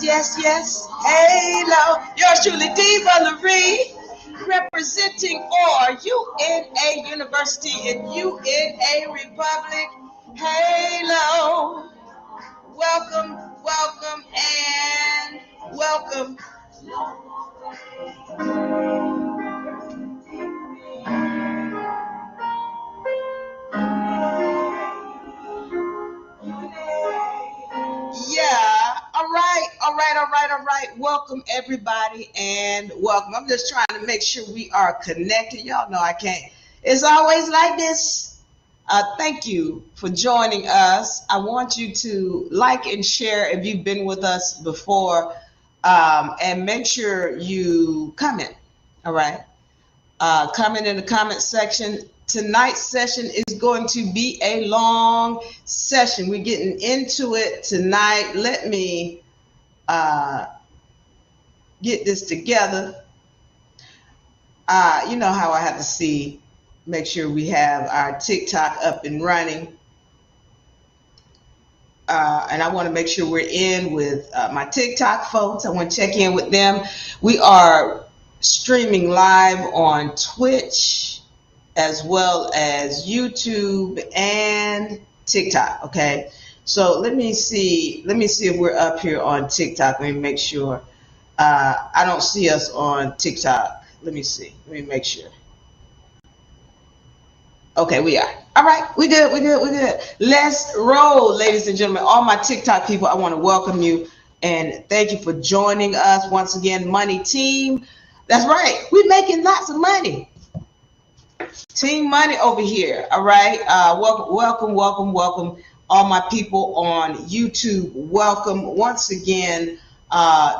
yes. Halo. Yours truly, Diva Lyri, representing for UNA University and UNA Republic. Halo. Welcome, and welcome. Yeah, all right. Welcome everybody and welcome. I'm just trying to make sure we are connected. Y'all know I can't. It's always like this. Thank you for joining us. I want you to like and share if you've been with us before, and make sure you comment. All right. Comment in the comment section. Tonight's session is going to be a long session. We're getting into it tonight. Let me get this together. You know how I have to make sure we have our TikTok up and running. And I want to make sure we're in with my TikTok folks. I want to check in with them. We are streaming live on Twitch as well as YouTube and TikTok. Okay, so let me see if we're up here on TikTok. Let me make sure. I don't see us on TikTok. Let me make sure. Okay, we are. All right, we good. Let's roll, ladies and gentlemen. All my TikTok people, I want to welcome you and thank you for joining us once again. Money Team. That's right. We're making lots of money. Team Money over here. All right. Welcome. All my people on YouTube. Welcome once again.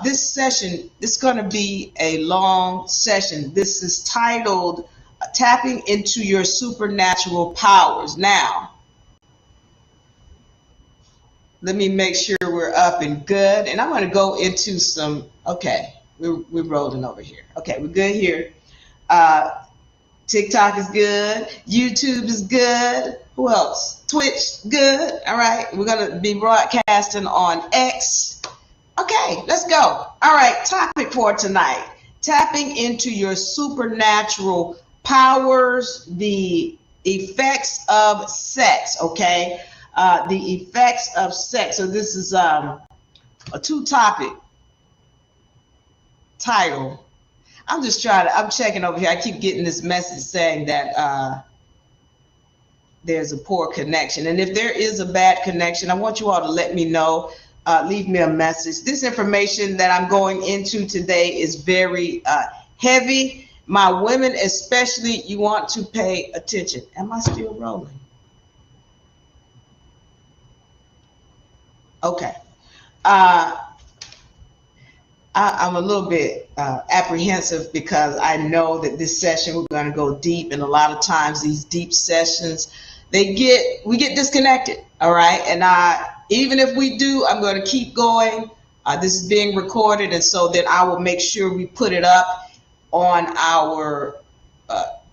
This session is going to be a long session. This is titled Tapping into Your Supernatural Powers. Now, let me make sure we're up and good. And I'm going to go into some, okay, we're rolling over here. Okay, we're good here. TikTok is good. YouTube is good. Who else? Twitch, good. All right, we're going to be broadcasting on X. Okay, let's go. All right, topic for tonight. Tapping into your supernatural powers, the effects of sex, okay? The effects of sex. So this is a two-topic title. I'm checking over here. I keep getting this message saying that there's a poor connection. And if there is a bad connection, I want you all to let me know. Leave me a message. This information that I'm going into today is very heavy. My women especially, you want to pay attention. Am I still rolling? Okay. I'm a little bit apprehensive because I know that this session we're going to go deep, and a lot of times these deep sessions, we get disconnected. All right. And even if we do, I'm going to keep going. This is being recorded, and so then I will make sure we put it up on our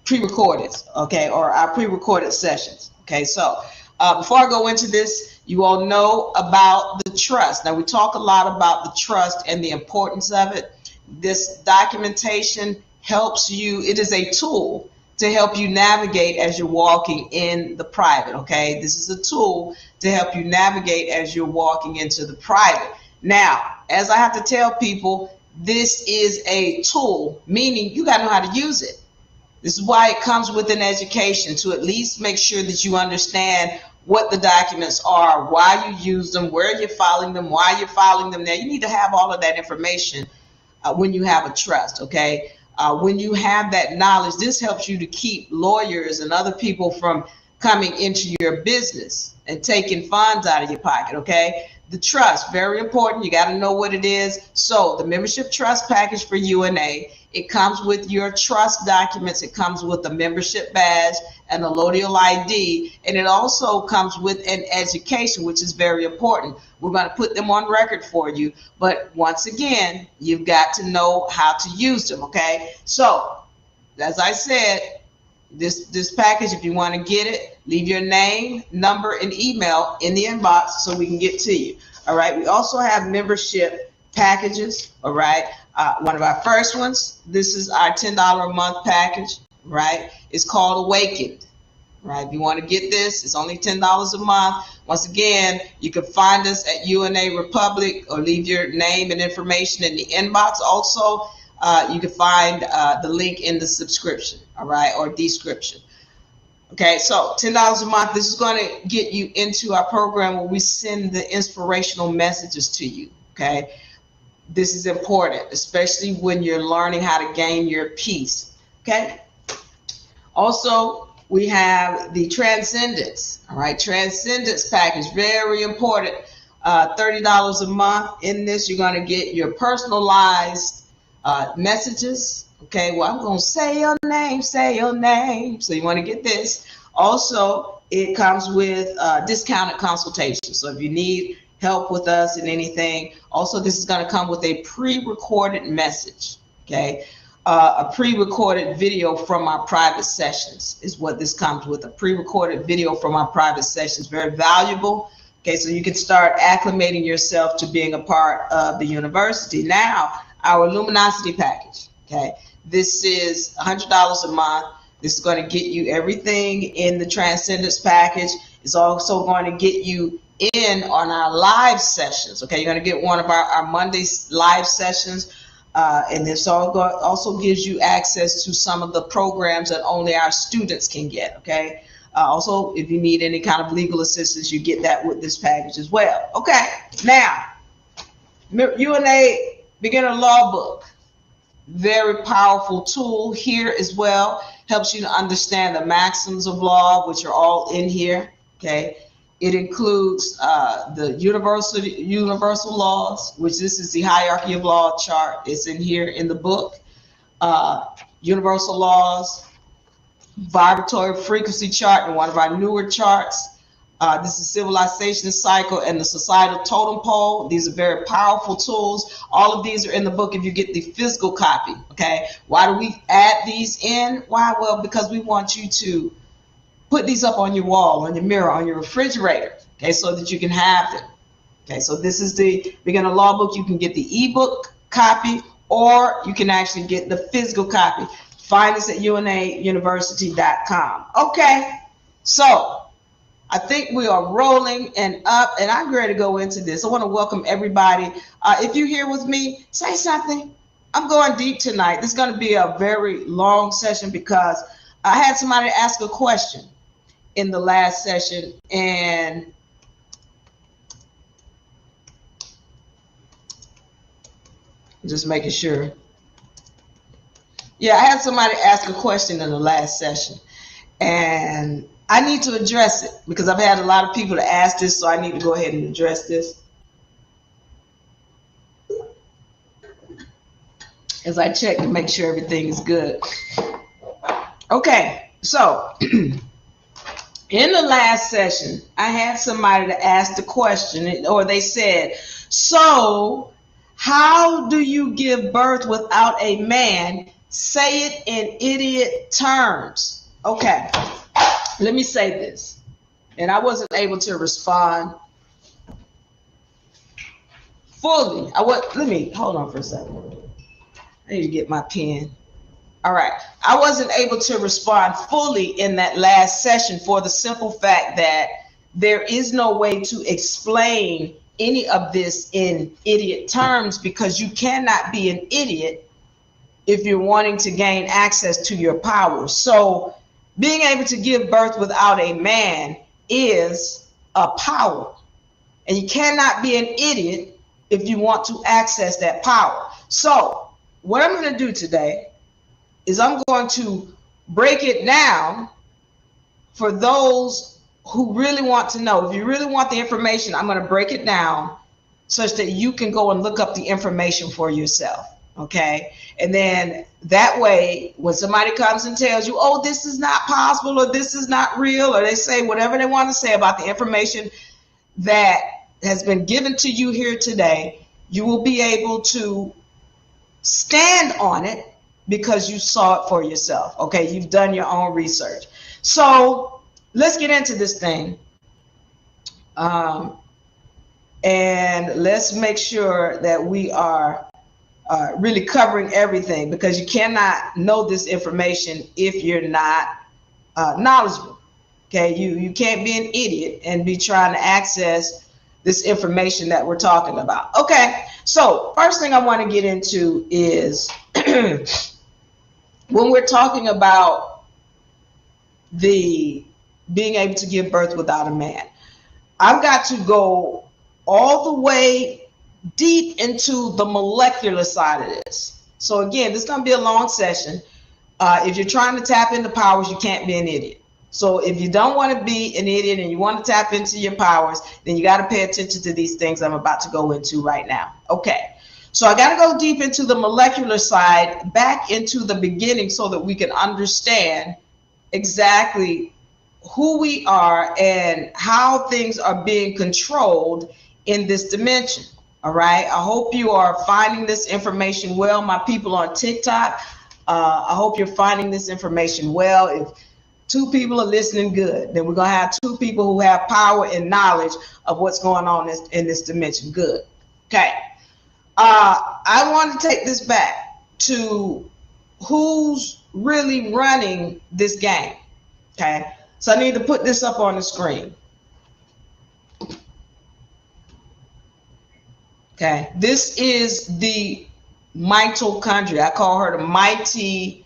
pre-recorded, okay, or our pre-recorded sessions. Okay, so before I go into this, you all know about the trust. Now, we talk a lot about the trust and the importance of it. This documentation helps you. It is a tool to help you navigate as you're walking in the private, okay? This is a tool to help you navigate as you're walking into the private. Now, as I have to tell people, this is a tool, meaning you got to know how to use it. This is why it comes with an education, to at least make sure that you understand what the documents are, why you use them, where you're filing them, why you're filing them. Now, you need to have all of that information when you have a trust, okay? When you have that knowledge, this helps you to keep lawyers and other people from coming into your business and taking funds out of your pocket, okay? The trust, very important. You got to know what it is. So the membership trust package for UNA, it comes with your trust documents. It comes with a membership badge and a Lodial ID. And it also comes with an education, which is very important. We're going to put them on record for you. But once again, you've got to know how to use them, okay? So, as I said, this package, if you want to get it, leave your name, number, and email in the inbox so we can get to you. All right. We also have membership packages, all right? One of our first ones, this is our $10 a month package, right? It's called Awakened, right? If you want to get this, it's only $10 a month. Once again, you can find us at UNA Republic or leave your name and information in the inbox. Also, you can find the link in the subscription, all right, or description. Okay, so $10 a month. This is going to get you into our program where we send the inspirational messages to you, okay? This is important, especially when you're learning how to gain your peace, okay? Also, we have the Transcendence, all right? Transcendence package, very important. $30 a month. In this, you're going to get your personalized messages. Okay, well, I'm going to say your name, say your name. So you want to get this. Also, it comes with discounted consultation. So if you need help with us in anything, also this is going to come with a pre-recorded message. Okay, a pre-recorded video from our private sessions is what this comes with. A pre-recorded video from our private sessions, very valuable. Okay, so you can start acclimating yourself to being a part of the university. Now, our Luminosity package. Okay, this is $100 a month. This is going to get you everything in the Transcendence package. It's also going to get you in on our live sessions. Okay, you're going to get one of our Monday live sessions. And this also gives you access to some of the programs that only our students can get. Okay, also, if you need any kind of legal assistance, you get that with this package as well. Okay, now, UNA Beginner Law Book. Very powerful tool here as well. Helps you to understand the maxims of law, which are all in here. Okay, it includes the universal laws, which this is the hierarchy of law chart. It's in here in the book. Universal laws, vibratory frequency chart, and one of our newer charts. This is civilization cycle and the societal totem pole. These are very powerful tools. All of these are in the book if you get the physical copy. Okay, why do we add these in? Why? Well, because we want you to put these up on your wall, on your mirror, on your refrigerator, okay, so that you can have them. Okay, so this is the Beginner Law Book. You can get the ebook copy, or you can actually get the physical copy. Find us at unauniversity.com. Okay, so I think we are rolling and up, and I'm ready to go into this. I want to welcome everybody. If you're here with me, say something. I'm going deep tonight. This is going to be a very long session because I had somebody ask a question in the last session, and just making sure. Yeah, I had somebody ask a question in the last session, and I need to address it because I've had a lot of people to ask this, so I need to go ahead and address this. As I check to make sure everything is good. Okay, so in the last session, I had somebody to ask the question, or they said, so how do you give birth without a man? Say it in idiot terms. Okay. Let me say this, and I wasn't able to respond fully. Let me hold on for a second. I need to get my pen. All right. I wasn't able to respond fully in that last session for the simple fact that there is no way to explain any of this in idiot terms, because you cannot be an idiot if you're wanting to gain access to your power. So being able to give birth without a man is a power. And you cannot be an idiot if you want to access that power. So what I'm going to do today is I'm going to break it down for those who really want to know. If you really want the information, I'm going to break it down such that you can go and look up the information for yourself. Okay, and then that way, when somebody comes and tells you, oh, this is not possible, or this is not real, or they say whatever they want to say about the information that has been given to you here today, you will be able to stand on it because you saw it for yourself. Okay, you've done your own research. So let's get into this thing. And let's make sure that we are really covering everything, because you cannot know this information if you're not knowledgeable. Okay, you can't be an idiot and be trying to access this information that we're talking about. Okay, so first thing I want to get into is when we're talking about the being able to give birth without a man, I've got to go all the way deep into the molecular side of this. So again, this is going to be a long session. If you're trying to tap into powers, you can't be an idiot. So if you don't want to be an idiot and you want to tap into your powers, then you got to pay attention to these things I'm about to go into right now. Okay, so I got to go deep into the molecular side, back into the beginning, so that we can understand exactly who we are and how things are being controlled in this dimension. All right, I hope you are finding this information well, my people on TikTok. I hope you're finding this information well. If 2 people are listening, good, then we're going to have 2 people who have power and knowledge of what's going on in this dimension. Good. Okay, I want to take this back to who's really running this game. Okay, so I need to put this up on the screen. Okay, this is the mitochondria. I call her the mighty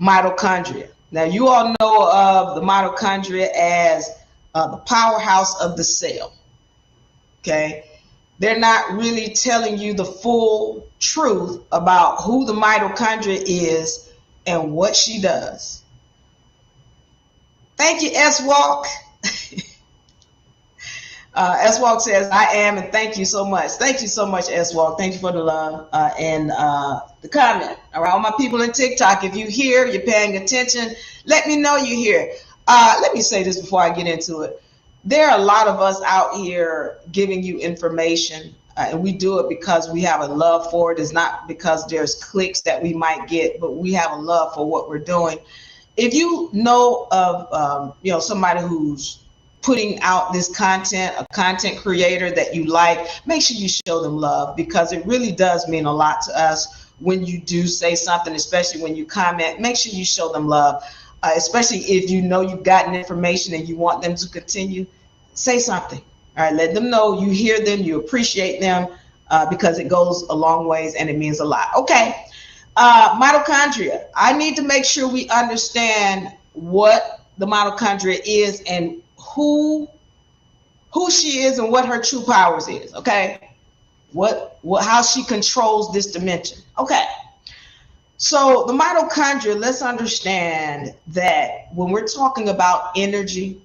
mitochondria. Now, you all know of the mitochondria as the powerhouse of the cell. Okay, they're not really telling you the full truth about who the mitochondria is and what she does. Thank you, S-Walk. S-Walk says, I am, and thank you so much. Thank you so much, S-Walk. Thank you for the love and the comment. All right, all my people in TikTok, if you're here, you're paying attention, let me know you're here. Let me say this before I get into it. There are a lot of us out here giving you information, and we do it because we have a love for it. It's not because there's clicks that we might get, but we have a love for what we're doing. If you know of somebody who's putting out this content, a content creator that you like, make sure you show them love, because it really does mean a lot to us when you do say something, especially when you comment. Make sure you show them love, especially if you know you've gotten information and you want them to continue. Say something. All right, let them know you hear them, you appreciate them, because it goes a long ways and it means a lot. Okay, mitochondria. I need to make sure we understand what the mitochondria is and who she is and what her true powers is. Okay, how she controls this dimension. Okay, so the mitochondria, let's understand that when we're talking about energy,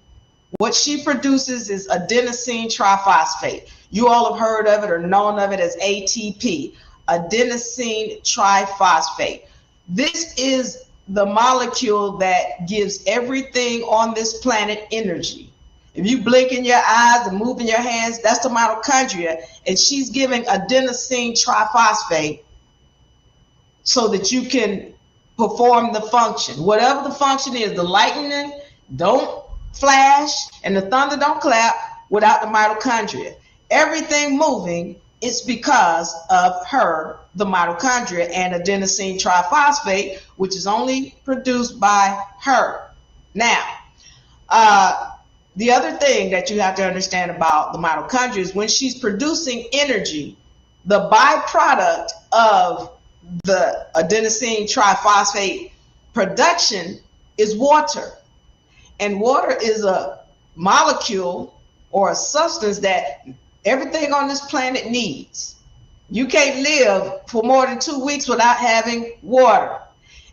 what she produces is adenosine triphosphate. You all have heard of it or known of it as ATP, adenosine triphosphate. This is the molecule that gives everything on this planet energy. If you blink in your eyes and move in your hands, that's the mitochondria, and she's giving adenosine triphosphate so that you can perform the function. Whatever the function is, the lightning don't flash and the thunder don't clap without the mitochondria. Everything moving, it's because of her, the mitochondria, and adenosine triphosphate, which is only produced by her. Now, the other thing that you have to understand about the mitochondria is when she's producing energy, the byproduct of the adenosine triphosphate production is water. And water is a molecule or a substance that everything on this planet needs. You can't live for more than 2 weeks without having water.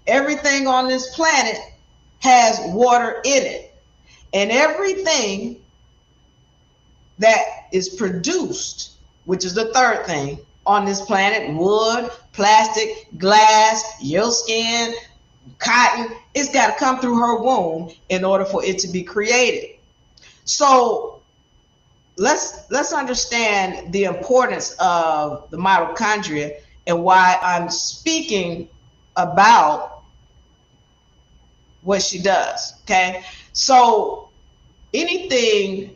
Everything on this planet has water in it. And everything that is produced, which is the third thing on this planet, wood, plastic, glass, your skin, cotton, it's got to come through her womb in order for it to be created. So let's understand the importance of the mitochondria and why I'm speaking about what she does. Okay, so anything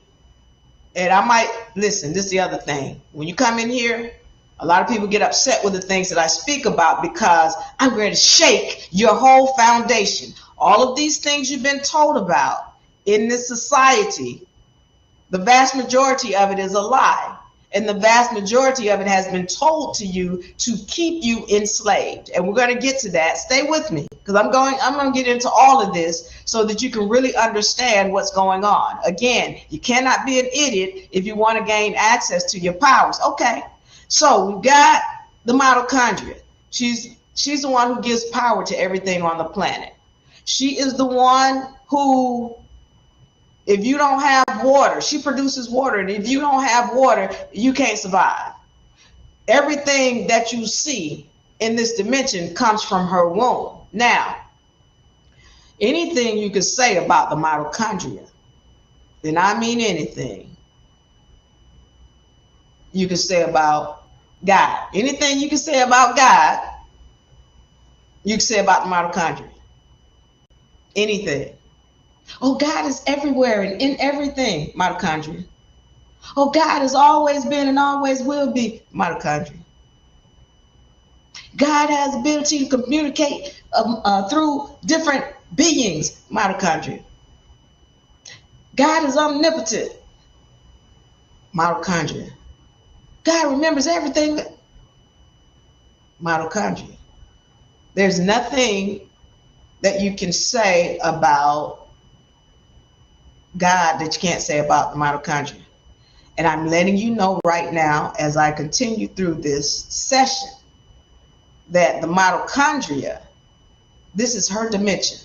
And I might, listen, this is the other thing. When you come in here, a lot of people get upset with the things that I speak about because I'm going to shake your whole foundation. All of these things you've been told about in this society, the vast majority of it is a lie. And the vast majority of it has been told to you to keep you enslaved. And we're going to get to that. Stay with me, because I'm going to get into all of this so that you can really understand what's going on. Again, you cannot be an idiot if you want to gain access to your powers. Okay, so we've got the mitochondria. She's the one who gives power to everything on the planet. She is the one who, if you don't have water, she produces water. And if you don't have water, you can't survive. Everything that you see in this dimension comes from her womb. Now, anything you could say about the mitochondria, and I mean anything, you can say about God. Anything you can say about God, you can say about the mitochondria. Anything. Oh, God is everywhere and in everything, mitochondria. Oh, God has always been and always will be, mitochondria. God has the ability to communicate through different beings, mitochondria. God is omnipotent, mitochondria. God remembers everything, mitochondria. There's nothing that you can say about God that you can't say about the mitochondria. And I'm letting you know right now, as I continue through this session, that the mitochondria, this is her dimension.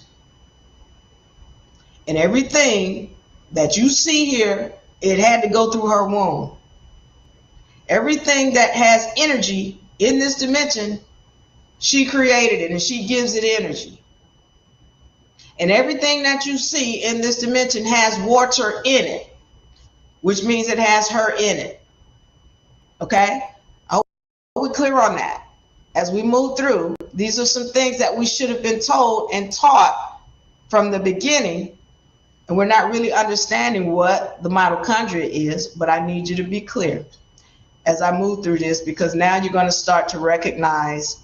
And everything that you see here, it had to go through her womb. Everything that has energy in this dimension, she created it and she gives it energy. And everything that you see in this dimension has water in it, which means it has her in it. Okay? I hope we're clear on that. As we move through, these are some things that we should have been told and taught from the beginning, and we're not really understanding what the mitochondria is, but I need you to be clear as I move through this, because now you're going to start to recognize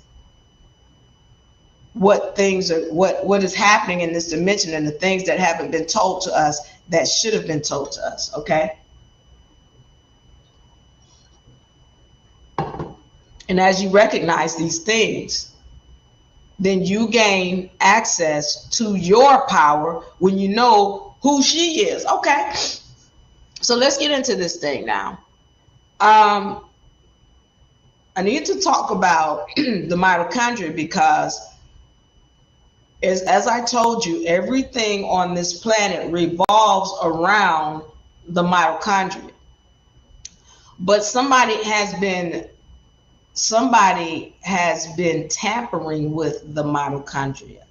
what things are, what is happening in this dimension, and the things that haven't been told to us that should have been told to us. Okay? And as you recognize these things, then you gain access to your power when you know who she is. Okay? So let's get into this thing now. I need to talk about the mitochondria because as I told you, everything on this planet revolves around the mitochondria. But somebody has been tampering with the mitochondria.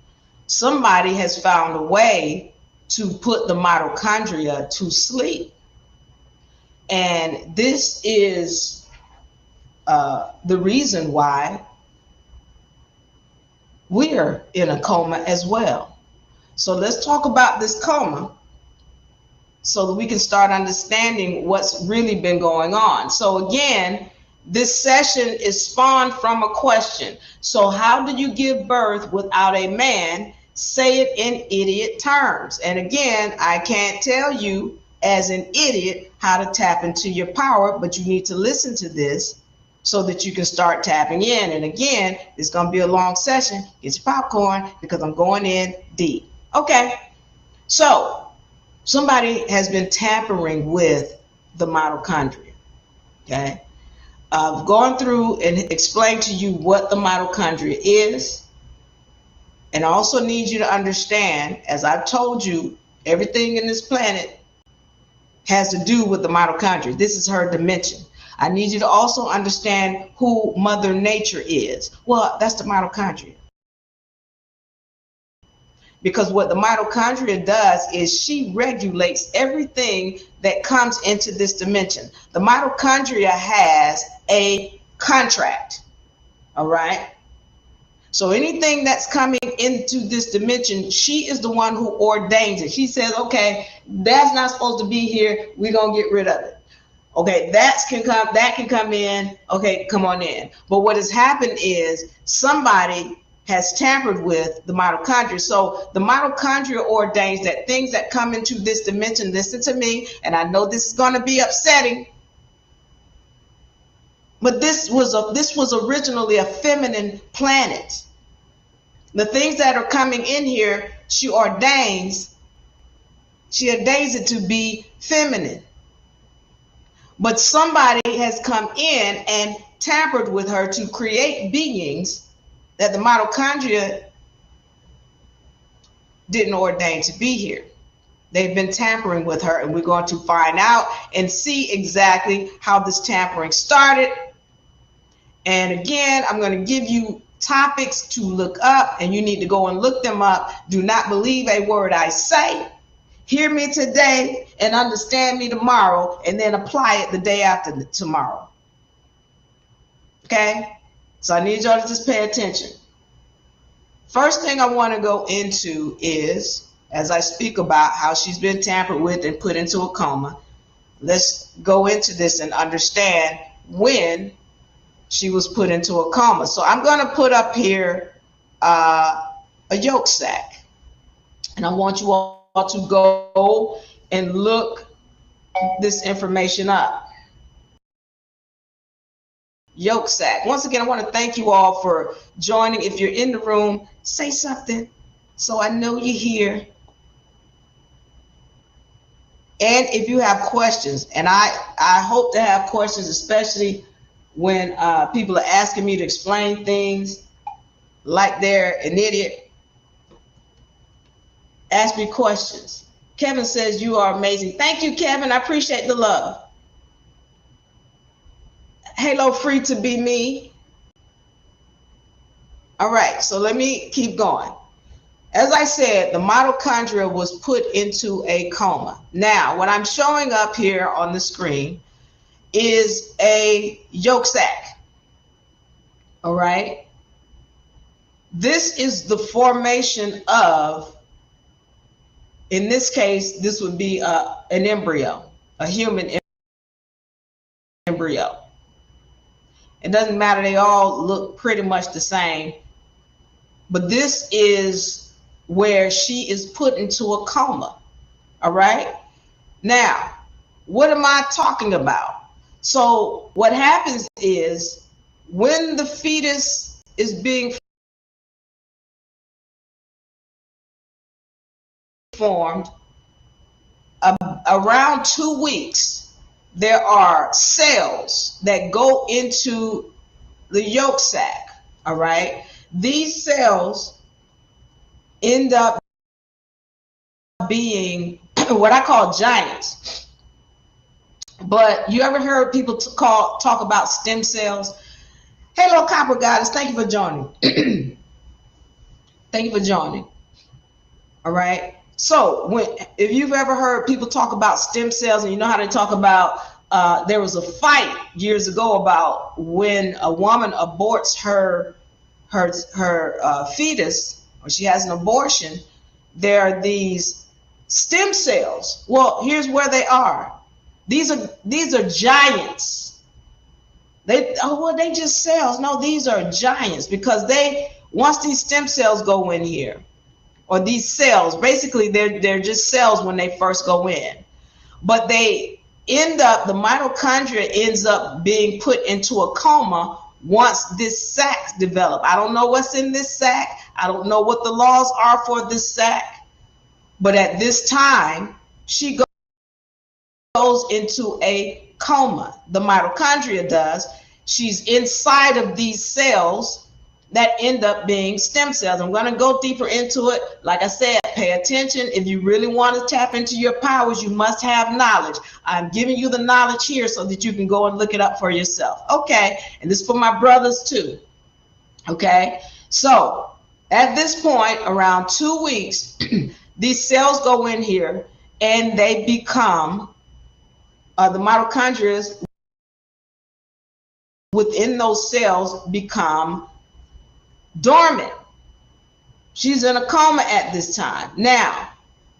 Somebody has found a way to put the mitochondria to sleep. And this is the reason why we're in a coma as well. So let's talk about this coma so that we can start understanding what's really been going on. So again, this session is spawned from a question. So how do you give birth without a man? Say it in idiot terms. And again, I can't tell you as an idiot how to tap into your power, but you need to listen to this so that you can start tapping in. And again, it's going to be a long session. Get your popcorn because I'm going in deep. Okay, so somebody has been tampering with the mitochondria. Okay, I've gone through and explained to you what the mitochondria is. And I also need you to understand, as I've told you, everything in this planet has to do with the mitochondria. This is her dimension. I need you to also understand who Mother Nature is. Well, that's the mitochondria. Because what the mitochondria does is she regulates everything that comes into this dimension. The mitochondria has a contract, all right? So anything that's coming into this dimension, she is the one who ordains it. She says, okay, that's not supposed to be here. We're going to get rid of it. Okay, that can come in. Okay, come on in. But what has happened is somebody has tampered with the mitochondria. So the mitochondria ordains that things that come into this dimension, listen to me, and I know this is going to be upsetting, but this was originally a feminine planet. The things that are coming in here, she ordains it to be feminine. But somebody has come in and tampered with her to create beings that the mitochondria didn't ordain to be here. They've been tampering with her, and we're going to find out and see exactly how this tampering started. And again, I'm going to give you topics to look up, and you need to go and look them up. Do not believe a word I say. Hear me today and understand me tomorrow, and then apply it the day after tomorrow. Okay? So I need y'all to just pay attention. First thing I want to go into is, as I speak about how she's been tampered with and put into a coma, let's go into this and understand when she was put into a coma. So I'm going to put up here a yolk sac, and I want you all to go and look this information up. Yolk sac. Once again, I want to thank you all for joining. If you're in the room, say something so I know you're here. And if you have questions, and I hope to have questions, especially when people are asking me to explain things like they're an idiot. Ask me questions. Kevin says you are amazing. Thank you, Kevin. I appreciate the love. Halo free to be me. All right, so let me keep going. As I said, the mitochondria was put into a coma. Now, what I'm showing up here on the screen is a yolk sac. All right. This is the formation of, in this case, this would be an embryo, a human embryo. It doesn't matter, they all look pretty much the same. But this is where she is put into a coma. All right. Now, what am I talking about? So what happens is when the fetus is being formed, around 2 weeks, there are cells that go into the yolk sac. All right. These cells end up being what I call giants. But you ever heard people talk about stem cells? Hello, Copper Goddess. Thank you for joining. Thank you for joining. All right. So if you've ever heard people talk about stem cells, and you know how they talk about, there was a fight years ago about when a woman aborts her fetus, or she has an abortion, there are these stem cells. Well, here's where they are. These are giants. They just cells. No, these are giants, because once these stem cells go in here, or these cells, basically they're just cells when they first go in, but the mitochondria ends up being put into a coma once this sac develops. I don't know what's in this sac. I don't know what the laws are for this sac, but at this time she goes into a coma. The mitochondria does. She's inside of these cells that end up being stem cells. I'm going to go deeper into it. Like I said, pay attention. If you really want to tap into your powers, you must have knowledge. I'm giving you the knowledge here so that you can go and look it up for yourself. Okay. And this is for my brothers too. Okay. So at this point, around 2 weeks, these cells go in here and they become, the mitochondria within those cells become dormant. She's in a coma at this time. Now,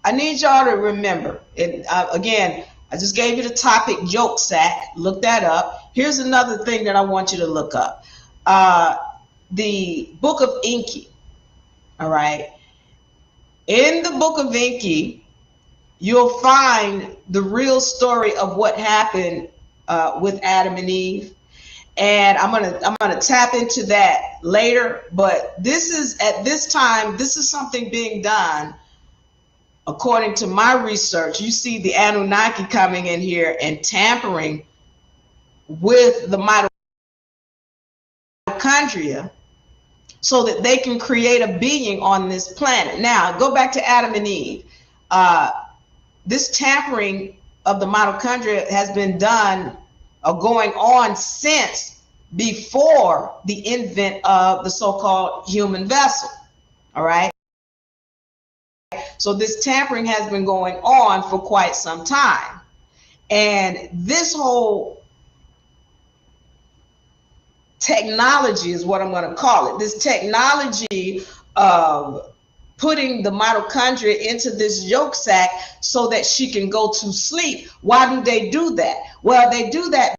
I need y'all to remember, and again, I just gave you the topic, yolk sac. Look that up. Here's another thing that I want you to look up. The book of Enki. All right. In the book of Enki, you'll find the real story of what happened with Adam and Eve. And I'm gonna tap into that later. But this is, at this time, this is something being done. According to my research, you see the Anunnaki coming in here and tampering with the mitochondria so that they can create a being on this planet. Now, go back to Adam and Eve. This tampering of the mitochondria has been done or going on since before the invent of the so-called human vessel. All right. So this tampering has been going on for quite some time. And this whole technology is what I'm going to call it. This technology of putting the mitochondria into this yolk sac so that she can go to sleep. Why do they do that? Well, they do that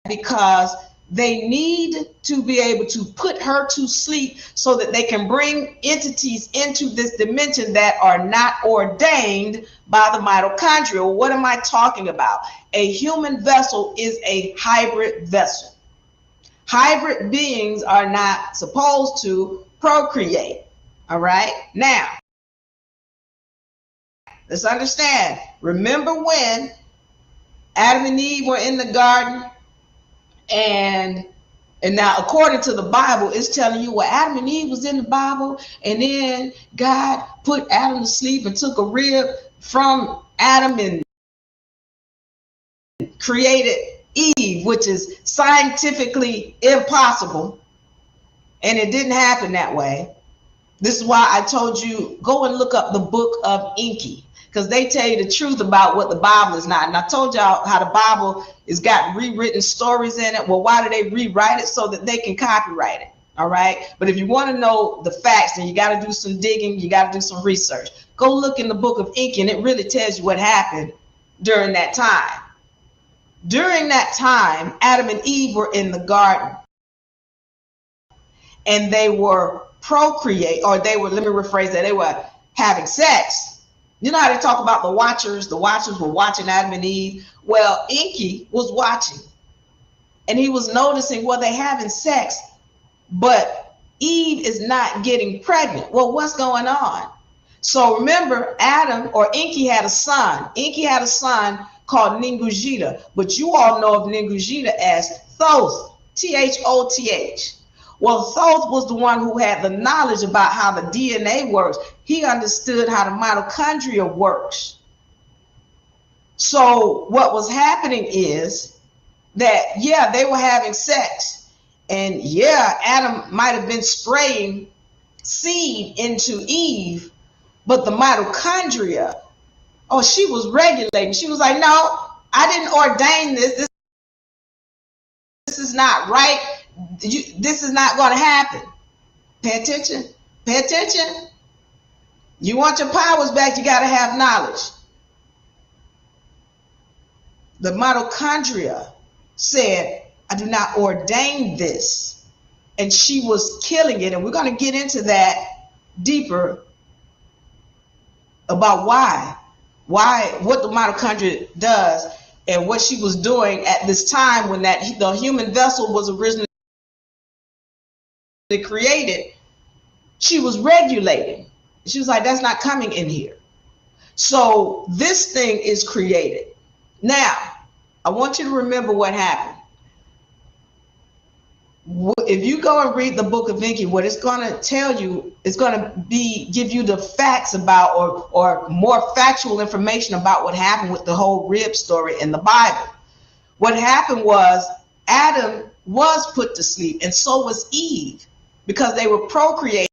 because they need to be able to put her to sleep so that they can bring entities into this dimension that are not ordained by the mitochondria. What am I talking about? A human vessel is a hybrid vessel. Hybrid beings are not supposed to procreate. All right. Now, let's understand. Remember when Adam and Eve were in the garden? And now, according to the Bible, it's telling you, well, Adam and Eve was in the Bible, and then God put Adam to sleep and took a rib from Adam and created Eve, which is scientifically impossible. And it didn't happen that way. This is why I told you, go and look up the book of Enki, because they tell you the truth about what the Bible is not. And I told y'all how the Bible has got rewritten stories in it. Well, why do they rewrite it? So that they can copyright it. All right. But if you want to know the facts, then you got to do some digging. You got to do some research. Go look in the book of Enki, and it really tells you what happened during that time. During that time, Adam and Eve were in the garden, and they were procreate, or they were, let me rephrase that, they were having sex. You know how they talk about the watchers? The watchers were watching Adam and Eve. Well, Enki was watching, and he was noticing, well, they having sex, but Eve is not getting pregnant. Well, what's going on? So remember, Adam, or Enki, had a son. Enki had a son called Ningujita, but you all know of Ningujita as Thoth, Thoth. Well, Thoth was the one who had the knowledge about how the DNA works. He understood how the mitochondria works. So what was happening is that, yeah, they were having sex. And yeah, Adam might have been spraying seed into Eve, but the mitochondria, oh, she was regulating. She was like, no, I didn't ordain this. This is not right. This is not going to happen. Pay attention. Pay attention. You want your powers back, you got to have knowledge. The mitochondria said, I do not ordain this. And she was killing it. And we're going to get into that deeper about why, what the mitochondria does, and what she was doing at this time when the human vessel was originally created. She was regulating. She was like, that's not coming in here. So this thing is created. Now, I want you to remember what happened. If you go and read the book of Enki, what it's going to tell you, it's going to give you the facts about, or more factual information about what happened with the whole rib story in the Bible. What happened was Adam was put to sleep, and so was Eve, because they were procreating,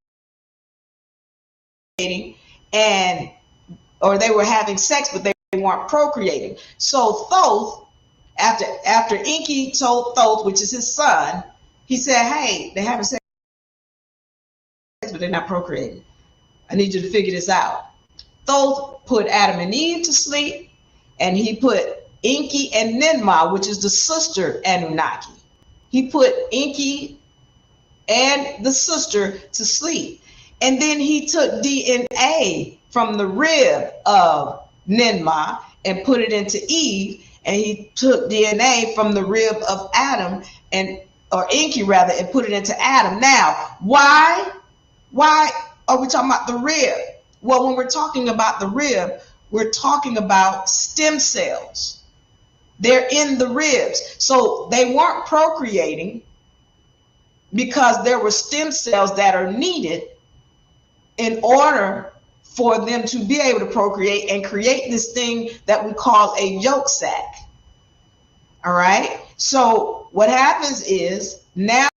or they were having sex, but they weren't procreating. So Thoth, after Enki told Thoth, which is his son, he said, hey, they're having sex, but they're not procreating. I need you to figure this out. Thoth put Adam and Eve to sleep, and he put Enki and Ninmah, which is the sister Anunnaki. He put Enki and the sister to sleep. And then he took DNA from the rib of Ninmah and put it into Eve, and he took DNA from the rib of Adam, or Enki rather, and put it into Adam. Now, why are we talking about the rib? Well, when we're talking about the rib, we're talking about stem cells. They're in the ribs. So they weren't procreating because there were stem cells that are needed in order for them to be able to procreate and create this thing that we call a yolk sac. All right. So what happens is, now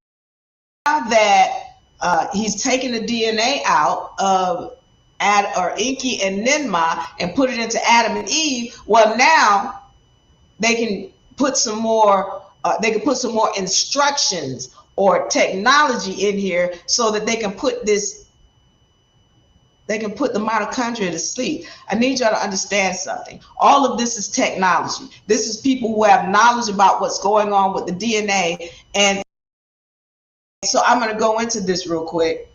that he's taken the DNA out of Enki and Ninmah and put it into Adam and Eve, well, now they can put some more. They can put some more instructions or technology in here so that they can put this. They can put the mitochondria to sleep. I need y'all to understand something. All of this is technology. This is people who have knowledge about what's going on with the DNA. And so I'm going to go into this real quick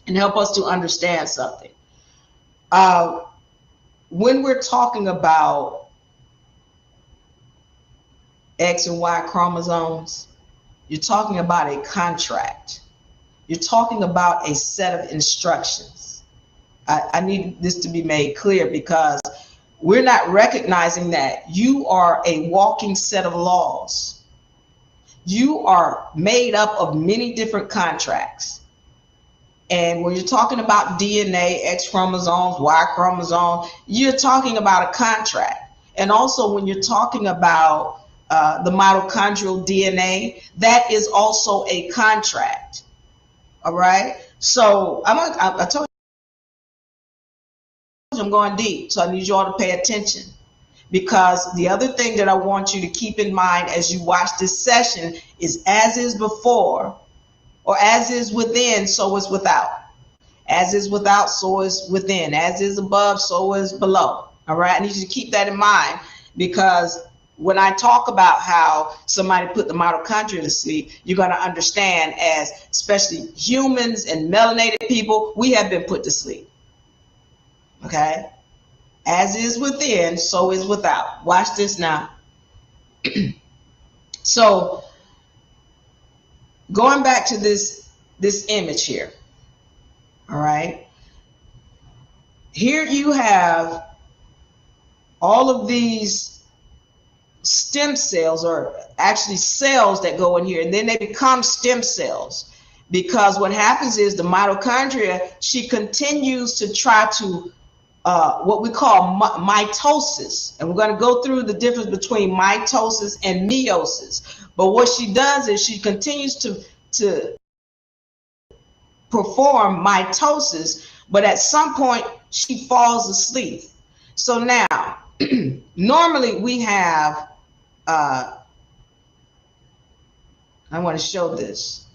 and help us to understand something. When we're talking about X and Y chromosomes, you're talking about a contract. You're talking about a set of instructions. I need this to be made clear, because we're not recognizing that you are a walking set of laws. You are made up of many different contracts. And when you're talking about DNA, X chromosomes, Y chromosomes, you're talking about a contract. And also when you're talking about the mitochondrial DNA, that is also a contract. All right. So I told you I'm going deep, so I need you all to pay attention, because the other thing that I want you to keep in mind as you watch this session is, as is before, or as is within, so is without. As is without, so is within. As is above, so is below. All right, I need you to keep that in mind, because when I talk about how somebody put the mitochondria to sleep, you're going to understand, as especially humans and melanated people, we have been put to sleep. Okay, as is within, so is without. Watch this now. So going back to this image here. All right, here you have all of these stem cells, or actually cells that go in here, and then they become stem cells, because what happens is the mitochondria, she continues to try to what we call mitosis. And we're going to go through the difference between mitosis and meiosis. But what she does is she continues to perform mitosis, but at some point she falls asleep. So now, normally we have, I want to show this.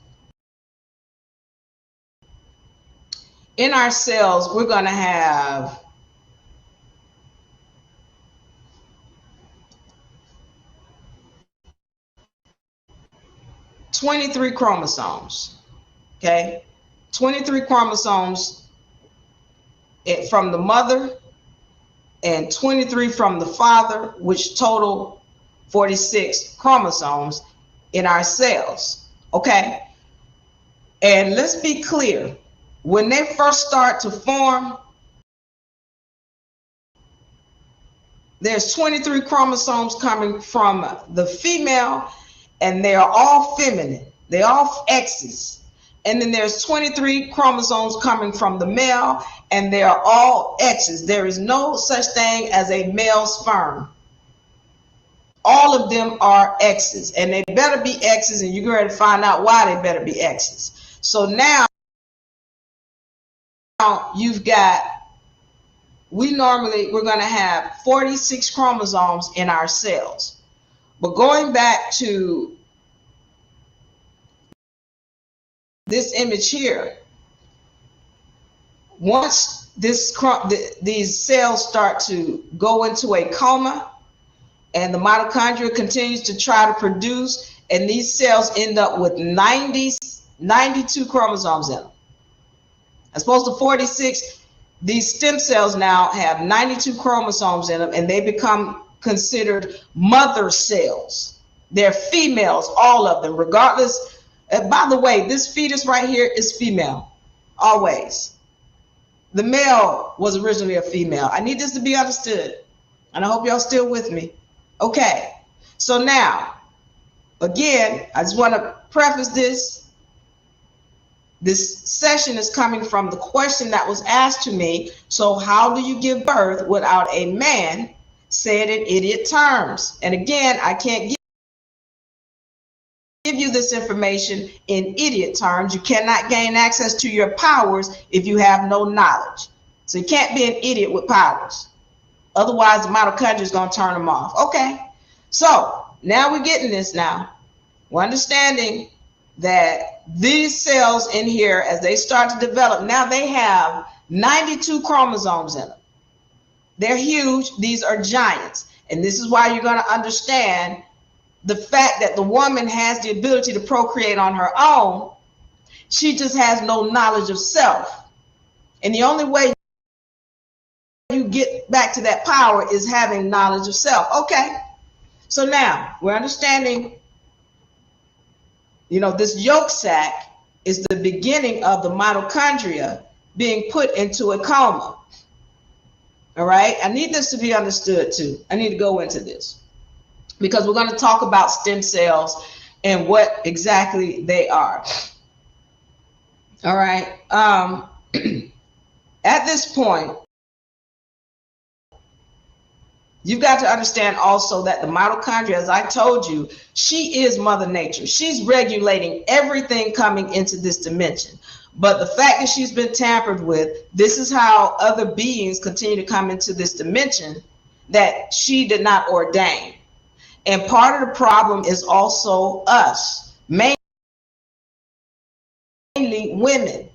In our cells, we're going to have 23 chromosomes, okay? 23 chromosomes from the mother and 23 from the father, which total 46 chromosomes in our cells, okay? And let's be clear, when they first start to form, there's 23 chromosomes coming from the female, and they are all feminine. They're all X's. And then there's 23 chromosomes coming from the male, and they are all X's. There is no such thing as a male sperm. All of them are X's, and they better be X's, and you're going to find out why they better be X's. So now you've got, we're going to have 46 chromosomes in our cells. But going back to this image here, once these cells start to go into a coma, and the mitochondria continues to try to produce, and these cells end up with 92 chromosomes in them. As opposed to 46, these stem cells now have 92 chromosomes in them, and they become considered mother cells. They're females, all of them, regardless. By the way, this fetus right here is female, always. The male was originally a female. I need this to be understood, and I hope y'all still with me. Okay, so now, again, I just want to preface this. This session is coming from the question that was asked to me. So how do you give birth without a man? Say it in idiot terms. And again, I can't give you this information in idiot terms. You cannot gain access to your powers if you have no knowledge. So you can't be an idiot with powers. Otherwise, the mitochondria is going to turn them off. Okay, so now we're getting this now. We're understanding that these cells in here, as they start to develop, now they have 92 chromosomes in them. They're huge. These are giants. And this is why you're going to understand the fact that the woman has the ability to procreate on her own. She just has no knowledge of self. And the only way you get back to that power is having knowledge of self. Okay. So now we're understanding, this yolk sac is the beginning of the mitochondria being put into a coma. All right. I need this to be understood too. I need to go into this because we're going to talk about stem cells and what exactly they are. All right. At this point, you've got to understand also that the mitochondria, as I told you, she is Mother Nature. She's regulating everything coming into this dimension. But the fact that she's been tampered with, this is how other beings continue to come into this dimension that she did not ordain. And part of the problem is also us, mainly women.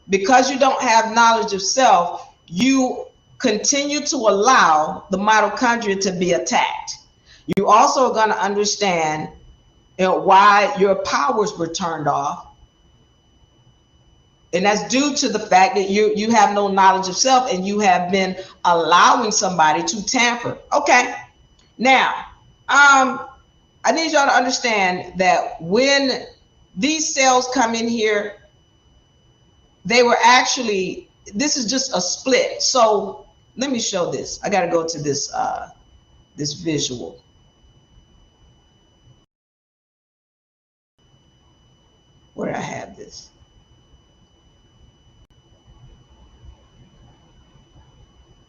Because you don't have knowledge of self, you continue to allow the mitochondria to be attacked. You also are going to understand why your powers were turned off. And that's due to the fact that you have no knowledge of self and you have been allowing somebody to tamper. Okay. Now, I need y'all to understand that when these cells come in here, they were actually, this is just a split. So let me show this. I got to go to this, this visual. Where do I have this?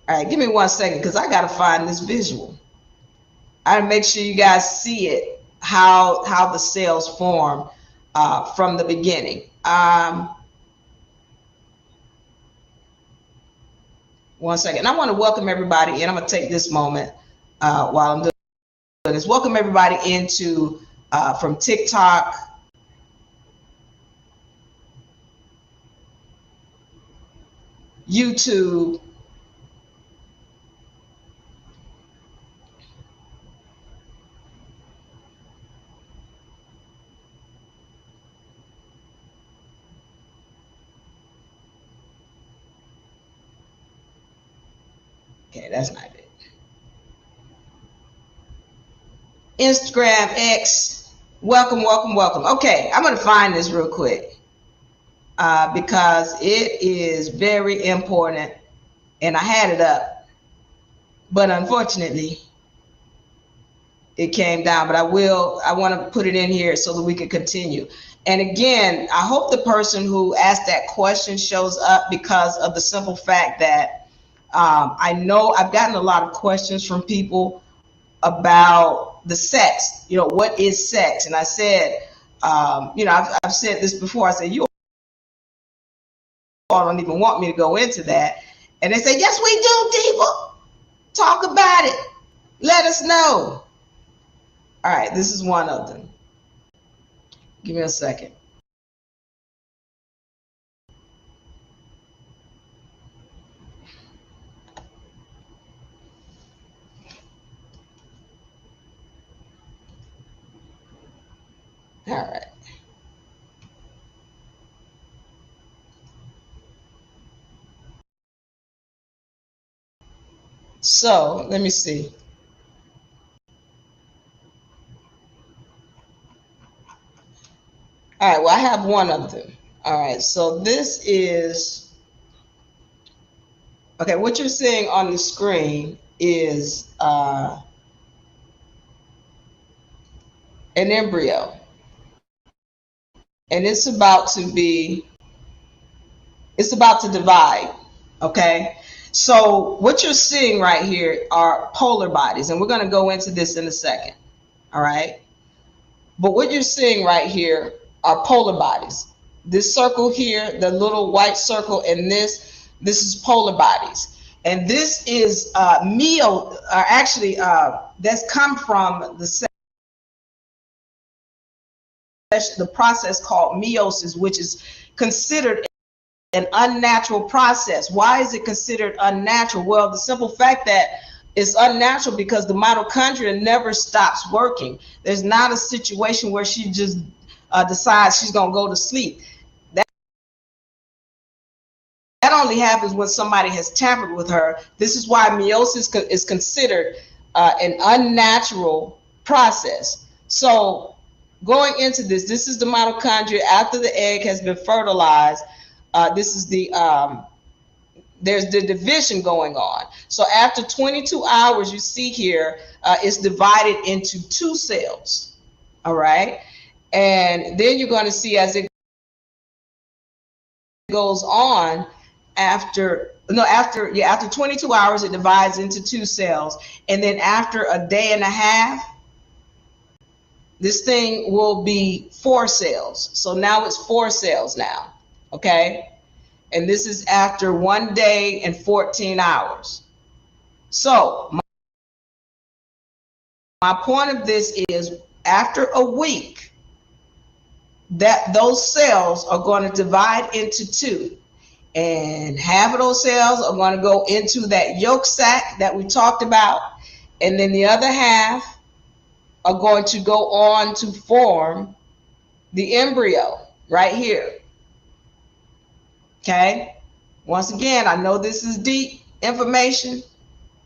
All right, give me 1 second because I got to find this visual. I gotta make sure you guys see it, how the cells form from the beginning. 1 second. I want to welcome everybody, and I'm gonna take this moment while I'm doing this. Welcome everybody into from TikTok, YouTube, okay, that's not it. Instagram, X, welcome, welcome, welcome. Okay, I'm gonna find this real quick because it is very important, and I had it up, but unfortunately it came down. But I want to put it in here so that we can continue. And again, I hope the person who asked that question shows up, because of the simple fact that I know I've gotten a lot of questions from people about the sex. What is sex? And I said, I've said this before. I said, you all don't even want me to go into that. And they say, yes, we do, Diva. Talk about it. Let us know. All right, this is one of them. Give me a second. All right. So let me see. All right, well, I have one of them. All right, so this is, okay, what you're seeing on the screen is an embryo. And it's about to divide, okay? So what you're seeing right here are polar bodies, and we're going to go into this in a second, all right? But what you're seeing right here are polar bodies. This circle here, the little white circle, and this is polar bodies. And this is that's come from the process called meiosis, which is considered an unnatural process. Why is it considered unnatural? Well, the simple fact that it's unnatural because the mitochondria never stops working. There's not a situation where she just decides she's going to go to sleep. That only happens when somebody has tampered with her. This is why meiosis is considered an unnatural process. So going into this is the mitochondria after the egg has been fertilized. This is there's the division going on. So after 22 hours, you see here, it's divided into 2 cells. All right. And then you're going to see as it goes on, after 22 hours, it divides into 2 cells. And then after a day and a half, this thing will be 4 cells. So now it's 4 cells now. Okay. And this is after 1 day and 14 hours. So my point of this is after a week, that those cells are going to divide into 2. And half of those cells are going to go into that yolk sac that we talked about. And then the other half are going to go on to form the embryo right here. Okay. Once again, I know this is deep information,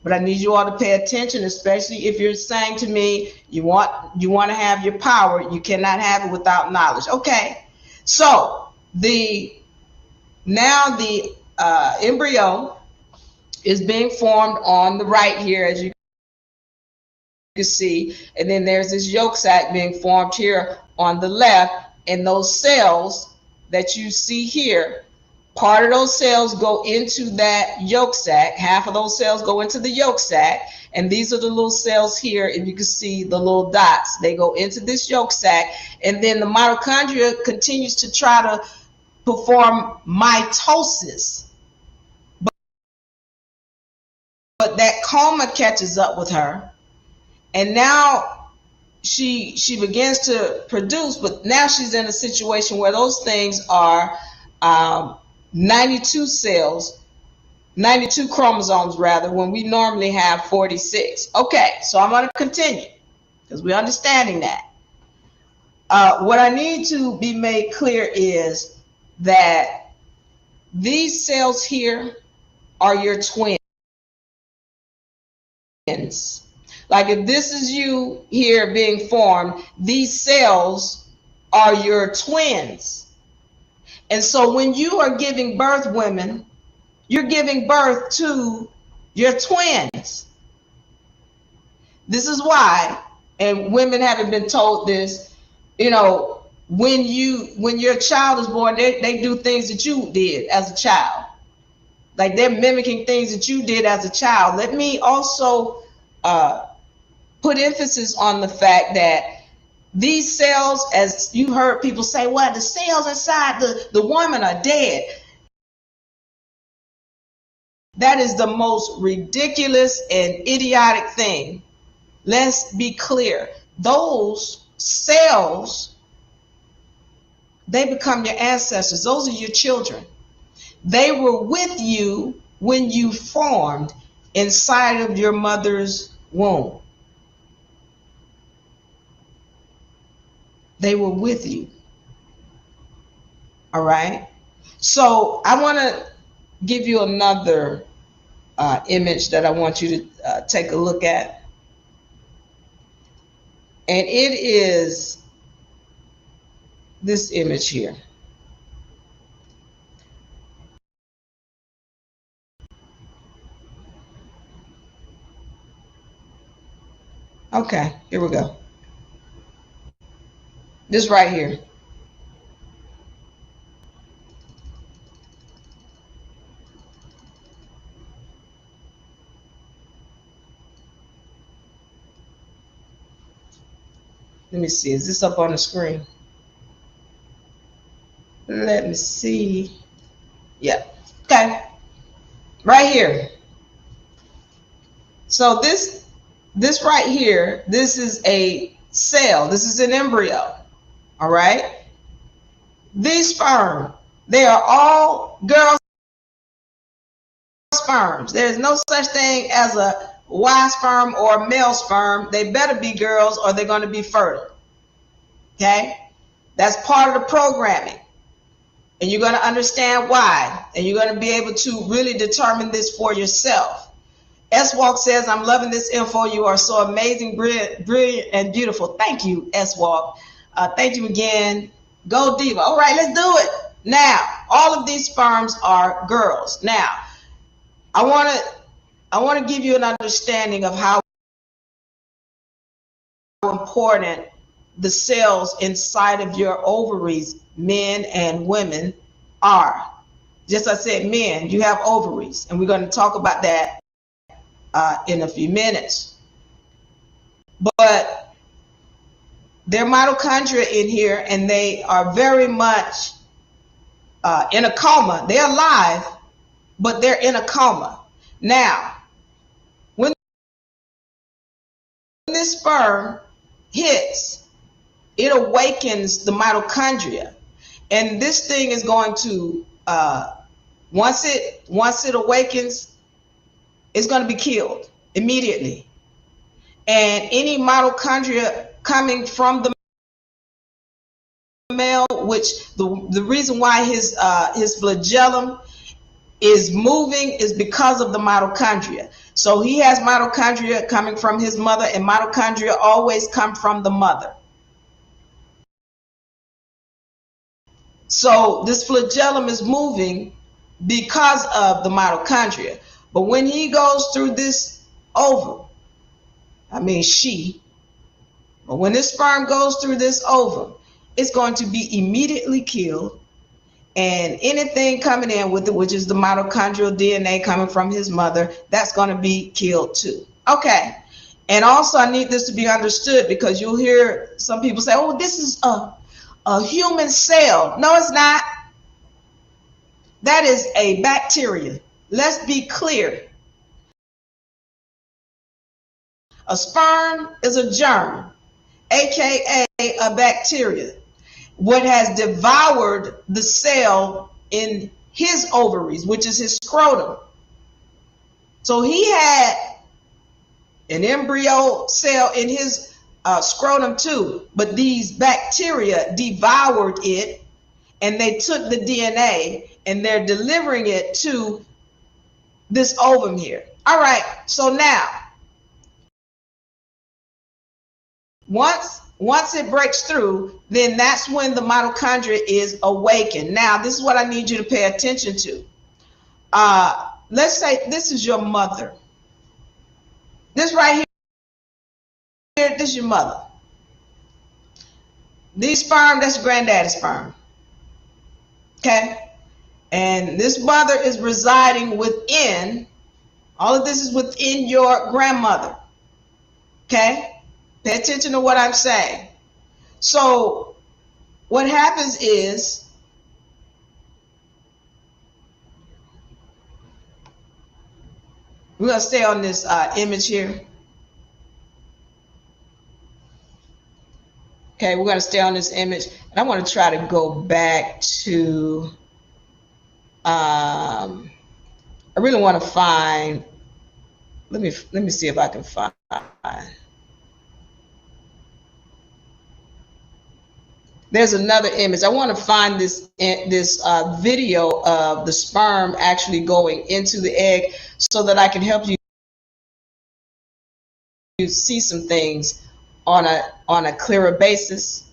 but I need you all to pay attention, especially if you're saying to me, you want to have your power. You cannot have it without knowledge. Okay. So the embryo is being formed on the right here, as you can see, and then there's this yolk sac being formed here on the left, and those cells that you see here, part of those cells go into that yolk sac, half of those cells go into the yolk sac, and these are the little cells here, and you can see the little dots, they go into this yolk sac, and then the mitochondria continues to try to perform mitosis, but that coma catches up with her, and now she begins to produce, but now she's in a situation where those things are 92 cells, 92 chromosomes rather, when we normally have 46. Okay, so I'm going to continue because we're understanding that. What I need to be made clear is that these cells here are your twins. Like if this is you here being formed, these cells are your twins. And so when you are giving birth, women, you're giving birth to your twins. This is why, and women haven't been told this, you know, when your child is born, they do things that you did as a child. Like they're mimicking things that you did as a child. Let me also put emphasis on the fact that these cells, as you heard people say, well, the cells inside the woman are dead. That is the most ridiculous and idiotic thing. Let's be clear. Those cells, they become your ancestors. Those are your children. They were with you when you formed inside of your mother's womb. They were with you. All right. So I want to give you another image that I want you to take a look at. And it is this image here. Okay, here we go. This right here. Let me see. Is this up on the screen? Let me see. Yeah. Okay. Right here. So this right here, this is a cell. This is an embryo. All right. These sperm, they are all girl sperms. There's no such thing as a Y sperm or a male sperm. They better be girls or they're going to be fertile. Okay? That's part of the programming. And you're going to understand why. And you're going to be able to really determine this for yourself. S-Walk says, I'm loving this info. You are so amazing, brilliant, and beautiful. Thank you, S-Walk. Thank you again. Go Diva. All right, let's do it. Now, all of these sperms are girls. Now, I want to give you an understanding of how important the cells inside of your ovaries, men and women, are. Just as I said, men, you have ovaries, and we're going to talk about that in a few minutes. But there are mitochondria in here, and they are very much in a coma. They're alive, but they're in a coma. Now, when this sperm hits, it awakens the mitochondria, and this thing is going to once it awakens, it's going to be killed immediately. And any mitochondria coming from the male, which the reason why his flagellum is moving is because of the mitochondria. So he has mitochondria coming from his mother, and mitochondria always come from the mother. So this flagellum is moving because of the mitochondria. But when he goes through this ovum, but when this sperm goes through this ovum, it's going to be immediately killed. And anything coming in with it, which is the mitochondrial DNA coming from his mother, that's going to be killed too. Okay. And also I need this to be understood, because you'll hear some people say, oh, this is a human cell. No, it's not. That is a bacteria. Let's be clear. A sperm is a germ, aka a bacteria, what has devoured the cell in his ovaries, which is his scrotum. So he had an embryo cell in his scrotum too, but these bacteria devoured it, and they took the DNA and they're delivering it to this ovum here. All right, so now once it breaks through, then that's when the mitochondria is awakened. Now, this is what I need you to pay attention to. Let's say this is your mother. This right here, this is your mother. These sperm, that's granddaddy's sperm. Okay? And this mother is residing within, all of this is within your grandmother. Okay? Pay attention to what I'm saying. So what happens is, we're going to stay on this image here. Okay, we're going to stay on this image. And I want to try to go back to, I really want to find, let me see if I can find. There's another image. I want to find this video of the sperm actually going into the egg so that I can help you see some things on a clearer basis.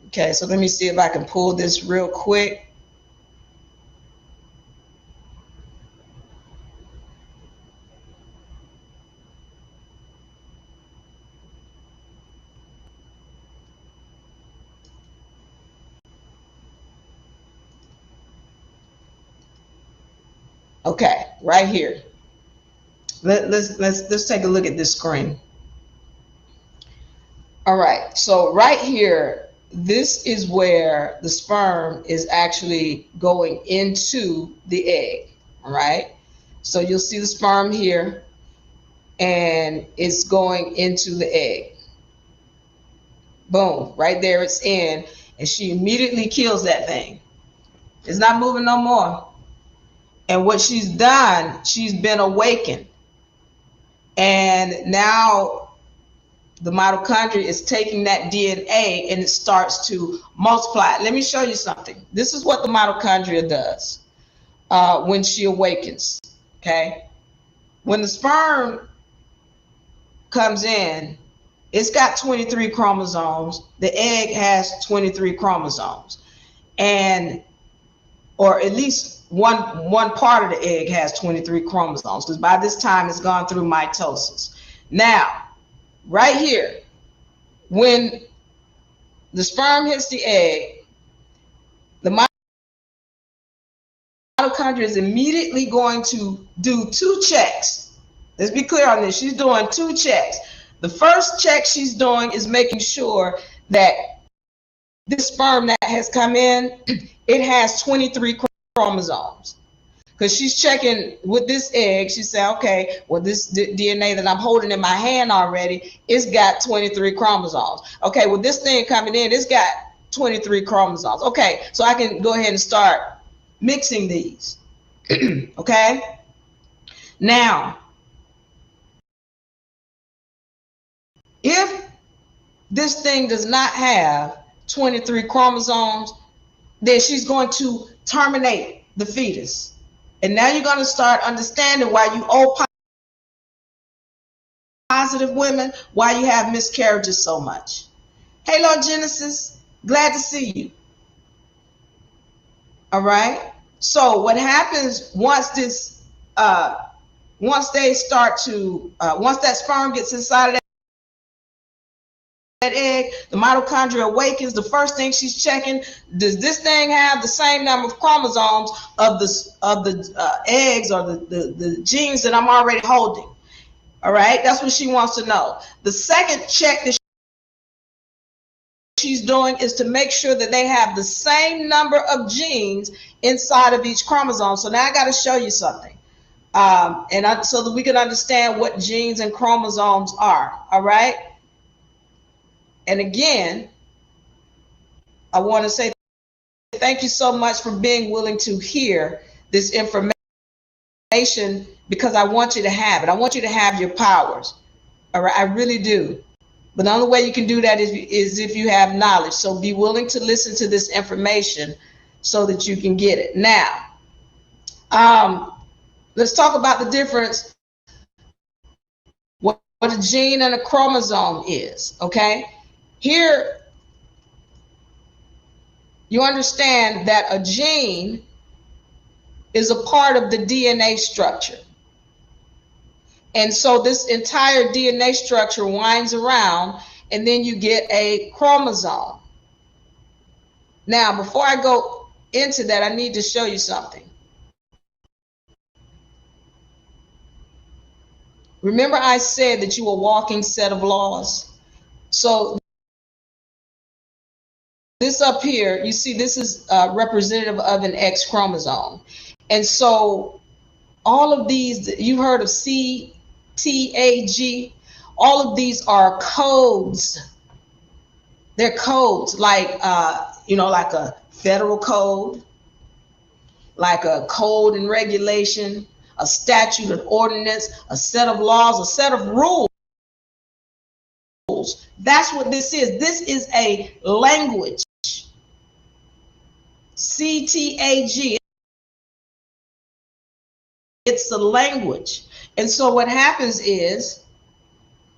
Okay, so let me see if I can pull this real quick. Okay, right here. Let's take a look at this screen. All right, so right here, this is where the sperm is actually going into the egg. All right, so you'll see the sperm here, and it's going into the egg. Boom, right there it's in, and she immediately kills that thing. It's not moving no more. And what she's done, she's been awakened. And now the mitochondria is taking that DNA and it starts to multiply. Let me show you something. This is what the mitochondria does when she awakens. Okay. When the sperm comes in, it's got 23 chromosomes. The egg has 23 chromosomes. And or at least one part of the egg has 23 chromosomes, because by this time it's gone through mitosis. Now, right here, when the sperm hits the egg, the mitochondria is immediately going to do 2 checks. Let's be clear on this. She's doing 2 checks. The first check she's doing is making sure that this sperm that has come in, it has 23 chromosomes. Because she's checking with this egg, she said, okay, well, this DNA that I'm holding in my hand already, it's got 23 chromosomes. Okay, well, this thing coming in, it's got 23 chromosomes. Okay, so I can go ahead and start mixing these. Okay? Now, if this thing does not have 23 chromosomes, then she's going to terminate the fetus. And now you're going to start understanding why you O positive women, why you have miscarriages so much. Hey, Lord Genesis, glad to see you. All right. So what happens once this, once they start to, once that sperm gets inside of that egg, the mitochondria awakens. The first thing she's checking, does this thing have the same number of chromosomes of the eggs or the genes that I'm already holding? All right, that's what she wants to know. The second check that she's doing is to make sure that they have the same number of genes inside of each chromosome. So now I got to show you something, so that we can understand what genes and chromosomes are. All right. And again, I want to say thank you so much for being willing to hear this information, because I want you to have it. I want you to have your powers. All right, I really do. But the only way you can do that is if you have knowledge. So be willing to listen to this information so that you can get it. Now, let's talk about the difference, what a gene and a chromosome is, okay? Here, you understand that a gene is a part of the DNA structure. And so this entire DNA structure winds around, and then you get a chromosome. Now, before I go into that, I need to show you something. Remember I said that you were a walking set of laws? So this up here, you see, this is representative of an X chromosome. And so all of these, you've heard of C, T, A, G, all of these are codes. They're codes, like, like a federal code, like a code and regulation, a statute, an ordinance, a set of laws, a set of rules. That's what this is. This is a language. CTAG. It's a language. And so what happens is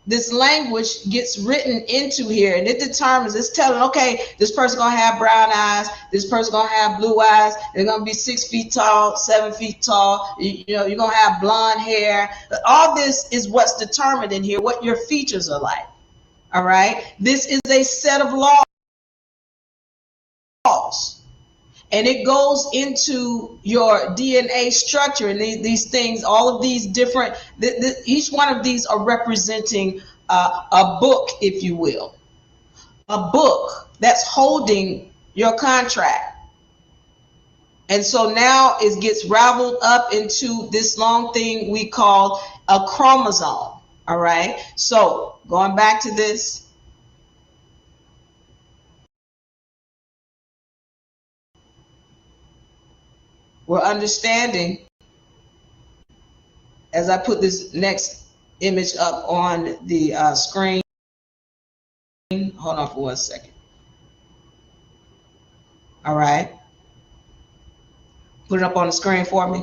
this language gets written into here, and it determines, it's telling, okay, this person gonna have brown eyes, this person gonna have blue eyes, they're gonna be 6 feet tall, 7 feet tall, you know, you're gonna have blonde hair. All this is what's determined in here, what your features are like. All right, this is a set of laws, and it goes into your DNA structure, and these things, all of these different, each one of these are representing a book, if you will, a book that's holding your contract. And so now it gets raveled up into this long thing we call a chromosome. All right, so going back to this, we're understanding, as I put this next image up on the screen. Hold on for 1 second. All right, put it up on the screen for me.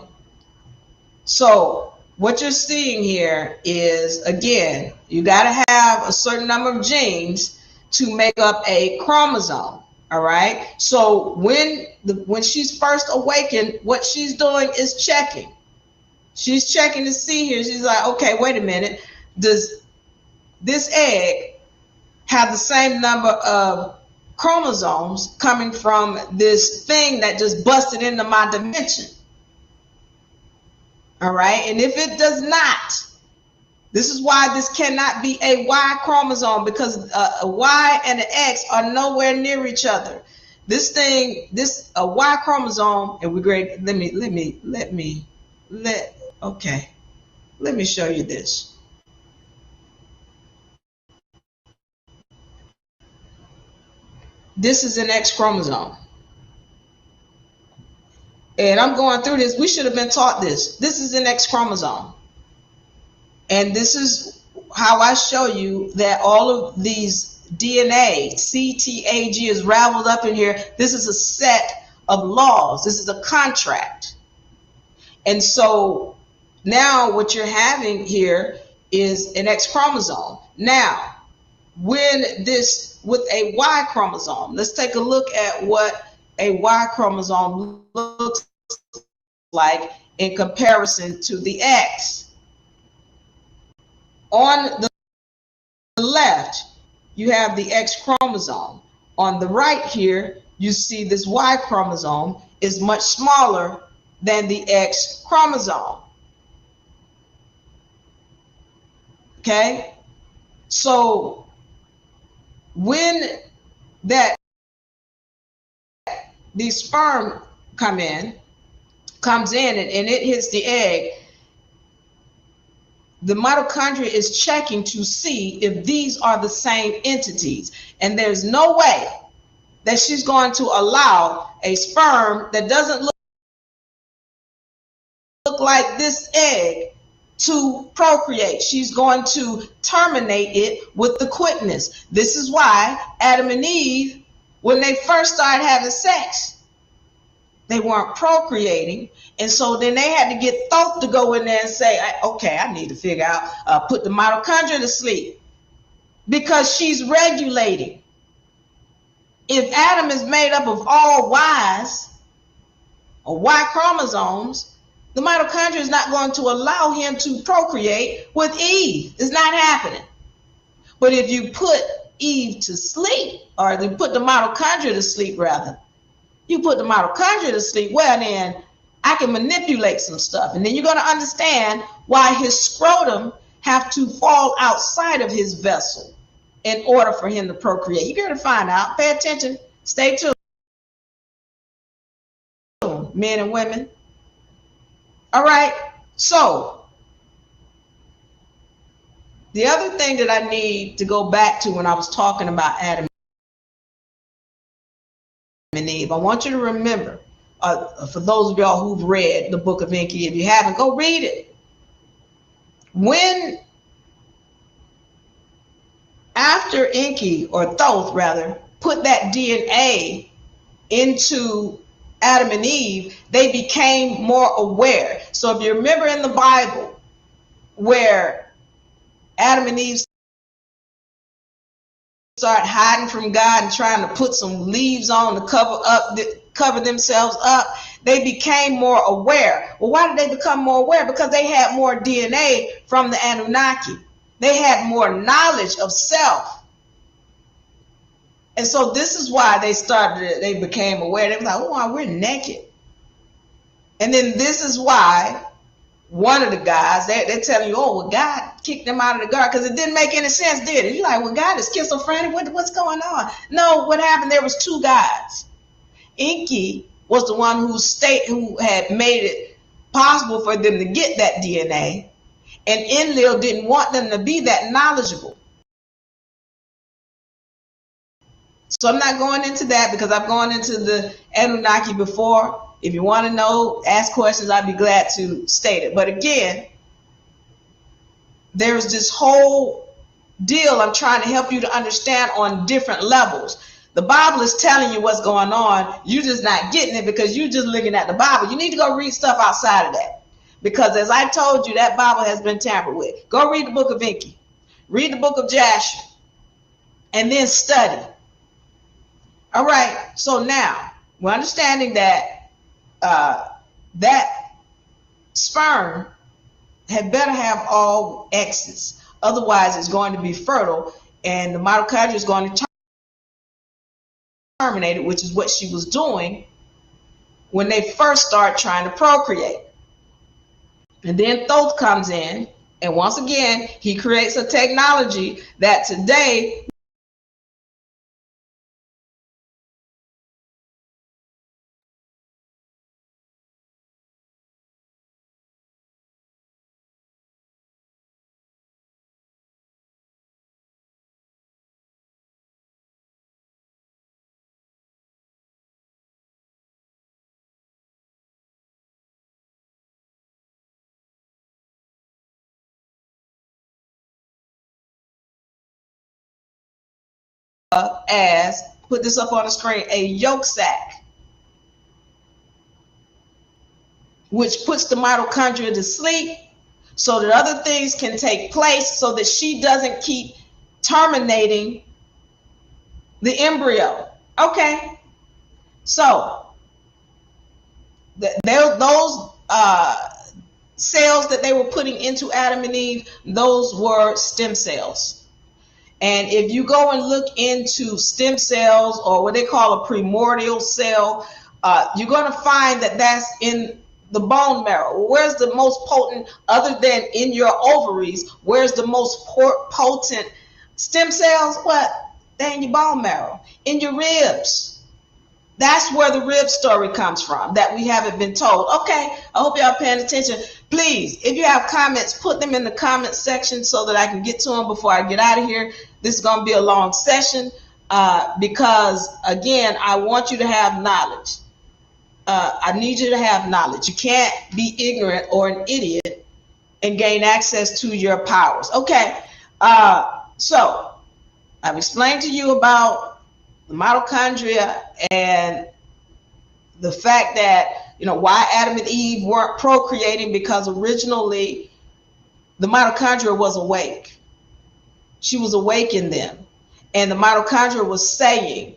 So what you're seeing here is, again, you got to have a certain number of genes to make up a chromosome. All right, so when she's first awakened, what she's doing is checking. She's checking to see here. She's like, okay, wait a minute, does this egg have the same number of chromosomes coming from this thing that just busted into my dimension? All right, and if it does not, this is why this cannot be a Y chromosome, because a Y and an X are nowhere near each other. This thing, a Y chromosome, and we're great. Let me show you this. This is an X chromosome. And I'm going through this. We should have been taught this. This is an X chromosome. And this is how I show you that all of these DNA, CTAG, is raveled up in here. This is a set of laws. This is a contract. And so now what you're having here is an X chromosome. Now, with a Y chromosome, let's take a look at what a Y chromosome looks like in comparison to the X. On the left, you have the X chromosome. On the right here, you see this Y chromosome is much smaller than the X chromosome. Okay? So when the sperm comes in and it hits the egg, the mitochondria is checking to see if these are the same entities. And there's no way that she's going to allow a sperm that doesn't look like this egg to procreate. She's going to terminate it with the quickness. This is why Adam and Eve, when they first started having sex, they weren't procreating. And so then they had to get Thoth to go in there and say, okay, I need to figure out, put the mitochondria to sleep, because she's regulating. If Adam is made up of all Ys or Y chromosomes, the mitochondria is not going to allow him to procreate with Eve. It's not happening. But if you put Eve to sleep, or you put the mitochondria to sleep rather, you put the mitochondria to sleep, well then I can manipulate some stuff. And then you're going to understand why his scrotum have to fall outside of his vessel in order for him to procreate. You're going to find out. Pay attention. Stay tuned, men and women. All right. So the other thing that I need to go back to when I was talking about Adam and Eve, I want you to remember For those of y'all who've read the book of Enki, if you haven't, go read it. When, after Enki, or Thoth rather, put that DNA into Adam and Eve, they became more aware. So if you remember in the Bible where Adam and Eve start hiding from God and trying to put some leaves on to cover themselves up, they became more aware. Well, why did they become more aware? Because they had more DNA from the Anunnaki. They had more knowledge of self. And so this is why they became aware. They were like, oh, we're naked. And then this is why one of the guys, they're telling you, oh, well, God kicked them out of the garden, because it didn't make any sense, did it? You're like, well, God is schizophrenic. What's going on? No, what happened? There was two gods. Enki was the one who had made it possible for them to get that DNA, and Enlil didn't want them to be that knowledgeable. So I'm not going into that because I've gone into the Anunnaki before. If you want to know, ask questions, I'd be glad to state it. But again, there's this whole deal I'm trying to help you to understand on different levels. The Bible is telling you what's going on. You're just not getting it because you're just looking at the Bible. You need to go read stuff outside of that. Because as I told you, that Bible has been tampered with. Go read the book of Enki. Read the book of Jasher. And then study. All right. So now, we're understanding that that sperm had better have all X's. Otherwise, it's going to be fertile, and the mitochondria is going to terminate it, which is what she was doing when they first start trying to procreate. And then Thoth comes in, and once again, he creates a technology that today as, put this up on the screen, a yolk sac, which puts the mitochondria to sleep so that other things can take place, so that she doesn't keep terminating the embryo. Okay, so those cells that they were putting into Adam and Eve, those were stem cells. And if you go and look into stem cells, or what they call a primordial cell, you're going to find that that's in the bone marrow. Where's the most potent, other than in your ovaries, where's the most potent stem cells? What? They're in your bone marrow, in your ribs. That's where the rib story comes from, that we haven't been told. Okay, I hope y'all paying attention. Please, if you have comments, put them in the comment section so that I can get to them before I get out of here. This is going to be a long session because, again, I want you to have knowledge. I need you to have knowledge. You can't be ignorant or an idiot and gain access to your powers. Okay, so I've explained to you about the mitochondria and the fact that, why Adam and Eve weren't procreating, because originally the mitochondria was awake. She was awake in them. And the mitochondria was saying,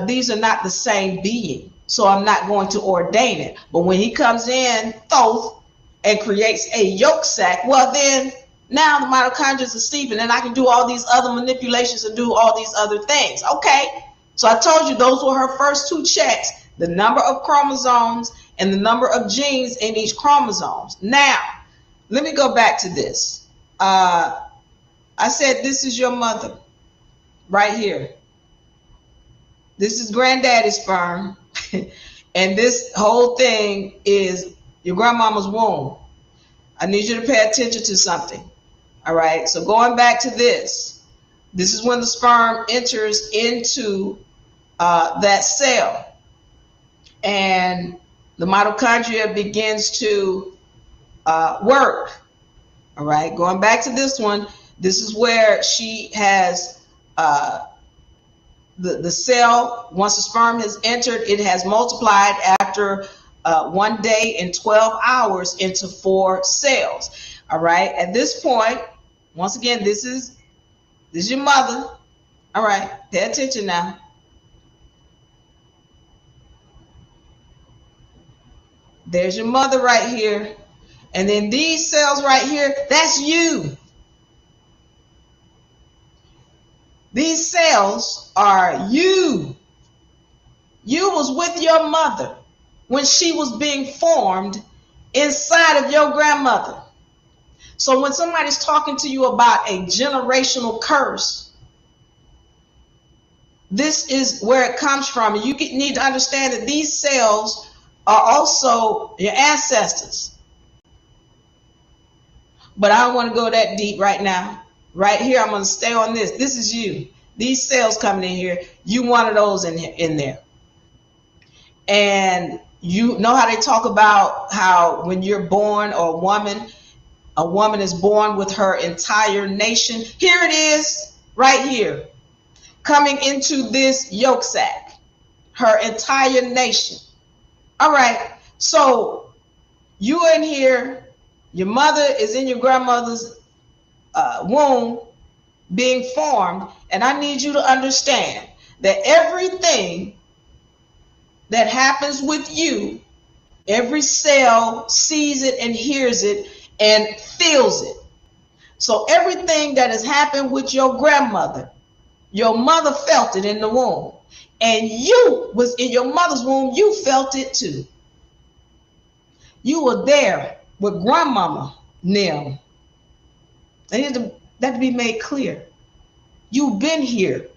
these are not the same being, so I'm not going to ordain it. But when he comes in, Thoth, and creates a yolk sac, well then, now the mitochondria is asleep, and then I can do all these other manipulations and do all these other things. Okay, so I told you those were her first two checks, the number of chromosomes and the number of genes in each chromosomes. Now, let me go back to this. I said this is your mother right here. This is granddaddy's sperm, and this whole thing is your grandmama's womb. I need you to pay attention to something. All right, so going back to this is when the sperm enters into that cell. and the mitochondria begins to work. All right, going back to this one, this is where she has the cell, once the sperm has entered, it has multiplied after 1 day and 12 hours into 4 cells. All right, at this point, once again, this is your mother. All right, pay attention now. There's your mother right here. And then these cells right here, that's you. These cells are you. You was with your mother when she was being formed inside of your grandmother. So when somebody's talking to you about a generational curse, this is where it comes from. And you need to understand that these cells are also your ancestors. But I don't want to go that deep right now. Right here, I'm going to stay on this. This is you. These cells coming in here, you one of those in there. And you know how they talk about how when you're born, or a woman is born with her entire nation. Here it is, right here, coming into this yolk sac, her entire nation. All right, so you in here, your mother is in your grandmother's womb being formed, and I need you to understand that everything that happens with you, every cell sees it and hears it and feels it. So everything that has happened with your grandmother, your mother felt it in the womb, and you was in your mother's womb, you felt it too. You were there with grandmama Nim. That to be made clear. You've been here.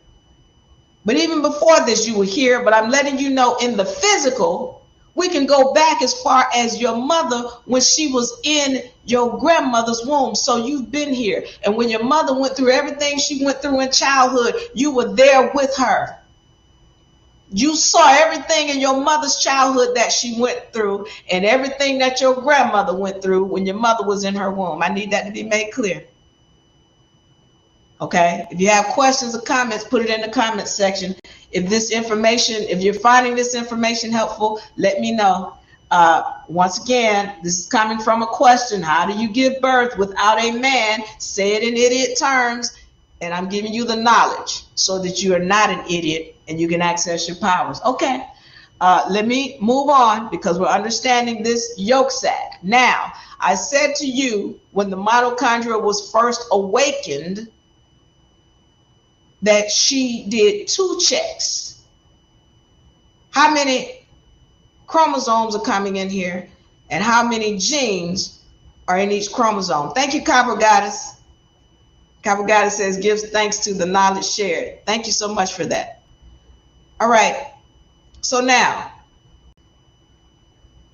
But even before this, you were here. But I'm letting you know, in the physical, we can go back as far as your mother when she was in your grandmother's womb. So you've been here. And when your mother went through everything she went through in childhood, you were there with her. You saw everything in your mother's childhood that she went through, and everything that your grandmother went through when your mother was in her womb. I need that to be made clear. Okay, if you have questions or comments, put it in the comments section. If you're finding this information helpful, let me know. Once again, this is coming from a question. How do you give birth without a man? Say it in idiot terms, and I'm giving you the knowledge so that you are not an idiot and you can access your powers. Okay, let me move on, because we're understanding this yolk sac. Now, I said to you, when the mitochondria was first awakened, that she did 2 checks. How many chromosomes are coming in here, and how many genes are in each chromosome? Thank you, Copper Goddess. Copper Goddess says, gives thanks to the knowledge shared. Thank you so much for that. All right. So now,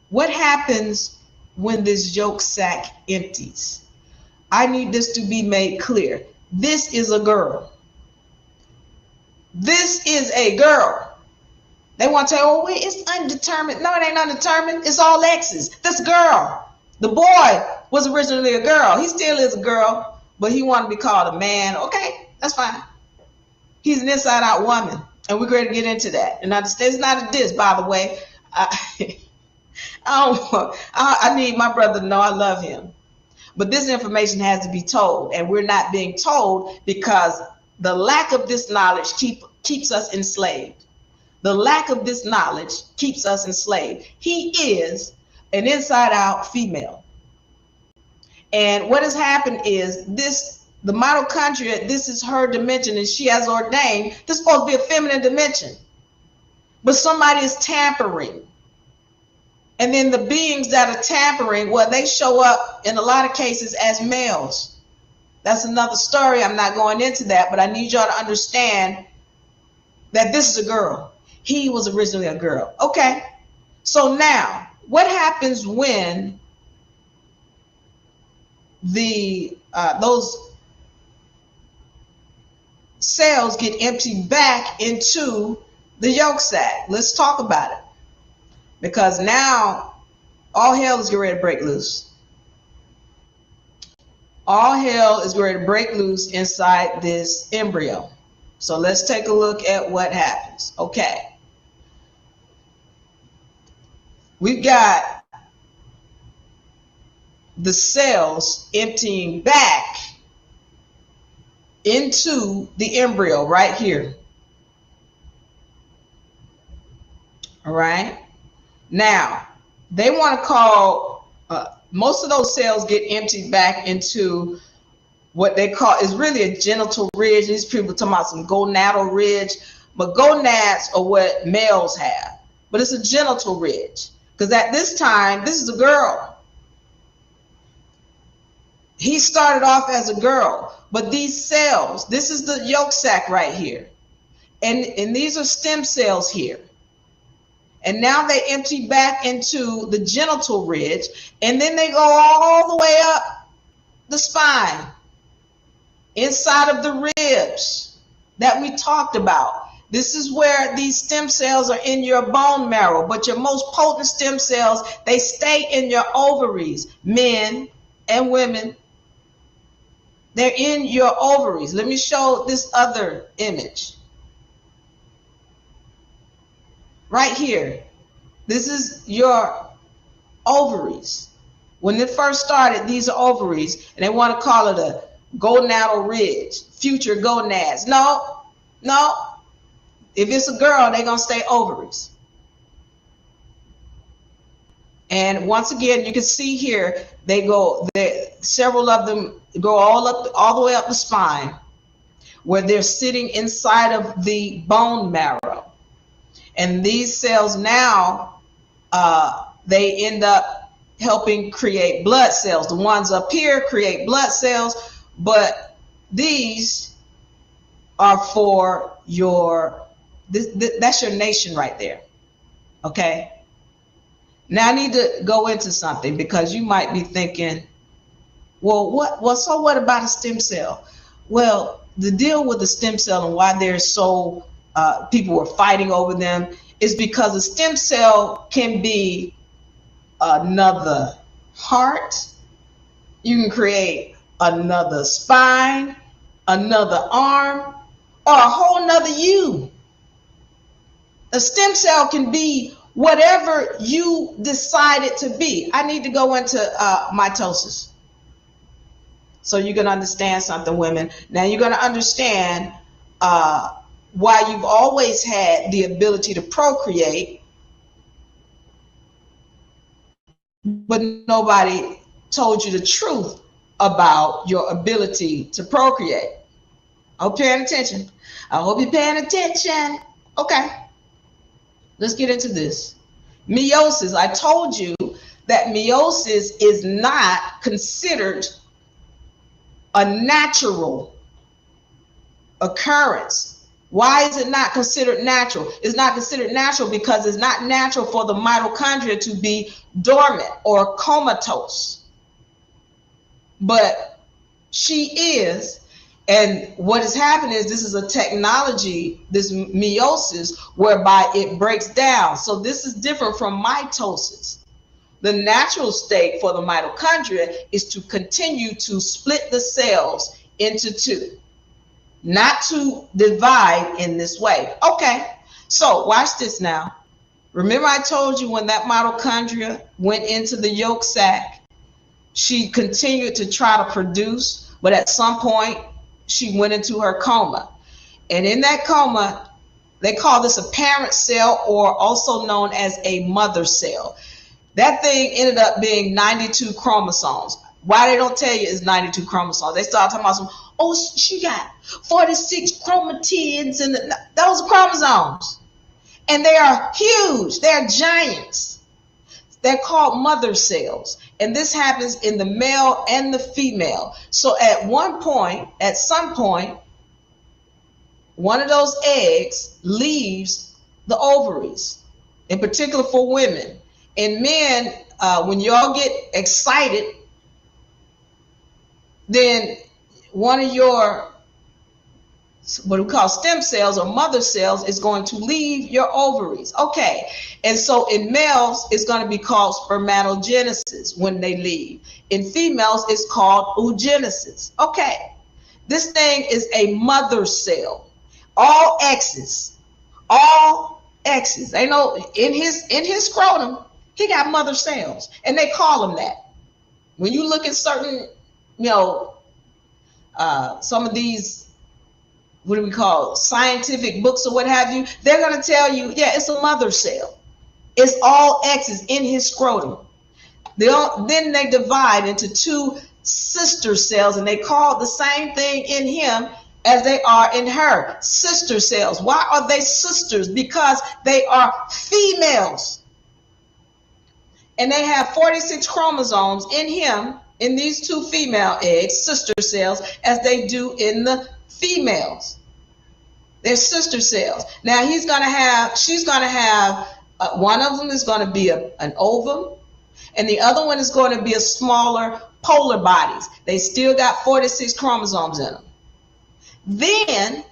what happens when this yolk sac empties? I need this to be made clear. This is a girl. This is a girl. They want to say, oh, wait, it's undetermined. No, it ain't undetermined. It's all X's. This girl. The boy was originally a girl. He still is a girl, but he wanted to be called a man. Okay, that's fine. He's an inside-out woman, and we're going to get into that. And it's not a diss, by the way. I need my brother to know I love him. But this information has to be told, and we're not being told because the lack of this knowledge keeps us enslaved. The lack of this knowledge keeps us enslaved. He is an inside-out female. And what has happened is the mitochondria, this is her dimension, and she has ordained this is supposed to be a feminine dimension. But somebody is tampering. And then the beings that are tampering, well, they show up in a lot of cases as males. That's another story. I'm not going into that, but I need y'all to understand that this is a girl. He was originally a girl. Okay. So now, what happens when those cells get emptied back into the yolk sac? Let's talk about it. because now all hell is getting ready to break loose. All hell is ready to break loose inside this embryo. So let's take a look at what happens. Okay. We've got the cells emptying back into the embryo right here. All right. Now, they want to call, most of those cells get emptied back into what they call, is really a genital ridge. These people talking about some gonadal ridge, but gonads are what males have, but it's a genital ridge. Because at this time, this is a girl. He started off as a girl, but these cells, this is the yolk sac right here. And these are stem cells here. And now they empty back into the genital ridge, and then they go all the way up the spine, inside of the ribs that we talked about. This is where these stem cells are in your bone marrow, but your most potent stem cells, they stay in your ovaries, men and women. They're in your ovaries. Let me show this other image. Right here. This is your ovaries. When it first started, these are ovaries, and they want to call it a gonadal ridge, future gonads. No. If it's a girl, they're going to stay ovaries. And once again, you can see here, several of them go all the way up the spine, where they're sitting inside of the bone marrow. And these cells now, they end up helping create blood cells. The ones up here create blood cells, but these are for that's your nation right there. Okay. Now I need to go into something, because you might be thinking, well, so what about a stem cell? Well, the deal with the stem cell and why they're so, people were fighting over them, is because a stem cell can be another heart. You can create another spine, another arm, or a whole nother you. A stem cell can be whatever you decide it to be. I need to go into mitosis, so you can understand something, women. Now you're going to understand why you've always had the ability to procreate, but nobody told you the truth about your ability to procreate. I hope you're paying attention. I hope you're paying attention. Okay. Let's get into this. Meiosis. I told you that meiosis is not considered a natural occurrence. Why is it not considered natural? It's not considered natural because it's not natural for the mitochondria to be dormant or comatose. But she is. And what has happened is, this is a technology, this meiosis, whereby it breaks down. So this is different from mitosis. The natural state for the mitochondria is to continue to split the cells into two, not to divide in this way. Okay, so watch this now. Remember I told you when that mitochondria went into the yolk sac, she continued to try to produce, but at some point, she went into her coma. And in that coma, they call this a parent cell, or also known as a mother cell. That thing ended up being 92 chromosomes. Why they don't tell you it's 92 chromosomes? They start talking about she got 46 chromatids, and those are chromosomes. And they are huge. They're giants. They're called mother cells. And this happens in the male and the female. So at some point, one of those eggs leaves the ovaries, in particular for women. And men, when y'all get excited, then one of your what we call stem cells or mother cells is going to leave your ovaries. Okay. And so in males, it's going to be called spermatogenesis when they leave. In females, it's called oogenesis. Okay. This thing is a mother cell. All X's. All X's. They know in his scrotum, he got mother cells. And they call them that. When you look at certain, some of these, what do we call, scientific books or what have you, they're going to tell you, yeah, it's a mother cell. It's all X's in his scrotum. Then they divide into two sister cells, and they call the same thing in him as they are in her. Sister cells. Why are they sisters? Because they are females. And they have 46 chromosomes in him, in these two female eggs, sister cells, as they do in the females. They're sister cells. Now she's going to have, one of them is going to be an ovum, and the other one is going to be a smaller polar bodies. They still got 46 chromosomes in them. Then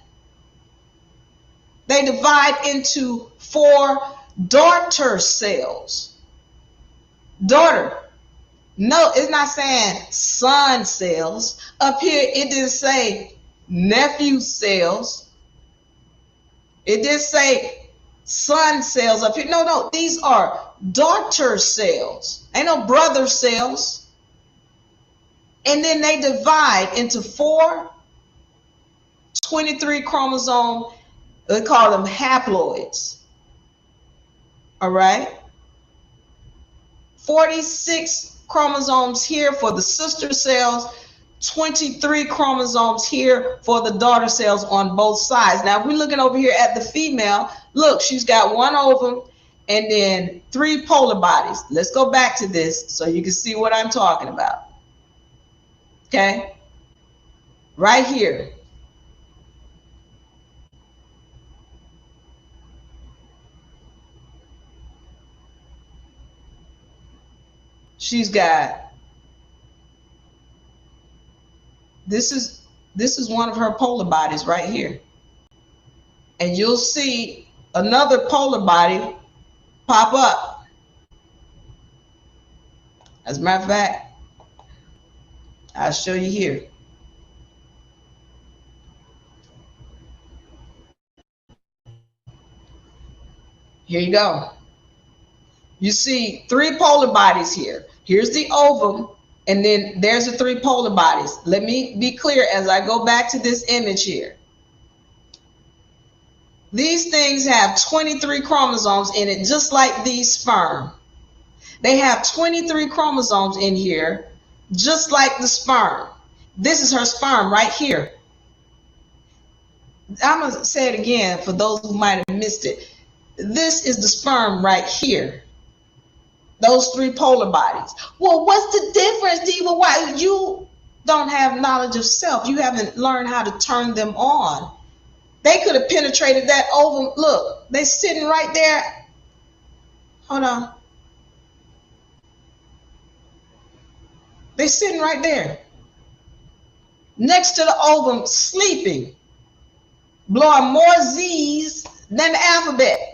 they divide into 4 daughter cells. Daughter. No, it's not saying son cells. Up here, it didn't say nephew cells. It didn't say son cells up here. No, these are daughter cells. Ain't no brother cells. And then they divide into 4 23 chromosome, they call them haploids. All right. 46 chromosomes here for the sister cells, 23 chromosomes here for the daughter cells on both sides. Now, if we're looking over here at the female, look, she's got 1 ovum and then 3 polar bodies. Let's go back to this so you can see what I'm talking about. Okay? Right here. She's got, this is one of her polar bodies right here. And you'll see another polar body pop up. As a matter of fact, I'll show you here. Here you go. You see 3 polar bodies here. Here's the ovum, and then there's the 3 polar bodies. Let me be clear as I go back to this image here. These things have 23 chromosomes in it, just like these sperm. They have 23 chromosomes in here, just like the sperm. This is her sperm right here. I'm going to say it again for those who might have missed it. This is the sperm right here. Those 3 polar bodies. Well, what's the difference, Diva? Why you don't have knowledge of self? You haven't learned how to turn them on. They could have penetrated that ovum. Look, they sitting right there. Hold on. They sitting right there. Next to the ovum, sleeping. Blowing more Z's than the alphabet.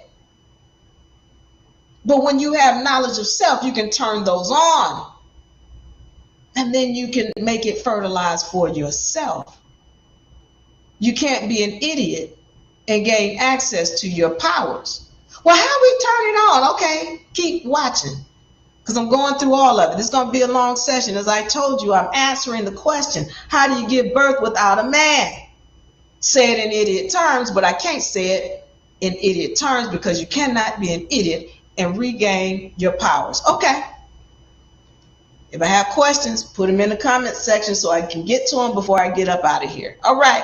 But when you have knowledge of self, you can turn those on. And then you can make it fertilize for yourself. You can't be an idiot and gain access to your powers. Well, how we turn it on? Okay, keep watching. Because I'm going through all of it. It's going to be a long session. As I told you, I'm answering the question, how do you give birth without a man? Say it in idiot terms, but I can't say it in idiot terms because you cannot be an idiot and regain your powers. Okay. If I have questions, put them in the comment section so I can get to them before I get up out of here. All right.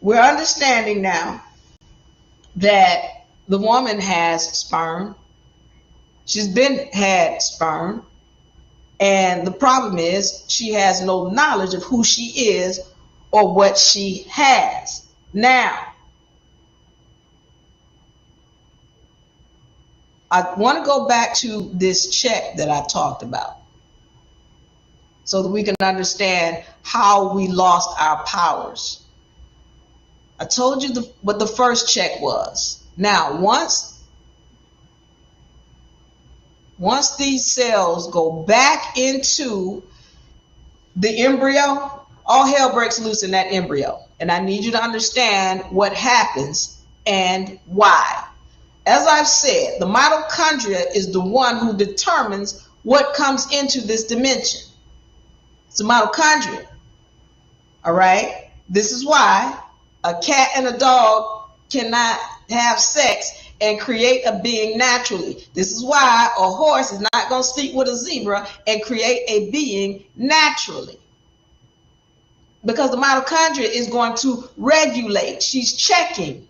We're understanding now that the woman has sperm. She's had sperm. And the problem is she has no knowledge of who she is or what she has. Now, I want to go back to this check that I talked about. so that we can understand how we lost our powers. I told you what the first check was. Now, once these cells go back into the embryo, all hell breaks loose in that embryo. And I need you to understand what happens and why. As I've said, the mitochondria is the one who determines what comes into this dimension. It's the mitochondria. All right? This is why a cat and a dog cannot have sex and create a being naturally. This is why a horse is not going to sleep with a zebra and create a being naturally. Because the mitochondria is going to regulate. She's checking.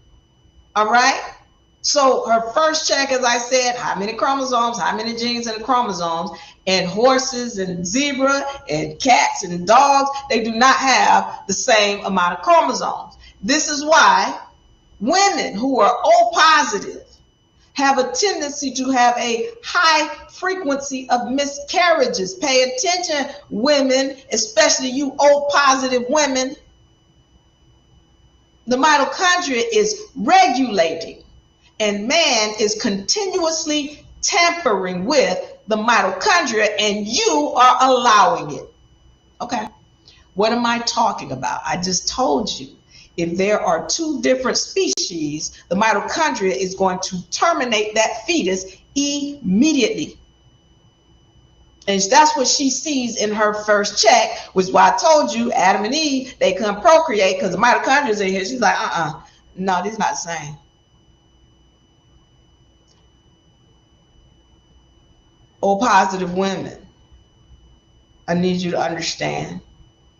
All right? So her first check, as I said, how many chromosomes, how many genes in the chromosomes, and horses and zebra and cats and dogs, they do not have the same amount of chromosomes. This is why women who are O positive have a tendency to have a high frequency of miscarriages. Pay attention, women, especially you O positive women. The mitochondria is regulating, and man is continuously tampering with the mitochondria, and you are allowing it. Okay, what am I talking about? I just told you, if there are two different species, the mitochondria is going to terminate that fetus immediately. And that's what she sees in her first check, which is why I told you Adam and Eve, they couldn't procreate because the mitochondria is in here. She's like, no, this is not the same. O positive women, I need you to understand,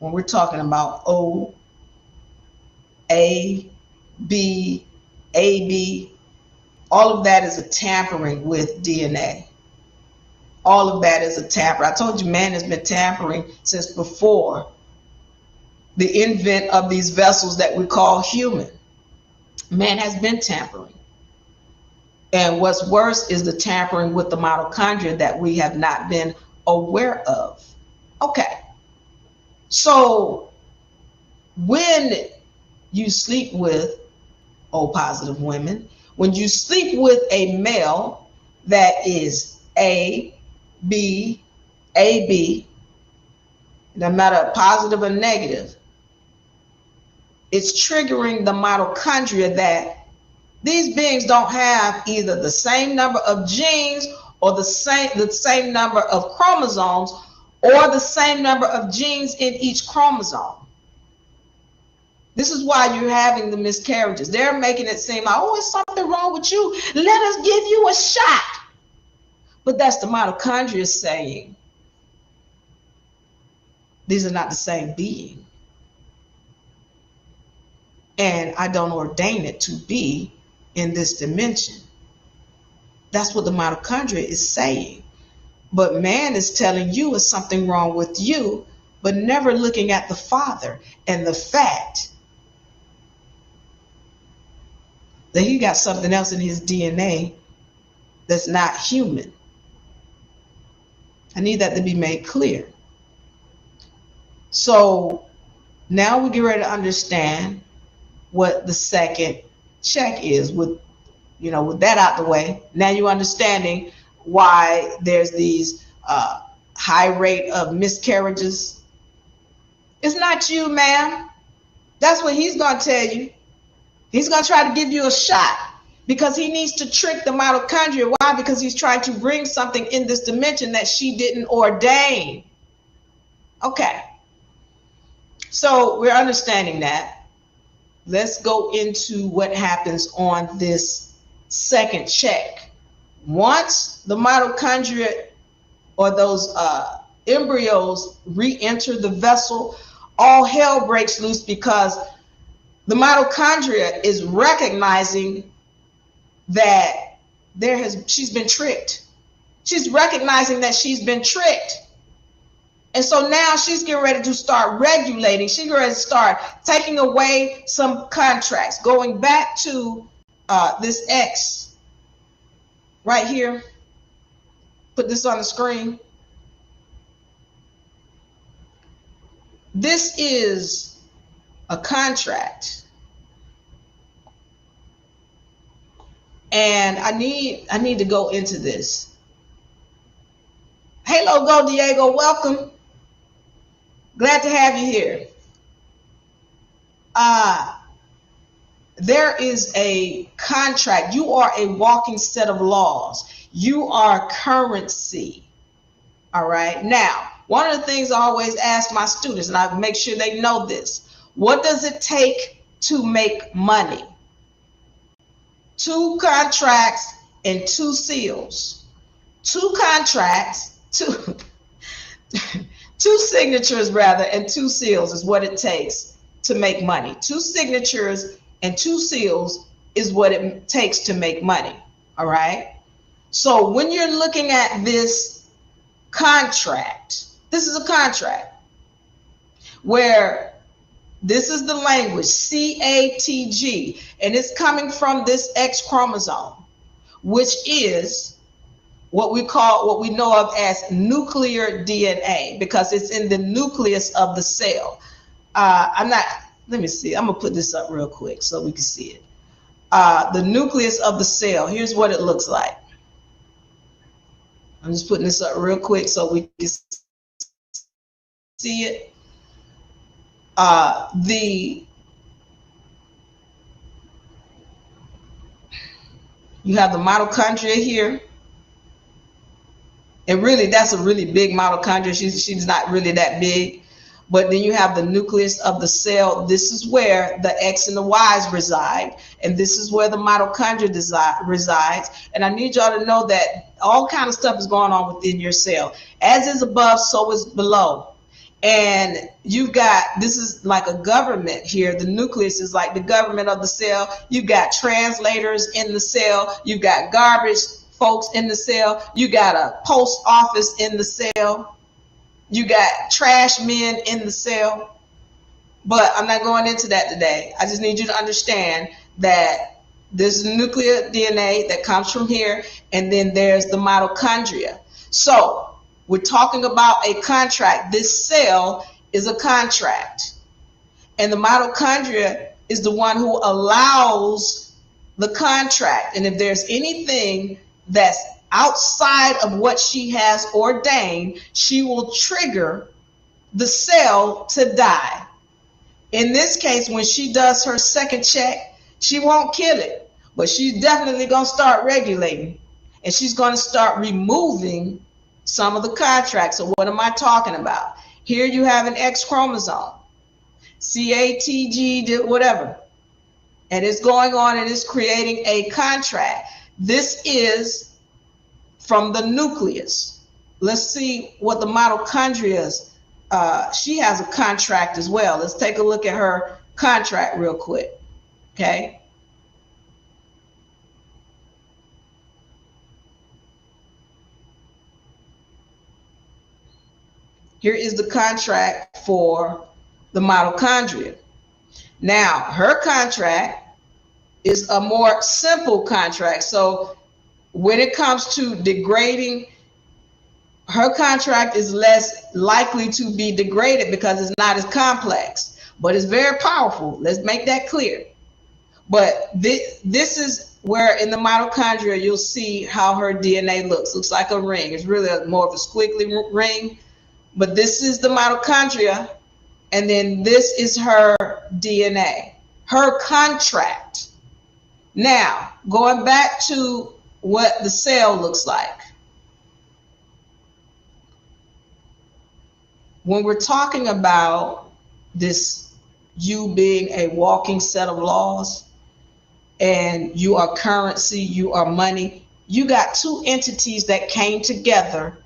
when we're talking about O, A, B, AB, all of that is a tampering with DNA. All of that is a tamper. I told you man has been tampering since before the invent of these vessels that we call human. Man has been tampering. And what's worse is the tampering with the mitochondria that we have not been aware of. Okay. So when you sleep with O positive women, when you sleep with a male that is A, B, AB, no matter positive or negative, it's triggering the mitochondria that these beings don't have either the same number of genes or the same number of chromosomes or the same number of genes in each chromosome. This is why you're having the miscarriages. They're making it seem like, oh, it's something wrong with you. Let us give you a shot. But that's the mitochondria saying, these are not the same being. And I don't ordain it to be in this dimension. That's what the mitochondria is saying. But man is telling you it's something wrong with you, but never looking at the Father and the fact that he got something else in his DNA that's not human. I need that to be made clear. So now we get ready to understand what the second check is. With that out the way, now you're understanding why there's these high rate of miscarriages. It's not you, ma'am. That's what he's going to tell you. He's going to try to give you a shot because he needs to trick the mitochondria. Why? Because he's trying to bring something in this dimension that she didn't ordain. Okay. So we're understanding that. Let's go into what happens on this second check. Once the mitochondria or those embryos re-enter the vessel, all hell breaks loose because the mitochondria is recognizing that she's been tricked. She's recognizing that she's been tricked. And so now she's getting ready to start regulating. She's getting ready to start taking away some contracts, going back to this X right here. Put this on the screen. this is a contract. And I need to go into this. Hey, Logo Diego, welcome. Glad to have you here. There is a contract. You are a walking set of laws. You are currency. All right. Now, one of the things I always ask my students, and I make sure they know this, what does it take to make money? 2 contracts and 2 seals. 2 contracts, 2 signatures rather, and 2 seals is what it takes to make money. 2 signatures and 2 seals is what it takes to make money. All right. So when you're looking at this contract, this is a contract where this is the language CATG, and it's coming from this X chromosome, which is what we know of as nuclear DNA, because it's in the nucleus of the cell. Let me see. I'm gonna put this up real quick so we can see it. The nucleus of the cell. Here's what it looks like. I'm just putting this up real quick so we can see it. You have the mitochondria here. And really, that's a really big mitochondria. She's not really that big. But then you have the nucleus of the cell. This is where the X and the Y's reside. And this is where the mitochondria resides. And I need y'all to know that all kind of stuff is going on within your cell. As is above, so is below. And you've got, this is like a government here. The nucleus is like the government of the cell. You've got translators in the cell. You've got garbage folks in the cell. You got a post office in the cell. You got trash men in the cell. But I'm not going into that today. I just need you to understand that there's nuclear DNA that comes from here, and then there's the mitochondria. So we're talking about a contract. This cell is a contract. And the mitochondria is the one who allows the contract. And if there's anything that's outside of what she has ordained, she will trigger the cell to die. In this case, when she does her second check, she won't kill it, but she's definitely going to start regulating, and she's going to start removing some of the contracts. So what am I talking about? Here you have an X chromosome, CATG, whatever, and it's going on and it's creating a contract. This is from the nucleus. Let's see what the mitochondria is. She has a contract as well. Let's take a look at her contract real quick. Okay. Here is the contract for the mitochondria. Now, her contract is a more simple contract. So when it comes to degrading, her contract is less likely to be degraded because it's not as complex, but it's very powerful. Let's make that clear. But this is where in the mitochondria, you'll see how her DNA looks. Looks like a ring. It's really more of a squiggly ring, but this is the mitochondria. And then this is her DNA, her contract. Now, going back to what the cell looks like. When we're talking about this, you being a walking set of laws, and you are currency, you are money, you got 2 entities that came together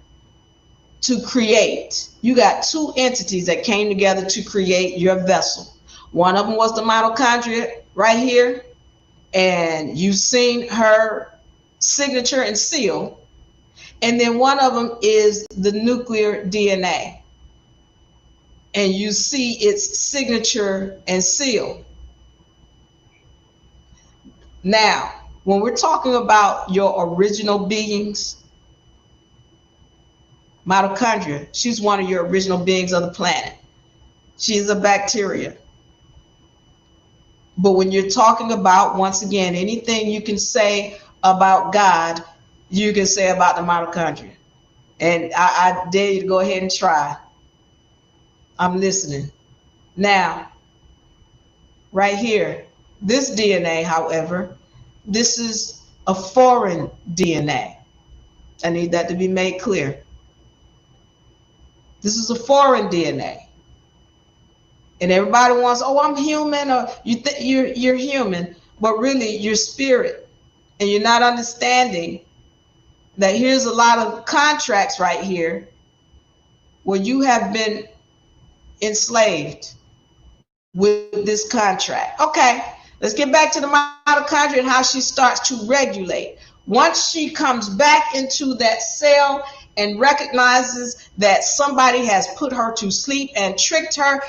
to create. You got 2 entities that came together to create your vessel. One of them was the mitochondria right here, and you've seen her signature and seal, and then one of them is the nuclear DNA, and you see its signature and seal. Now, when we're talking about your original beings, mitochondria, she's one of your original beings of the planet. She's a bacteria. But when you're talking about, once again, anything you can say about God, you can say about the mitochondria. And I dare you to go ahead and try. I'm listening. Now, right here, this DNA, however, this is a foreign DNA. I need that to be made clear. This is a foreign DNA. And everybody wants, oh, I'm human, or you're human, but really you're spirit. And you're not understanding that here's a lot of contracts right here where you have been enslaved with this contract. Okay, let's get back to the mitochondria and how she starts to regulate. Once she comes back into that cell and recognizes that somebody has put her to sleep and tricked her,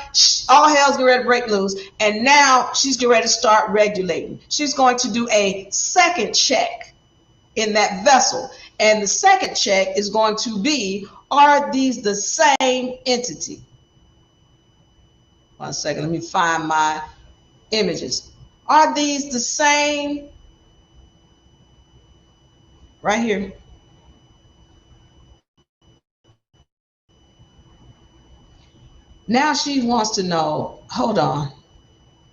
all hell's getting ready to break loose. And now she's getting ready to start regulating. She's going to do a second check in that vessel. And the second check is going to be, are these the same entity? 1 second, let me find my images. Are these the same? Right here. Now she wants to know, hold on.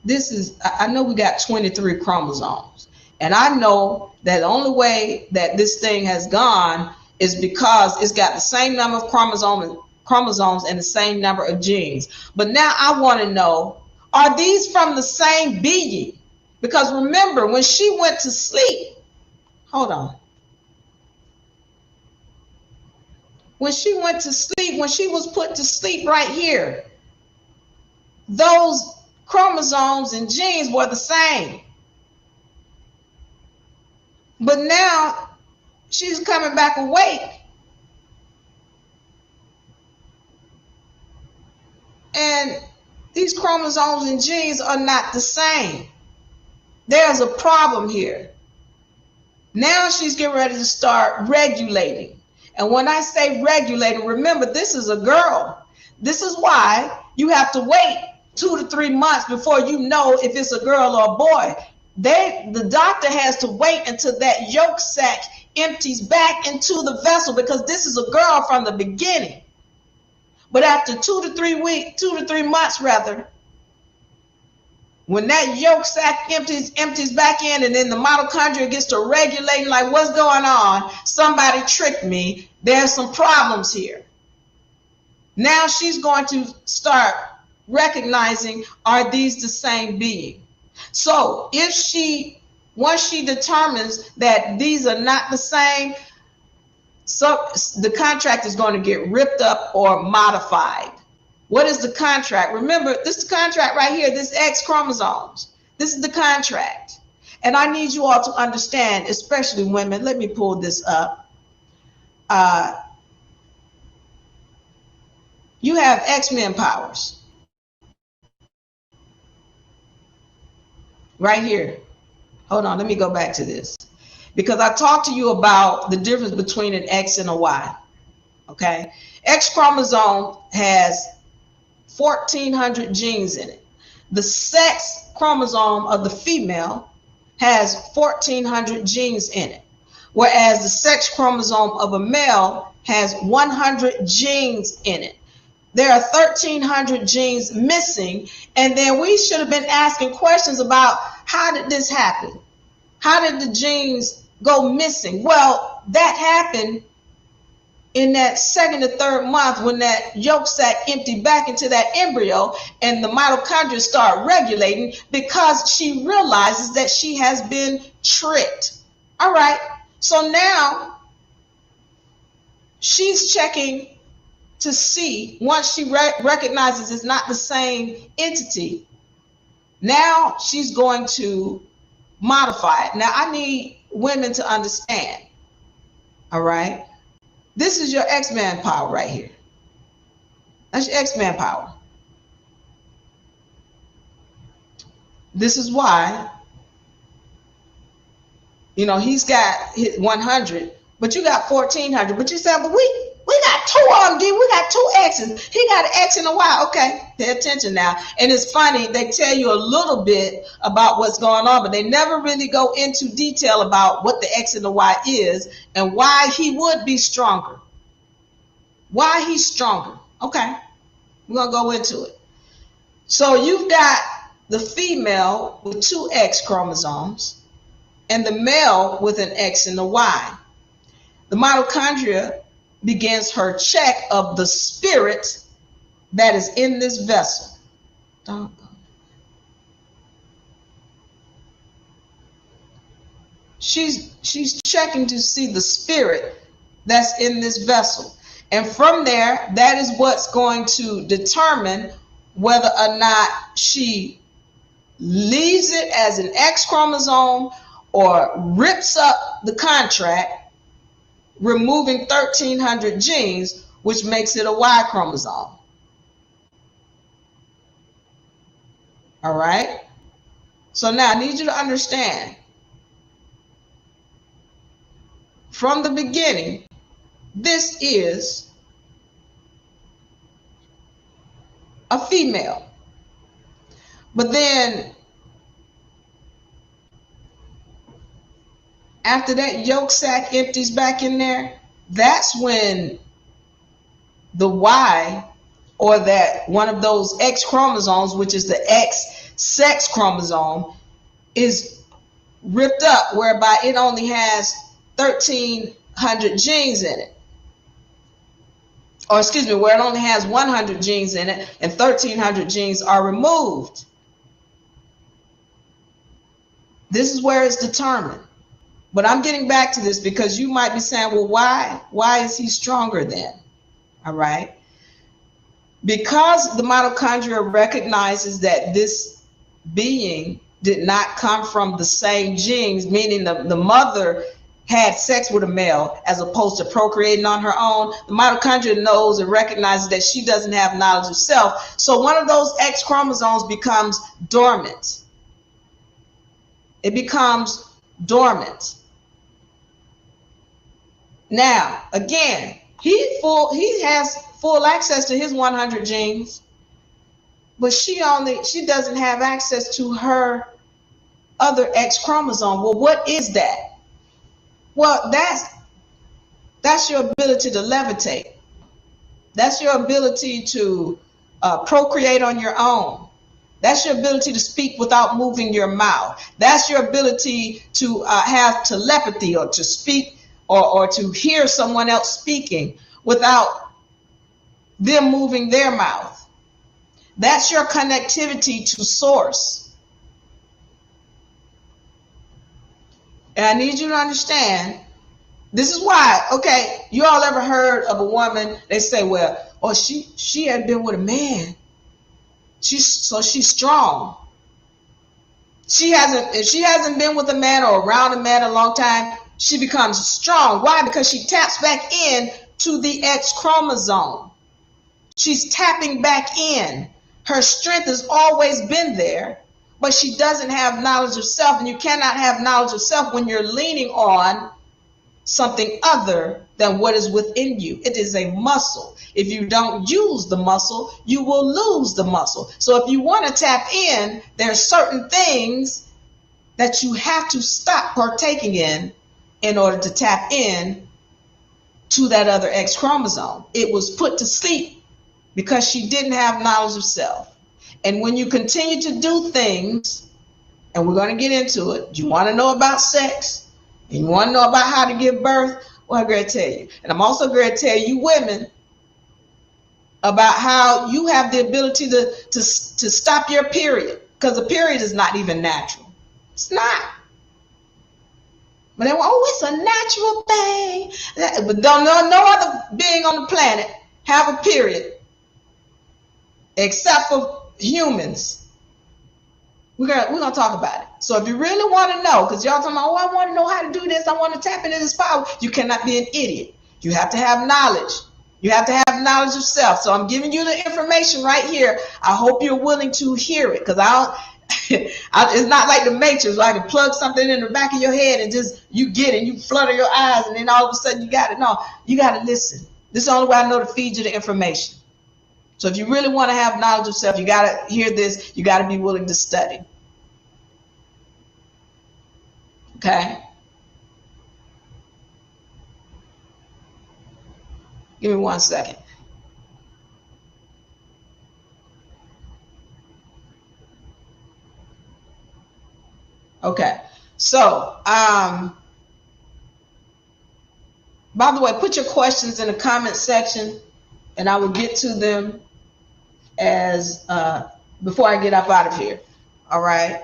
This is, I know we got 23 chromosomes. And I know that the only way that this thing has gone is because it's got the same number of chromosomes and the same number of genes. But now I want to know, are these from the same being? Because remember, when she went to sleep, hold on. When she went to sleep, when she was put to sleep right here, those chromosomes and genes were the same. But now she's coming back awake. And these chromosomes and genes are not the same. There's a problem here. Now she's getting ready to start regulating. And when I say regulating, remember, this is a girl. This is why you have to wait 2 to 3 months before you know if it's a girl or a boy. The doctor has to wait until that yolk sac empties back into the vessel, because this is a girl from the beginning. But after 2 to 3 months rather, when that yolk sac empties back in, and then the mitochondria gets to regulating, like, what's going on? Somebody tricked me. There's some problems here. Now she's going to start recognizing, are these the same being? So once she determines that these are not the same, so the contract is going to get ripped up or modified. What is the contract? Remember, this is the contract right here, this X chromosomes. This is the contract. And I need you all to understand, especially women, let me pull this up. You have X-Men powers. Right here. Hold on, let me go back to this. Because I talked to you about the difference between an X and a Y. Okay? X chromosome has 1,400 genes in it. The sex chromosome of the female has 1,400 genes in it. Whereas the sex chromosome of a male has 100 genes in it. There are 1,300 genes missing, and then we should have been asking questions about, how did this happen? How did the genes go missing? Well, that happened in that 2nd or 3rd month when that yolk sac emptied back into that embryo and the mitochondria start regulating, because she realizes that she has been tricked. All right, so now she's checking to see, once she recognizes it's not the same entity, now she's going to modify it. Now I need women to understand, all right? This is your X-Man power right here. That's your X-Man power. This is why, he's got 100, but you got 1,400. But you said, but we We got two on D. We got two X's. He got an X and a Y. Okay, pay attention now. And it's funny, they tell you a little bit about what's going on, but they never really go into detail about what the X and the Y is and why he would be stronger. Why he's stronger. Okay, we're going to go into it. So you've got the female with two X chromosomes and the male with an X and a Y. The mitochondria begins her check of the spirit that is in this vessel. She's checking to see the spirit that's in this vessel. And from there, that is what's going to determine whether or not she leaves it as an X chromosome or rips up the contract, removing 1,300 genes, which makes it a Y chromosome. All right? So now I need you to understand, from the beginning, this is a female. But then, after that yolk sac empties back in there, that's when the Y, or that one of those X chromosomes, which is the X sex chromosome, is ripped up, whereby it only has 1,300 genes in it. Or excuse me, where it only has 100 genes in it and 1,300 genes are removed. This is where it's determined. But I'm getting back to this because you might be saying, well, why? Why is he stronger then? All right. Because the mitochondria recognizes that this being did not come from the same genes, meaning the mother had sex with a male as opposed to procreating on her own, the mitochondria knows and recognizes that she doesn't have knowledge of self. So one of those X chromosomes becomes dormant. It becomes dormant. Now, again, he has full access to his 100 genes, but she doesn't have access to her other X chromosome. Well, what is that? Well, that's your ability to levitate. That's your ability to procreate on your own. That's your ability to speak without moving your mouth. That's your ability to have telepathy, or to speak or to hear someone else speaking without them moving their mouth. That's your connectivity to source. And I need you to understand, this is why, okay, you all ever heard of a woman, they say, well, oh, she had been with a man. So she's strong. If she hasn't been with a man or around a man a long time, she becomes strong. Why? Because she taps back in to the X chromosome. She's tapping back in. Her strength has always been there, but she doesn't have knowledge of self. And you cannot have knowledge of self when you're leaning on something other than what is within you. It is a muscle. If you don't use the muscle, you will lose the muscle. So if you want to tap in, there are certain things that you have to stop partaking in order to tap in to that other X chromosome. It was put to sleep because she didn't have knowledge of self. And when you continue to do things, and we're going to get into it, you want to know about sex, and you want to know about how to give birth, well, I'm going to tell you. And I'm also going to tell you women about how you have the ability to stop your period, because the period is not even natural. It's not. But they want, oh, it's a natural thing. But no other being on the planet have a period except for humans. We're gonna talk about it. So if you really want to know, because y'all talking about, oh, I want to know how to do this, I want to tap into this power, you cannot be an idiot. You have to have knowledge. You have to have knowledge of self. So I'm giving you the information right here. I hope you're willing to hear it, because it's not like the Matrix where I can plug something in the back of your head and just you get it, you flutter your eyes, and then all of a sudden you got it. No, you got to listen. This is the only way I know to feed you the information. So if you really want to have knowledge of self, you got to hear this. You got to be willing to study. Okay? Give me 1 second. Okay. So, by the way, put your questions in the comment section, and I will get to them as before I get up out of here. All right.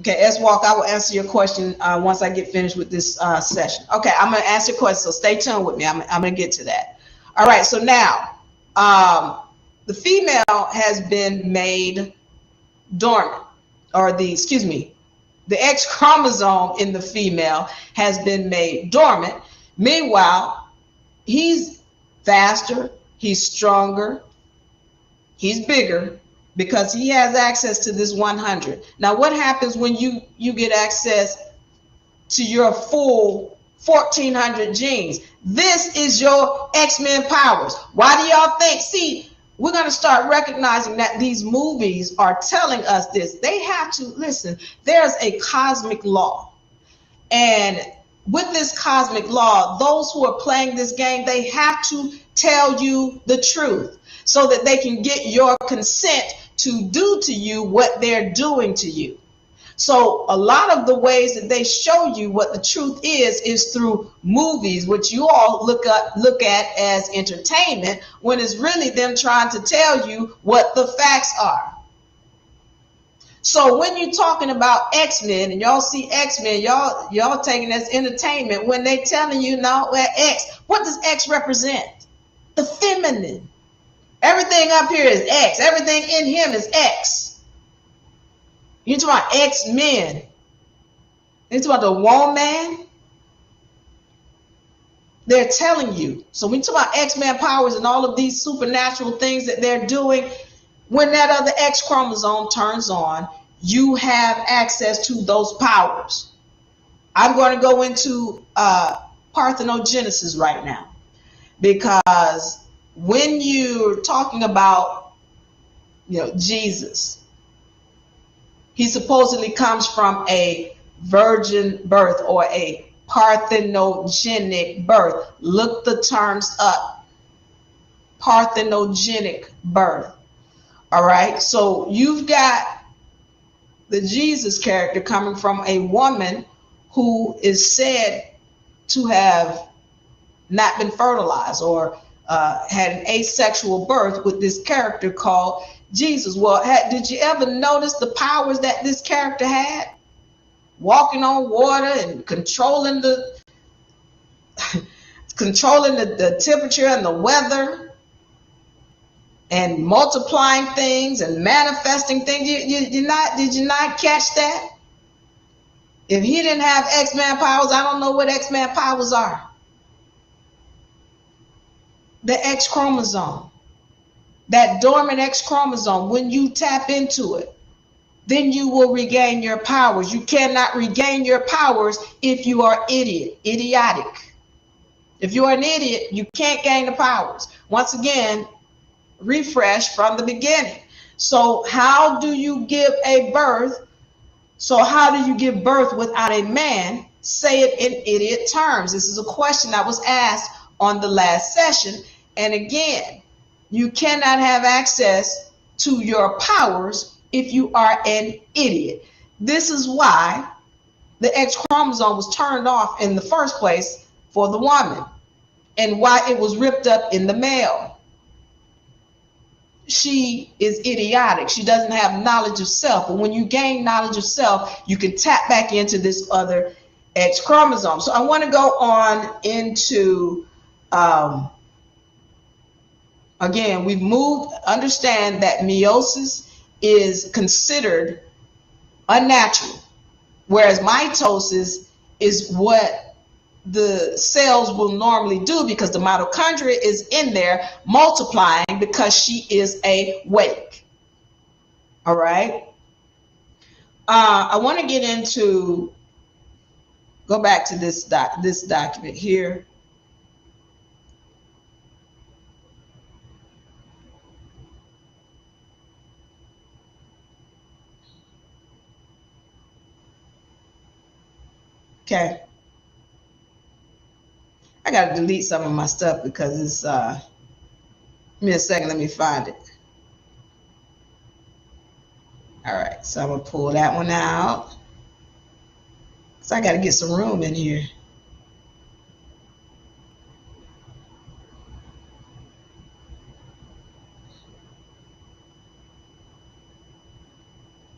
Okay, S Walk, I will answer your question once I get finished with this session. Okay, I'm going to answer your question, so stay tuned with me. I'm going to get to that. All right, so now the female has been made dormant, or the X chromosome in the female has been made dormant. Meanwhile, he's faster, he's stronger, he's bigger, because he has access to this 100. Now, what happens when you get access to your full 1,400 genes? This is your X-Men powers. Why do y'all think? See, we're going to start recognizing that these movies are telling us this. They have to, listen, there's a cosmic law. And with this cosmic law, those who are playing this game, they have to tell you the truth so that they can get your consent to do to you what they're doing to you. So a lot of the ways that they show you what the truth is through movies, which you all look at as entertainment, when it's really them trying to tell you what the facts are. So when you're talking about X-Men and y'all see X-Men, y'all taking as entertainment when they telling you now X. What does X represent? The feminine. Everything up here is X. Everything in him is X. You're talking about X-Men. You're talking about the woman. They're telling you. So when you talk about X-Men powers and all of these supernatural things that they're doing, when that other X chromosome turns on, you have access to those powers. I'm going to go into parthenogenesis right now, because when you're talking about, Jesus, he supposedly comes from a virgin birth or a parthenogenic birth. Look the terms up. Parthenogenic birth. All right. So you've got the Jesus character coming from a woman who is said to have not been fertilized or had an asexual birth with this character called Jesus. Well, did you ever notice the powers that this character had? Walking on water and controlling the temperature and the weather, and multiplying things and manifesting things. Did you not catch that? If he didn't have X-Men powers, I don't know what X-Men powers are. The X chromosome, that dormant X chromosome, when you tap into it, then you will regain your powers. You cannot regain your powers if you are idiotic. If you are an idiot, you can't gain the powers. Once again, refresh from the beginning. So how do you give birth without a man? Say it in idiot terms. This is a question that was asked on the last session. And again, you cannot have access to your powers if you are an idiot. This is why the X chromosome was turned off in the first place for the woman, and why it was ripped up in the male. She is idiotic. She doesn't have knowledge of self. But when you gain knowledge of self, you can tap back into this other X chromosome. So I want to go on into, again, we've moved, understand that meiosis is considered unnatural, whereas mitosis is what the cells will normally do, because the mitochondria is in there multiplying because she is awake. All right. I want to get into, go back to this document here. Okay. I got to delete some of my stuff because it's, give me a second, let me find it. All right, so I'm going to pull that one out. So I got to get some room in here.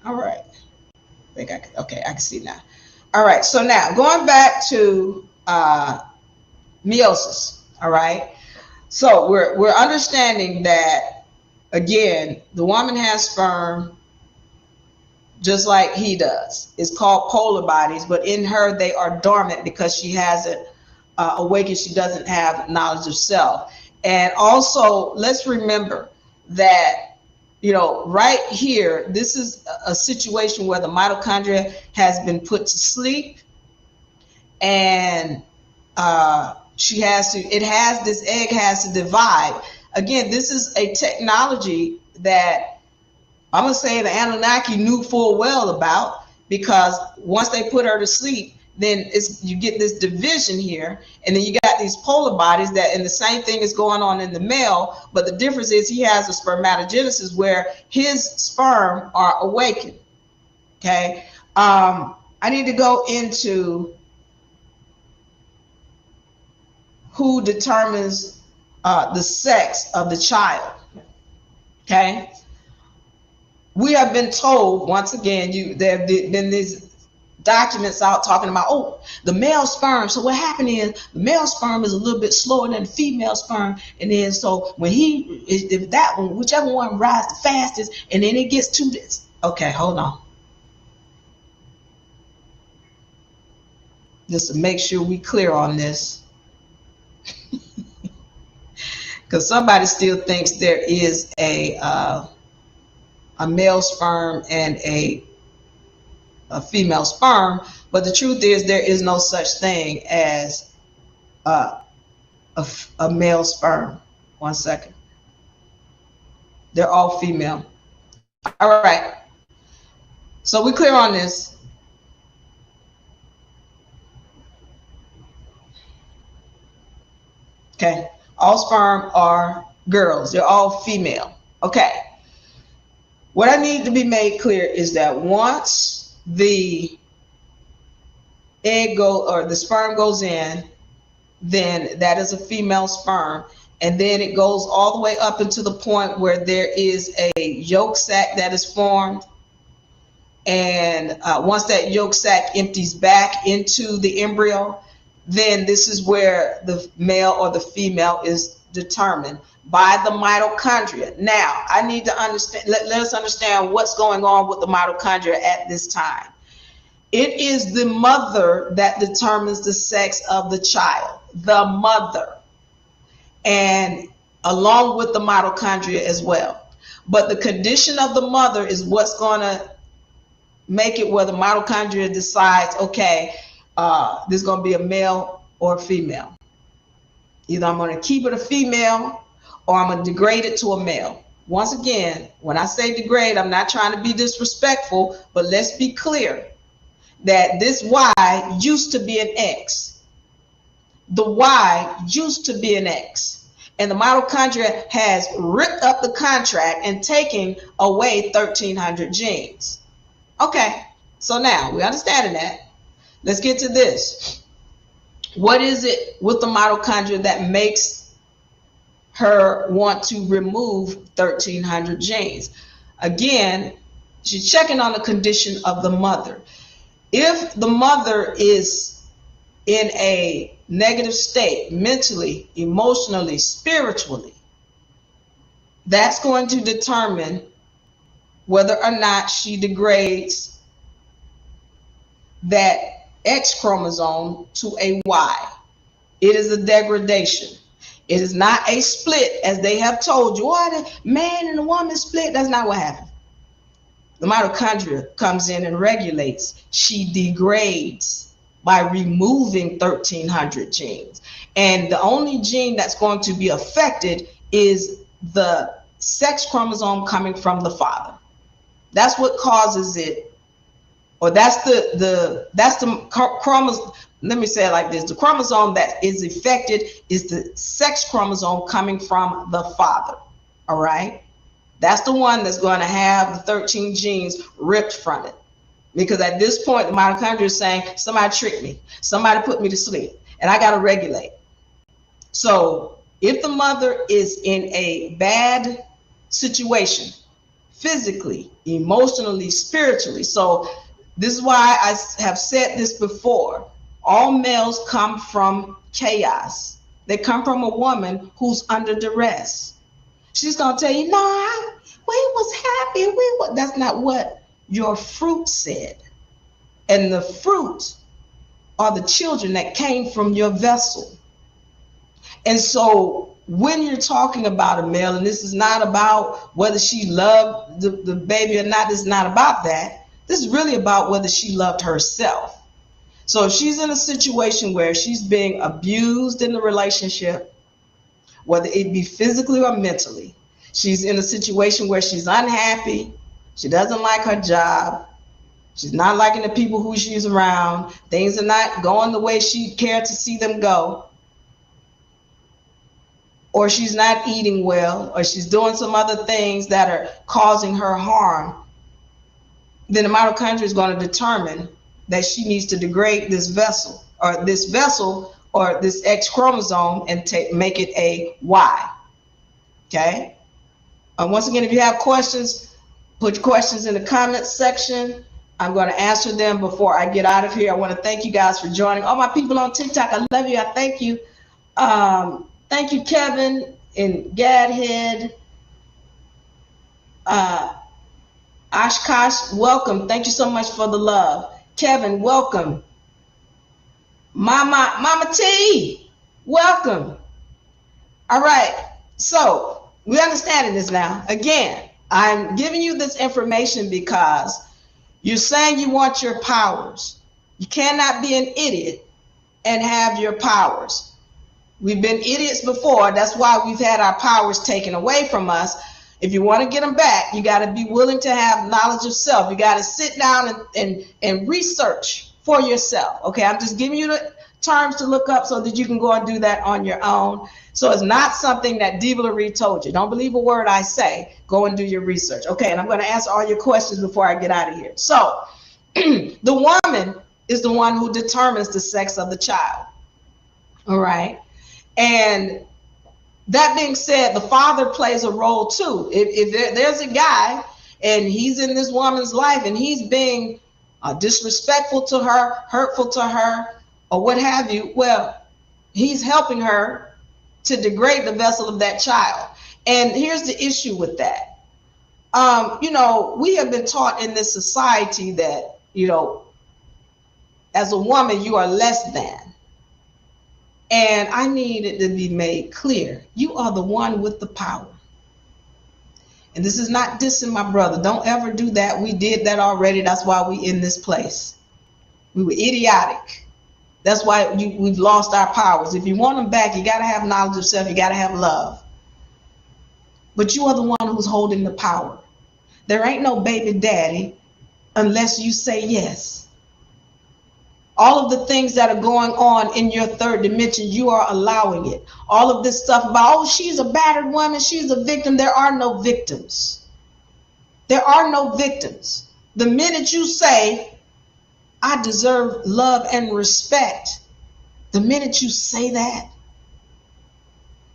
All right. I think I can, okay, I can see now. All right, so now going back to meiosis, all right? So we're understanding that, again, the woman has sperm just like he does. It's called polar bodies, but in her, they are dormant because she hasn't awakened. She doesn't have knowledge of self. And also, let's remember that, you know, right here, this is a situation where the mitochondria has been put to sleep, and this egg has to divide. Again, this is a technology that I'm going to say the Anunnaki knew full well about, because once they put her to sleep, then you get this division here, and then you got these polar bodies and the same thing is going on in the male, but the difference is he has a spermatogenesis where his sperm are awakened. Okay. I need to go into who determines the sex of the child. Okay. We have been told, once again, there have been these documents out talking about, oh, the male sperm. So what happened is the male sperm is a little bit slower than the female sperm. And then so when if that one, whichever one rises the fastest, and then it gets to this. Okay, hold on. Just to make sure we clear on this. Because somebody still thinks there is a male sperm and a female sperm, but the truth is there is no such thing as a male sperm. 1 second. They're all female. All right. So we clear on this. Okay. All sperm are girls. They're all female. Okay. What I need to be made clear is that once the the sperm goes in, then that is a female sperm, and then it goes all the way up into the point where there is a yolk sac that is formed, and once that yolk sac empties back into the embryo, then this is where the male or the female is determined by the mitochondria. Now, I need to understand, let us understand what's going on with the mitochondria at this time. It is the mother that determines the sex of the child, the mother, and along with the mitochondria as well. But the condition of the mother is what's going to make it where the mitochondria decides, okay, this is going to be a male or a female. Either I'm going to keep it a female or I'm going to degrade it to a male. Once again, when I say degrade, I'm not trying to be disrespectful, but let's be clear that this Y used to be an X. The Y used to be an X. And the mitochondria has ripped up the contract and taken away 1,300 genes. Okay, so now we're understanding that. Let's get to this. What is it with the mitochondria that makes her want to remove 1,300 genes? Again, she's checking on the condition of the mother. If the mother is in a negative state, mentally, emotionally, spiritually, that's going to determine whether or not she degrades that X chromosome to a Y. It is a degradation. It is not a split, as they have told you. Oh, the man and the woman split. That's not what happened. the mitochondria comes in and regulates. She degrades by removing 1,300 genes. And the only gene that's going to be affected is the sex chromosome coming from the father. That's what causes it, or that's the chromosome. Let me say it like this: the chromosome that is affected is the sex chromosome coming from the father. All right, that's the one that's going to have the 13 genes ripped from it. Because at this point, the mitochondria is saying, somebody tricked me, somebody put me to sleep, and I got to regulate. So if the mother is in a bad situation, physically, emotionally, spiritually, so this is why I have said this before, all males come from chaos. They come from a woman who's under duress. She's going to tell you, no, we was happy. That's not what your fruit said. And the fruit are the children that came from your vessel. And so when you're talking about a male, and this is not about whether she loved the baby or not, this is not about that. This is really about whether she loved herself. So if she's in a situation where she's being abused in the relationship, whether it be physically or mentally, she's in a situation where she's unhappy, she doesn't like her job, she's not liking the people who she's around, things are not going the way she cared to see them go, or she's not eating well, or she's doing some other things that are causing her harm, then the mitochondria is going to determine that she needs to degrade this vessel or this X chromosome and make it a Y. Okay? Once again, if you have questions, put your questions in the comments section. I'm going to answer them before I get out of here. I want to thank you guys for joining. All my people on TikTok, I love you. I thank you. Thank you, Kevin and Gadhead. Oshkosh, welcome. Thank you so much for the love. Kevin, welcome. Mama T, welcome. All right, so we understanding this now. Again, I'm giving you this information because you're saying you want your powers. You cannot be an idiot and have your powers. We've been idiots before. That's why we've had our powers taken away from us. If you want to get them back, you got to be willing to have knowledge of self. You got to sit down and research for yourself. Okay, I'm just giving you the terms to look up so that you can go and do that on your own. So it's not something that Diva Lyri told you. Don't believe a word I say. Go and do your research. Okay, and I'm going to answer all your questions before I get out of here. So the woman is the one who determines the sex of the child. All right. And that being said, the father plays a role too. If there's a guy and he's in this woman's life and he's being disrespectful to her, hurtful to her, or what have you, well, he's helping her to degrade the vessel of that child. And here's the issue with that. We have been taught in this society that, as a woman, you are less than. And I need it to be made clear. You are the one with the power. And this is not dissing my brother. Don't ever do that. We did that already. That's why we in this place. We were idiotic. That's why we've lost our powers. If you want them back, you got to have knowledge of self. You got to have love. But you are the one who's holding the power. There ain't no baby daddy unless you say yes. All of the things that are going on in your third dimension, you are allowing it. All of this stuff about, oh, she's a battered woman, she's a victim. There are no victims. There are no victims. The minute you say, I deserve love and respect, the minute you say that,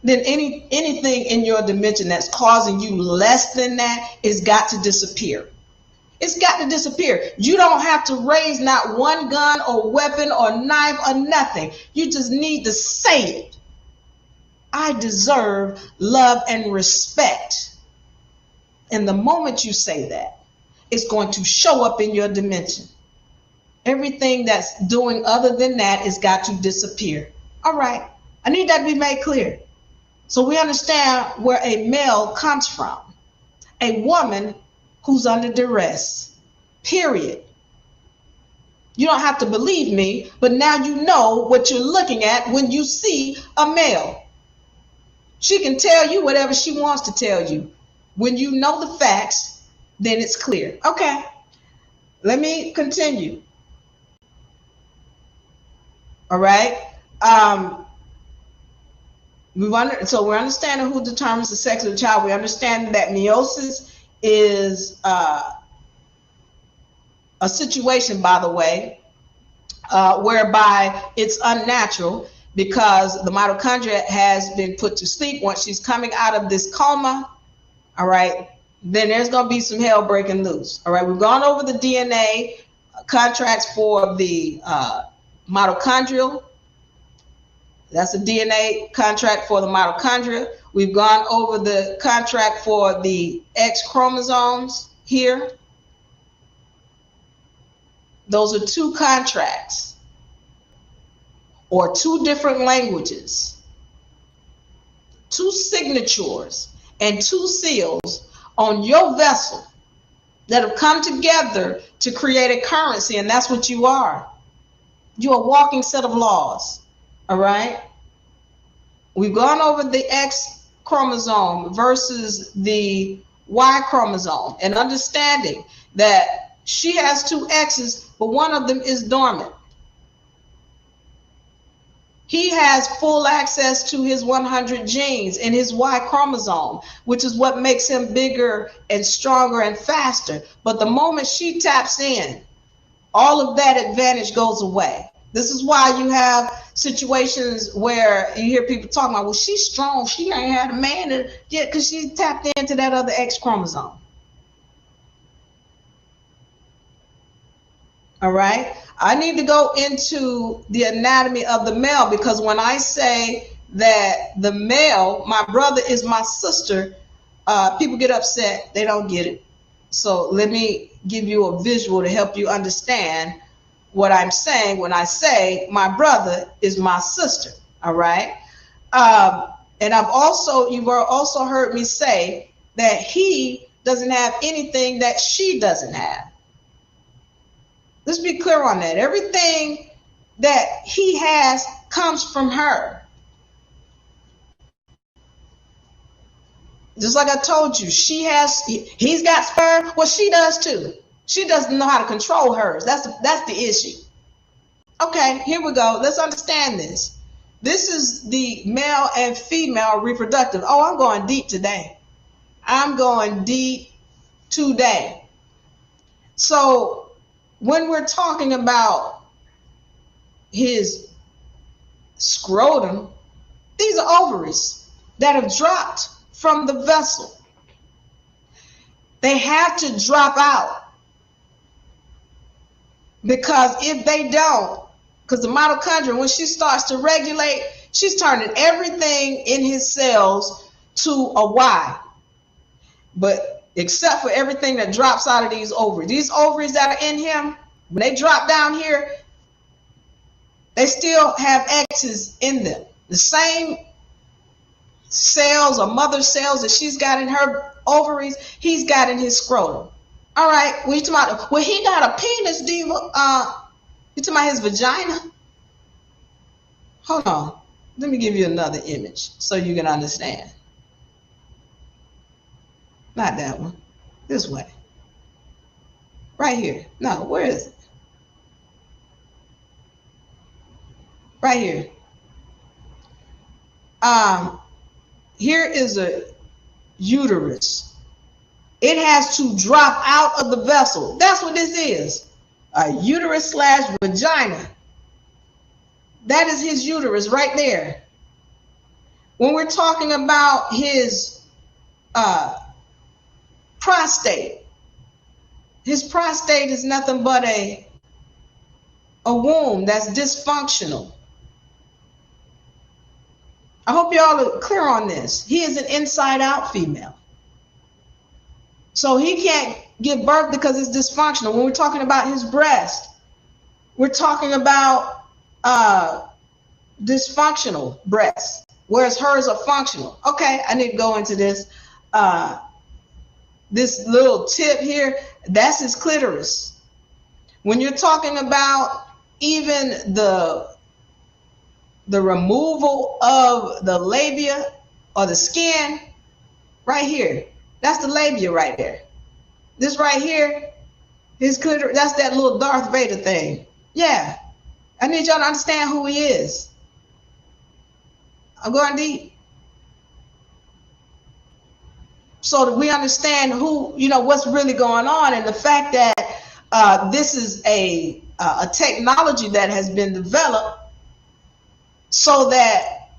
then anything in your dimension that's causing you less than that has got to disappear. It's got to disappear. You don't have to raise not one gun or weapon or knife or nothing. You just need to say it. I deserve love and respect. And the moment you say that, it's going to show up in your dimension. Everything that's doing other than that has got to disappear. All right. I need that to be made clear. So we understand where a male comes from. A woman who's under duress. Period. You don't have to believe me, but now you know what you're looking at when you see a male. She can tell you whatever she wants to tell you. When you know the facts, then it's clear. Okay, let me continue. All right. So we're understanding who determines the sex of the child. We understand that meiosis is a situation, by the way, whereby it's unnatural because the mitochondria has been put to sleep. Once she's coming out of this coma, all right, then there's going to be some hell breaking loose. All right, we've gone over the DNA contracts for the mitochondrial. That's a DNA contract for the mitochondria. We've gone over the contract for the X chromosomes here. Those are two contracts or two different languages, two signatures and two seals on your vessel that have come together to create a currency, and that's what you are. You're a walking set of laws. All right. We've gone over the X chromosome versus the Y chromosome and understanding that she has two X's, but one of them is dormant. He has full access to his 100 genes in his Y chromosome, which is what makes him bigger and stronger and faster. But the moment she taps in, all of that advantage goes away. This is why you have situations where you hear people talking about, well, she's strong. She ain't had a man yet because she tapped into that other X chromosome. All right. I need to go into the anatomy of the male, because when I say that the male, my brother is my sister, people get upset. They don't get it. So let me give you a visual to help you understand what I'm saying when I say my brother is my sister. All right. And you've also heard me say that he doesn't have anything that she doesn't have. Let's be clear on that. Everything that he has comes from her. Just like I told you, he's got sperm. Well, she does too. She doesn't know how to control hers. That's the issue. Okay, here we go. Let's understand this. This is the male and female reproductive. Oh, I'm going deep today. I'm going deep today. So when we're talking about his scrotum, these are ovaries that have dropped from the vessel. They have to drop out, because if they don't, because the mitochondria, when she starts to regulate, she's turning everything in his cells to a Y. But except for everything that drops out of these ovaries that are in him, when they drop down here, they still have X's in them. The same cells or mother cells that she's got in her ovaries, he's got in his scrotum. All right, what you talking about? Well, he got a penis, Diva. You talking about his vagina? Hold on. Let me give you another image so you can understand. Not that one. This way. Right here. No, where is it? Right here. Here is a uterus. It has to drop out of the vessel. That's what this is. A uterus / vagina. That is his uterus right there. When we're talking about his prostate is nothing but a womb that's dysfunctional. I hope y'all are clear on this. He is an inside out female. So he can't give birth because it's dysfunctional. When we're talking about his breast, we're talking about dysfunctional breasts, whereas hers are functional. Okay, I need to go into this. this little tip here, that's his clitoris. When you're talking about even the removal of the labia or the skin, right here, that's the labia right there. This right here, his clitoris, that's that little Darth Vader thing. Yeah, I need y'all to understand who he is. I'm going deep. So that we understand who, what's really going on, and the fact that this is a technology that has been developed so that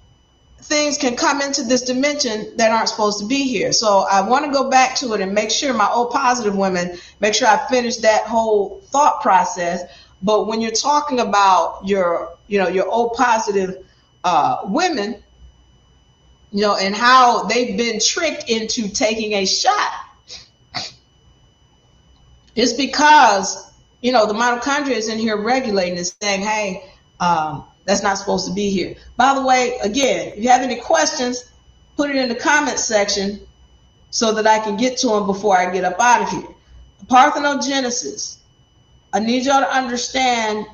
things can come into this dimension that aren't supposed to be here. So I want to go back to it and make sure my O positive women, make sure I finish that whole thought process. But when you're talking about your O positive women, and how they've been tricked into taking a shot, it's because, the mitochondria is in here regulating and saying, hey, that's not supposed to be here. By the way, again, if you have any questions, put it in the comment section so that I can get to them before I get up out of here. Parthenogenesis. I need y'all to understand.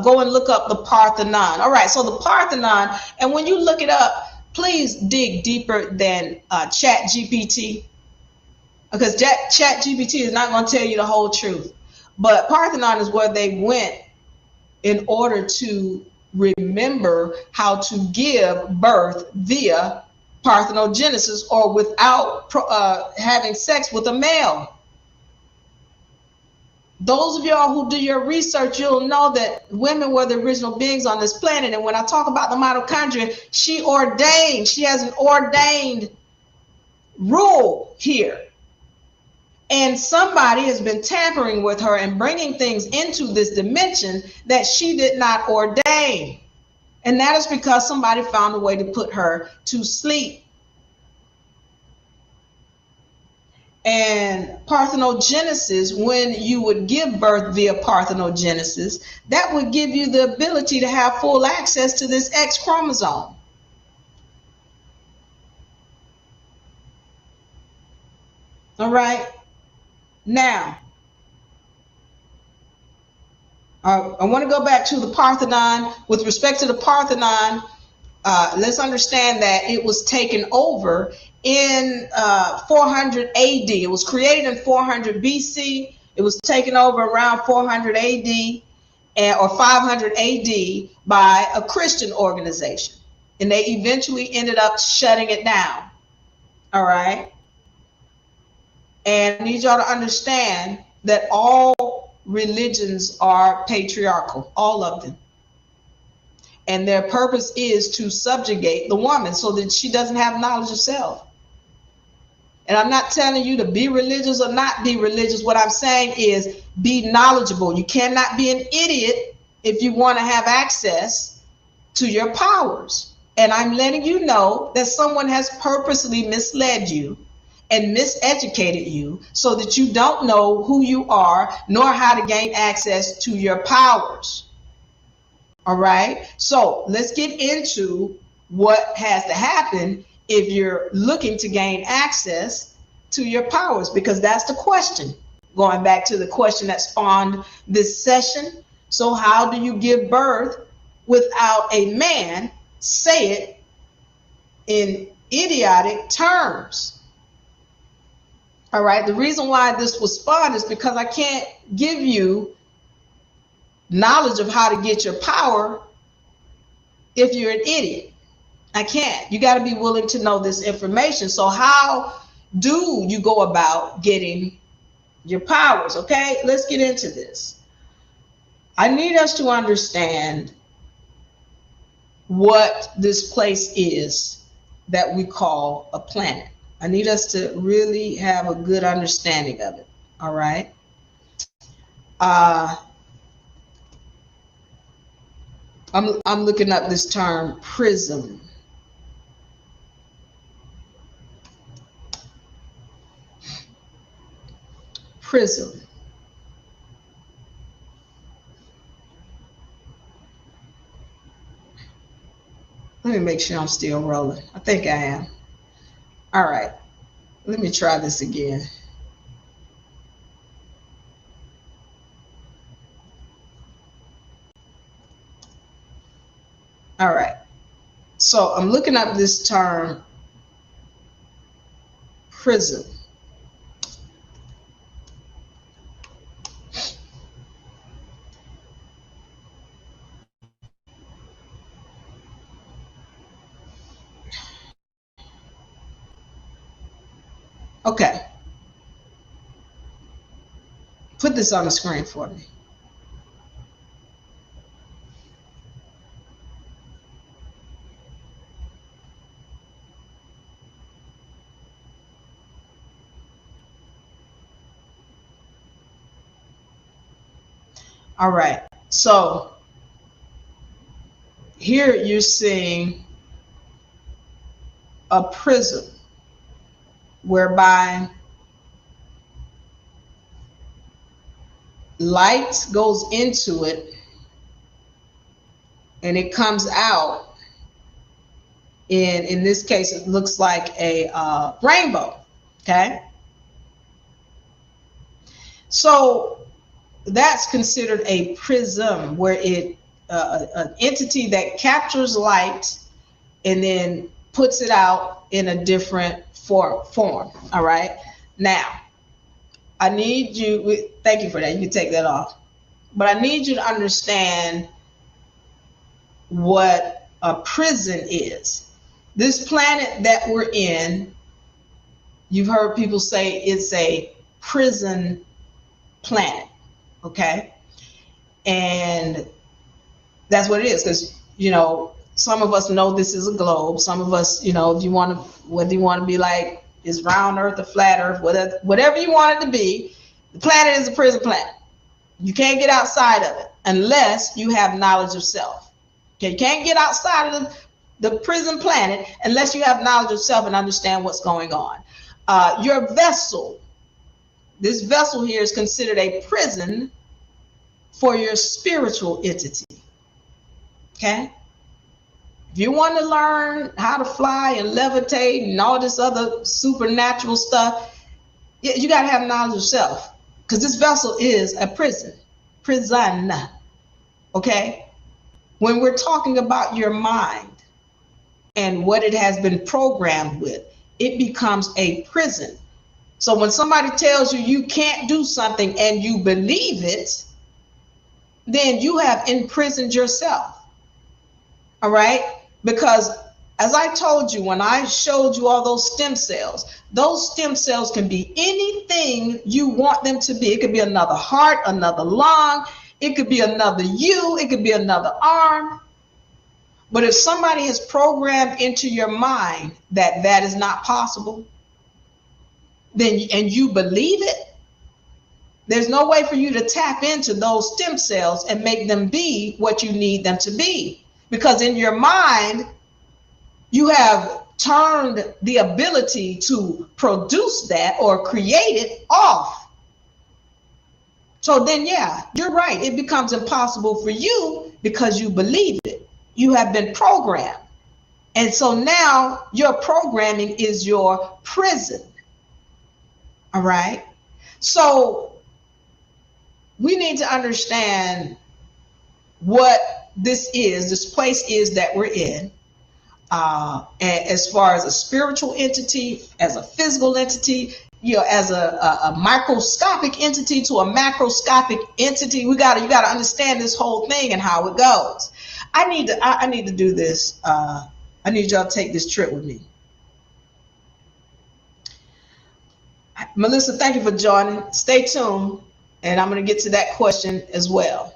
Go and look up the Parthenon. All right, so the Parthenon, and when you look it up, please dig deeper than Chat GPT, because Chat GPT is not going to tell you the whole truth. But Parthenon is where they went in order to remember how to give birth via parthenogenesis, or without having sex with a male. Those of y'all who do your research, you'll know that women were the original beings on this planet. And when I talk about the mitochondria, she has an ordained rule here. And somebody has been tampering with her and bringing things into this dimension that she did not ordain. And that is because somebody found a way to put her to sleep. And parthenogenesis, when you would give birth via parthenogenesis, that would give you the ability to have full access to this X chromosome. All right. Now, I want to go back to the Parthenon. With respect to the Parthenon, let's understand that it was taken over in 400 AD. It was created in 400 BC. It was taken over around 400 AD or 500 AD by a Christian organization. And they eventually ended up shutting it down. All right. And I need y'all to understand that all religions are patriarchal, all of them. And their purpose is to subjugate the woman so that she doesn't have knowledge of self. And I'm not telling you to be religious or not be religious. What I'm saying is be knowledgeable. You cannot be an idiot if you want to have access to your powers. And I'm letting you know that someone has purposely misled you and miseducated you so that you don't know who you are nor how to gain access to your powers. All right, so let's get into what has to happen if you're looking to gain access to your powers, because that's the question. Going back to the question that spawned this session. So how do you give birth without a man? Say it in idiotic terms. All right, the reason why this was spawned is because I can't give you knowledge of how to get your power if you're an idiot. I can't. You got to be willing to know this information. So how do you go about getting your powers? Okay, let's get into this. I need us to understand what this place is that we call a planet. I need us to really have a good understanding of it. All right. I'm looking up this term prism. Prism. Let me make sure I'm still rolling. I think I am. All right. Let me try this again. All right. So I'm looking up this term prism. Okay. Put this on the screen for me. All right. So here you're seeing a prism whereby light goes into it and it comes out. In this case, it looks like a rainbow. Okay. So that's considered a prism, where it an entity that captures light and then puts it out in a different form. All right. Now, I need you, thank you for that. You can take that off. But I need you to understand what a prison is. This planet that we're in, you've heard people say it's a prison planet. Okay. And that's what it is, because, you know, some of us know this is a globe. Some of us, you know, if you want to, whether you want to be like, is round earth or flat earth, whatever you want it to be, the planet is a prison planet. You can't get outside of it unless you have knowledge of self. Okay, you can't get outside of the prison planet unless you have knowledge of self and understand what's going on. Your vessel, this vessel here is considered a prison for your spiritual entity. Okay? If you want to learn how to fly and levitate and all this other supernatural stuff, you got to have knowledge of self, because this vessel is a prison. Okay? When we're talking about your mind and what it has been programmed with, it becomes a prison. So when somebody tells you you can't do something and you believe it, then you have imprisoned yourself. All right? Because as I told you, when I showed you all those stem cells can be anything you want them to be. It could be another heart, another lung, it could be another you, it could be another arm. But if somebody has programmed into your mind that that is not possible, then, and you believe it, there's no way for you to tap into those stem cells and make them be what you need them to be. Because in your mind, you have turned the ability to produce that or create it off. So then, yeah, you're right. It becomes impossible for you because you believe it. You have been programmed. And so now your programming is your prison. All right. So we need to understand what this place is that we're in, as far as a spiritual entity, as a physical entity, you know, as a microscopic entity to a macroscopic entity. You got to understand this whole thing and how it goes. I need to do this. I need y'all to take this trip with me. Melissa, thank you for joining. Stay tuned, and I'm going to get to that question as well.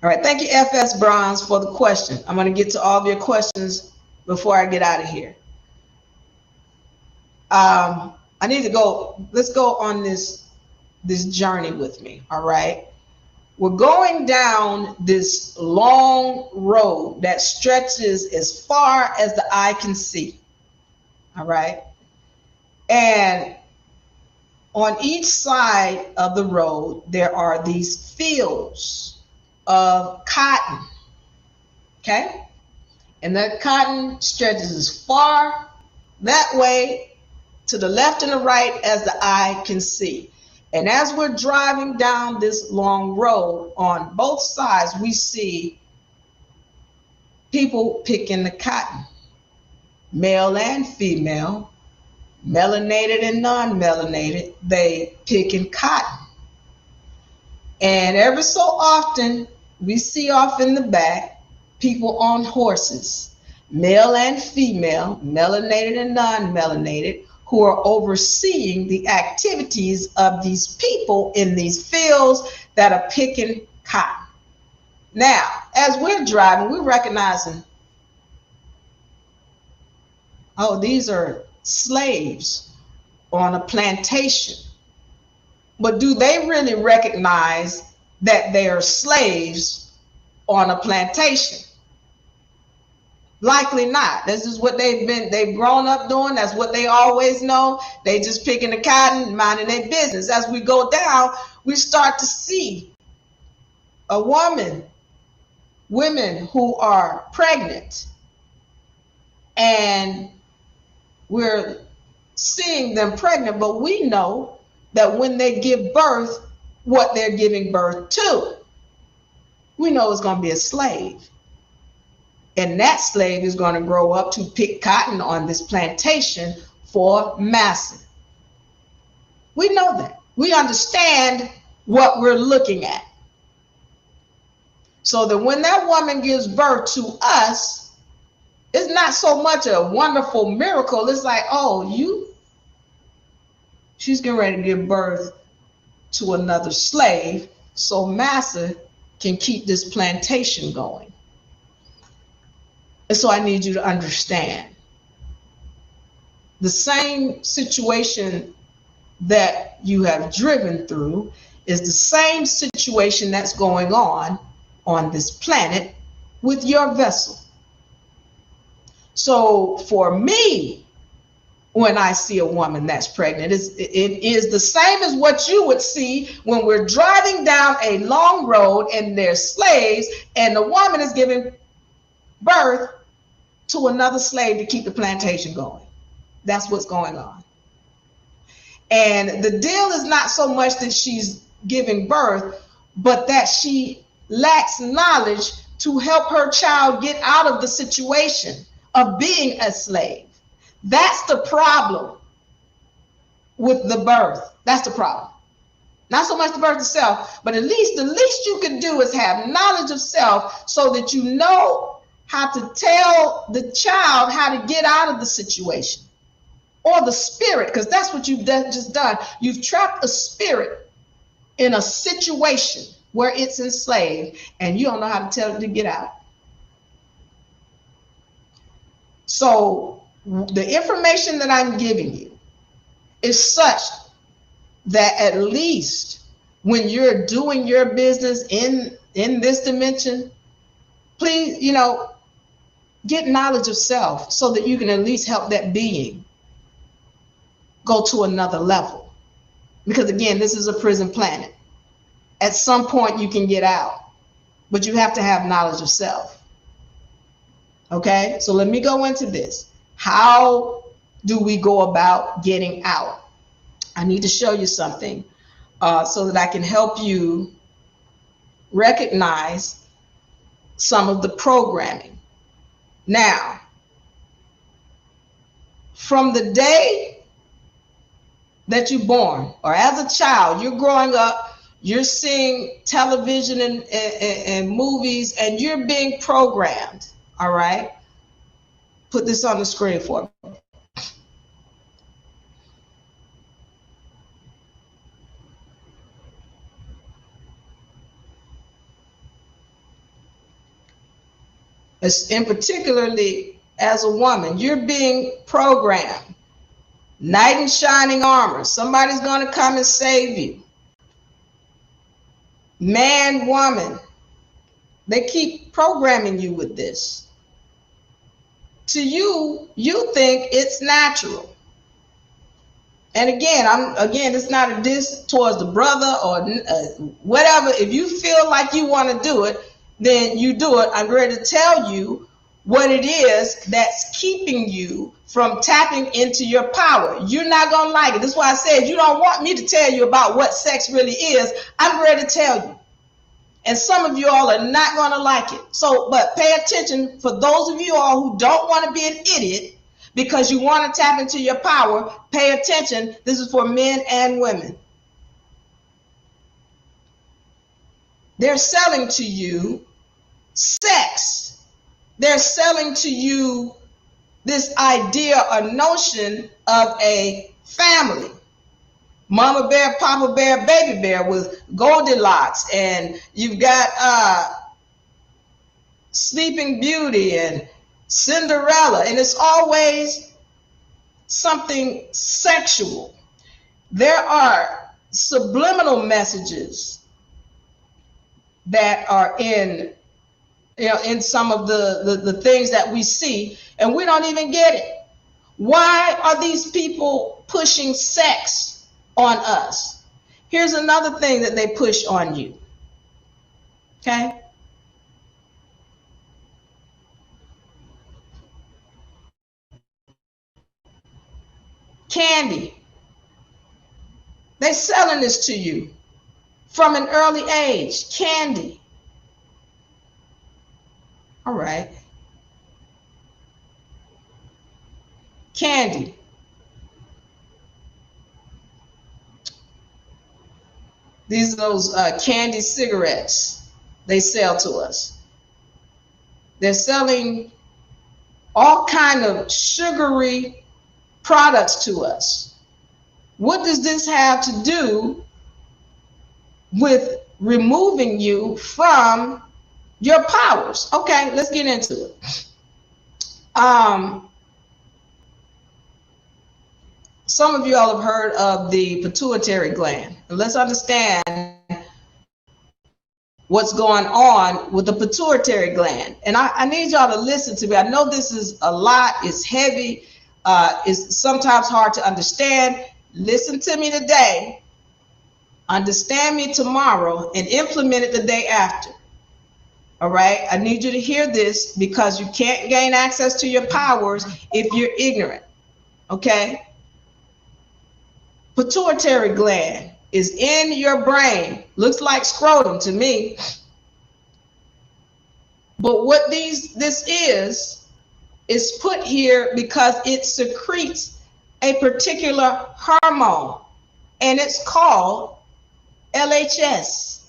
All right, thank you, FS Bronze, for the question. I'm going to get to all of your questions before I get out of here. I need to go. Let's go on this journey with me. All right, we're going down this long road that stretches as far as the eye can see. All right, and on each side of the road there are these fields of cotton. Okay, and that cotton stretches as far that way, to the left and the right as the eye can see. And as we're driving down this long road, on both sides, we see people picking the cotton, male and female, melanated and non-melanated, they picking cotton. And every so often, we see off in the back people on horses, male and female, melanated and non-melanated, who are overseeing the activities of these people in these fields that are picking cotton. Now, as we're driving, we're recognizing, oh, these are slaves on a plantation. But do they really recognize that they are slaves on a plantation? Likely not. This is what they've grown up doing. That's what they always know. They just picking the cotton, minding their business. As we go down, we start to see women who are pregnant, and we're seeing them pregnant, but we know that when they give birth, what they're giving birth to, we know it's going to be a slave. And that slave is going to grow up to pick cotton on this plantation for massa. We know that. We understand what we're looking at. So that when that woman gives birth to us, it's not so much a wonderful miracle. It's like, oh, she's getting ready to give birth to another slave so massa can keep this plantation going. And so I need you to understand the same situation that you have driven through is the same situation that's going on this planet with your vessel. So for me, when I see a woman that's pregnant, it is the same as what you would see when we're driving down a long road and there's slaves and the woman is giving birth to another slave to keep the plantation going. That's what's going on. And the deal is not so much that she's giving birth, but that she lacks knowledge to help her child get out of the situation of being a slave. That's the problem with the birth. That's the problem. Not so much the birth itself, but the least you can do is have knowledge of self so that you know how to tell the child how to get out of the situation, or the spirit, because that's what you've just done. You've trapped a spirit in a situation where it's enslaved, and you don't know how to tell it to get out. So the information that I'm giving you is such that at least when you're doing your business in this dimension, please, get knowledge of self so that you can at least help that being go to another level. Because again, this is a prison planet. At some point you can get out, but you have to have knowledge of self. Okay, so let me go into this. How do we go about getting out? I need to show you something so that I can help you recognize some of the programming. Now, from the day that you're born, or as a child, you're growing up, you're seeing television and movies, and you're being programmed, all right? Put this on the screen for me. And particularly as a woman, you're being programmed. Knight in shining armor. Somebody's going to come and save you. Man, woman. They keep programming you with this. To you, you think it's natural. And again, it's not a diss towards the brother or whatever. If you feel like you want to do it, then you do it. I'm ready to tell you what it is that's keeping you from tapping into your power. You're not going to like it. That's why I said you don't want me to tell you about what sex really is. I'm ready to tell you. And some of you all are not going to like it. So, but pay attention for those of you all who don't want to be an idiot because you want to tap into your power. Pay attention. This is for men and women. They're selling to you sex. They're selling to you this idea or notion of a family. Mama bear, Papa bear, baby bear with Goldilocks, and you've got Sleeping Beauty and Cinderella, and it's always something sexual. There are subliminal messages that are in some of the things that we see, and we don't even get it. Why are these people pushing sex on us? Here's another thing that they push on you. Okay? Candy. They're selling this to you from an early age. Candy. All right. Candy. These are those candy cigarettes they sell to us. They're selling all kind of sugary products to us. What does this have to do with removing you from your powers? Okay, let's get into it. Some of you all have heard of the pituitary gland. And let's understand what's going on with the pituitary gland. And I need y'all to listen to me. I know this is a lot, it's heavy, it's sometimes hard to understand. Listen to me today, understand me tomorrow, and implement it the day after. All right, I need you to hear this because you can't gain access to your powers if you're ignorant. Okay? Pituitary gland is in your brain. Looks like scrotum to me. But what this is put here because it secretes a particular hormone, and it's called LHS.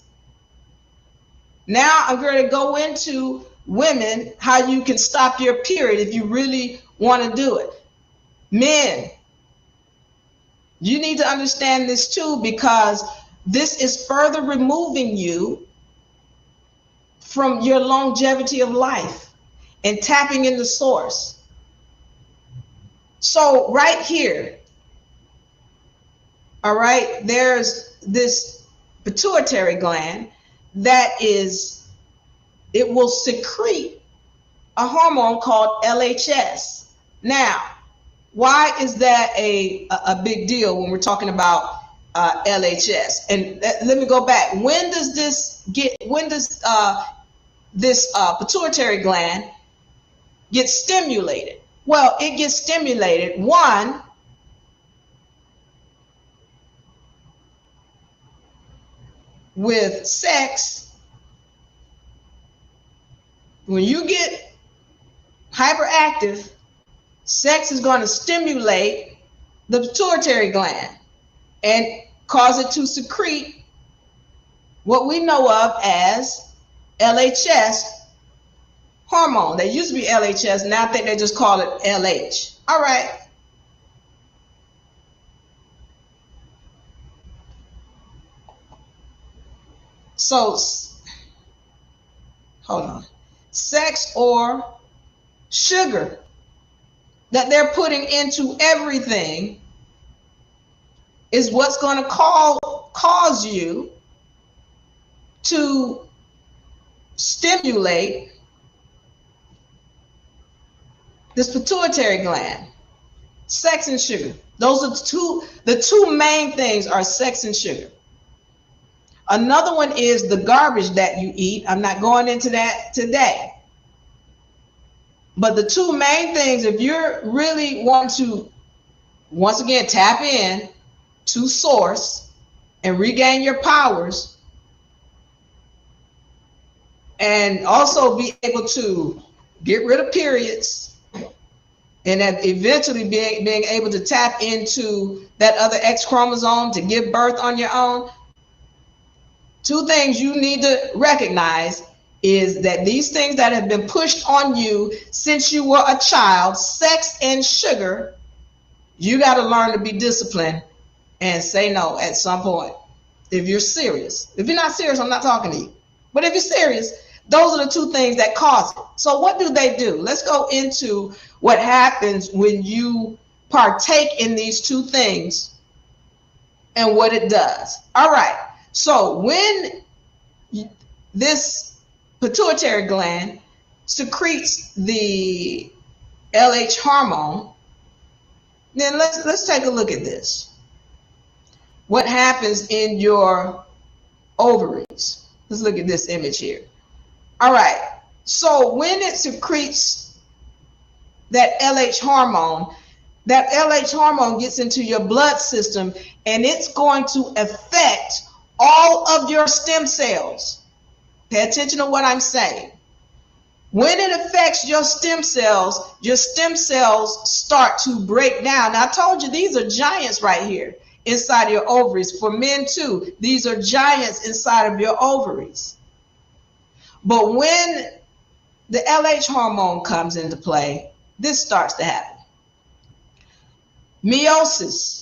Now I'm going to go into women, how you can stop your period if you really want to do it. Men, you need to understand this too, because this is further removing you from your longevity of life and tapping in the source. So right here, all right, there's this pituitary gland that it will secrete a hormone called LHS. Now, why is that a big deal when we're talking about LHS? And let me go back. When does this pituitary gland get stimulated? Well, it gets stimulated, one, with sex. When you get hyperactive, sex is going to stimulate the pituitary gland and cause it to secrete what we know of as LHS hormone. They used to be LHS, now I think they just call it LH. All right. So, hold on. Sex or sugar that they're putting into everything is what's going to cause you to stimulate this pituitary gland. Sex and sugar. Those are the two main things are sex and sugar. Another one is the garbage that you eat. I'm not going into that today. But the two main things, if you're really wanting to, once again, tap in to source and regain your powers, and also be able to get rid of periods, and then eventually being able to tap into that other X chromosome to give birth on your own, two things you need to recognize is that these things that have been pushed on you since you were a child, sex and sugar, you got to learn to be disciplined and say no at some point. If you're serious. If you're not serious, I'm not talking to you. But if you're serious, those are the two things that cause it. So what do they do? Let's go into what happens when you partake in these two things and what it does. All right. So when this pituitary gland secretes the LH hormone, then let's take a look at this. What happens in your ovaries? Let's look at this image here. All right. So when it secretes that LH hormone gets into your blood system, and it's going to affect all of your stem cells. Pay attention to what I'm saying. When it affects your stem cells start to break down. Now, I told you these are giants right here inside of your ovaries. For men too, these are giants inside of your ovaries. But when the LH hormone comes into play, this starts to happen. Meiosis.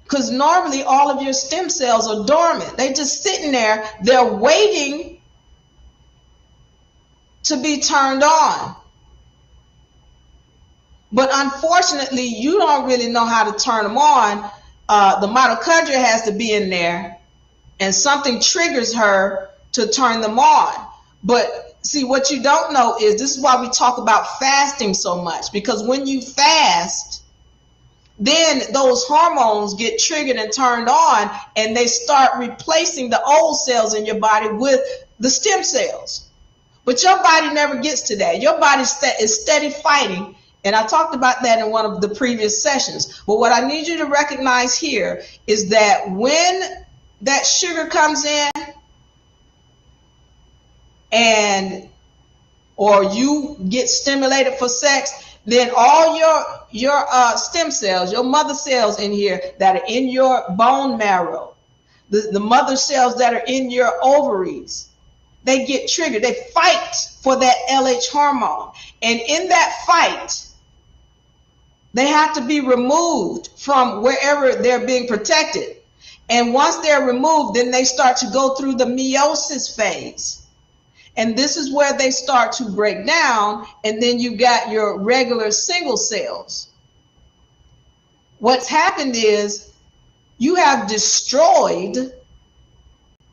Because normally all of your stem cells are dormant. They're just sitting there. They're waiting to be turned on. But unfortunately, you don't really know how to turn them on. The mitochondria has to be in there, and something triggers her to turn them on. But see, what you don't know is, this is why we talk about fasting so much, because when you fast, then those hormones get triggered and turned on, and they start replacing the old cells in your body with the stem cells. But your body never gets to that. Your body is steady fighting, and I talked about that in one of the previous sessions. But what I need you to recognize here is that when that sugar comes in, or you get stimulated for sex, then all your stem cells, your mother cells in here that are in your bone marrow, the mother cells that are in your ovaries, they get triggered. They fight for that LH hormone. And in that fight, they have to be removed from wherever they're being protected. And once they're removed, then they start to go through the meiosis phase. And this is where they start to break down, and then you got your regular single cells. What's happened is you have destroyed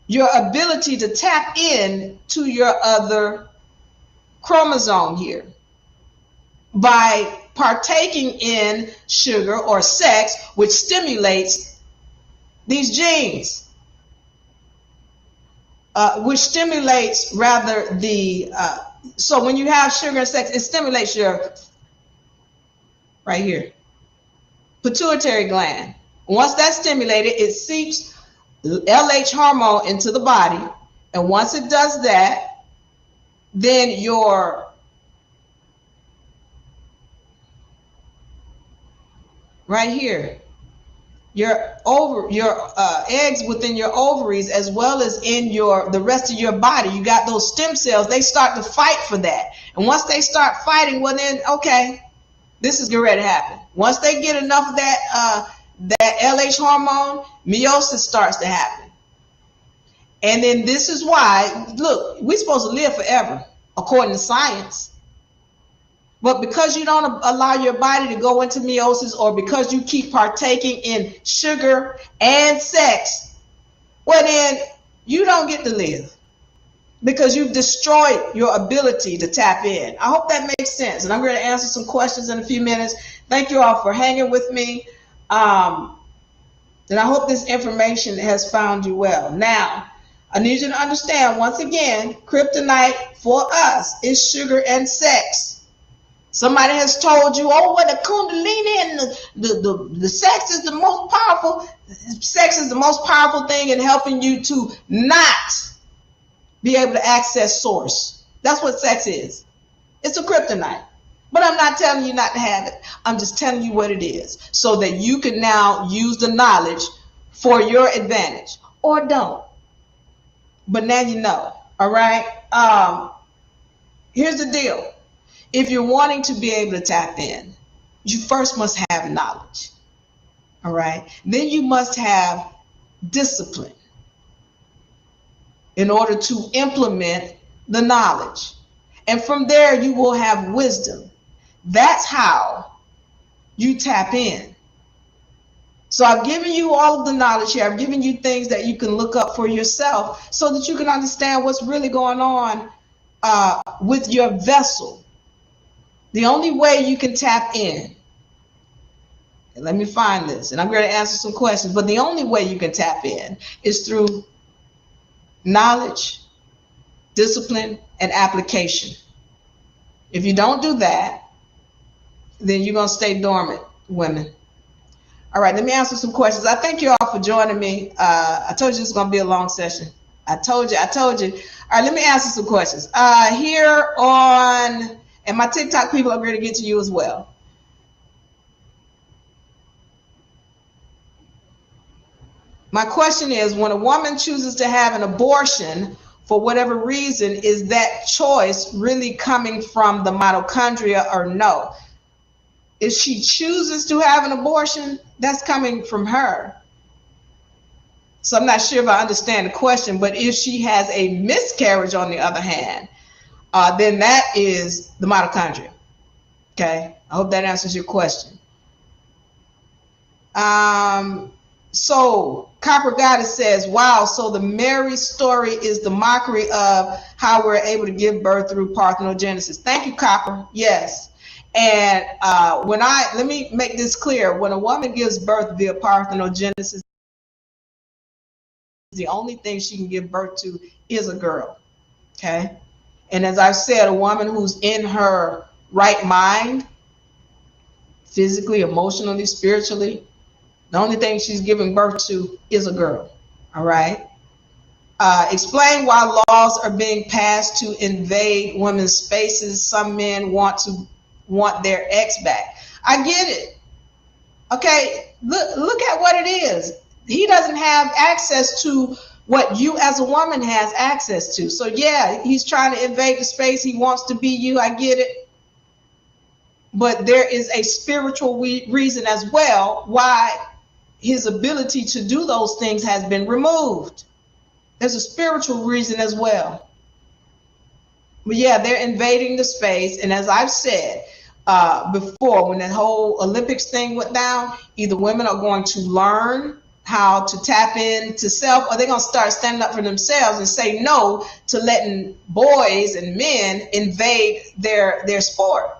your ability to tap in to your other chromosome here by partaking in sugar or sex, which stimulates these genes. Which stimulates rather the, so when you have sugar and sex, it stimulates your, right here, pituitary gland. Once that's stimulated, it seeps LH hormone into the body. And once it does that, then your, right here, your eggs within your ovaries, as well as in the rest of your body, you got those stem cells, they start to fight for that. And once they start fighting, well then, okay, this is getting ready to happen. Once they get enough of that LH hormone, meiosis starts to happen. And then this is why, look, we're supposed to live forever, according to science. But because you don't allow your body to go into meiosis, or because you keep partaking in sugar and sex, well then you don't get to live, because you've destroyed your ability to tap in. I hope that makes sense. And I'm going to answer some questions in a few minutes. Thank you all for hanging with me. And I hope this information has found you well. Now, I need you to understand, once again, kryptonite for us is sugar and sex. Somebody has told you, oh, what the kundalini and the sex is the most powerful. Sex is the most powerful thing in helping you to not be able to access source. That's what sex is. It's a kryptonite. But I'm not telling you not to have it. I'm just telling you what it is so that you can now use the knowledge for your advantage, or don't. But now you know. All right. Here's the deal. If you're wanting to be able to tap in, you first must have knowledge. All right. Then you must have discipline in order to implement the knowledge. And from there, you will have wisdom. That's how you tap in. So I've given you all of the knowledge here. I've given you things that you can look up for yourself so that you can understand what's really going on with your vessel. The only way you can tap in, and let me find this, and I'm going to answer some questions, but the only way you can tap in is through knowledge, discipline, and application. If you don't do that, then you're going to stay dormant, women. All right, let me answer some questions. I thank you all for joining me. I told you this is going to be a long session. I told you. All right, let me answer some questions. Here on, and my TikTok people are going to get to you as well. My question is, when a woman chooses to have an abortion for whatever reason, is that choice really coming from the mitochondria or no? If she chooses to have an abortion, that's coming from her. So I'm not sure if I understand the question, but if she has a miscarriage on the other hand, then that is the mitochondria. Okay, I hope that answers your question. So Copper Goddess says, wow, so the Mary story is the mockery of how we're able to give birth through parthenogenesis. Thank you, Copper. Yes. And let me make this clear. When a woman gives birth via parthenogenesis, the only thing she can give birth to is a girl. Okay. And as I've said, a woman who's in her right mind, physically, emotionally, spiritually, the only thing she's giving birth to is a girl. All right. Explain why laws are being passed to invade women's spaces. Some men want their ex back. I get it. Okay. Look at what it is. He doesn't have access to what you as a woman has access to. So yeah, he's trying to invade the space. He wants to be you. I get it. But there is a spiritual reason as well why his ability to do those things has been removed. There's a spiritual reason as well. But yeah, they're invading the space. And as I've said before, when that whole Olympics thing went down, either women are going to learn how to tap into self, or they're going to start standing up for themselves and say no to letting boys and men invade their sport.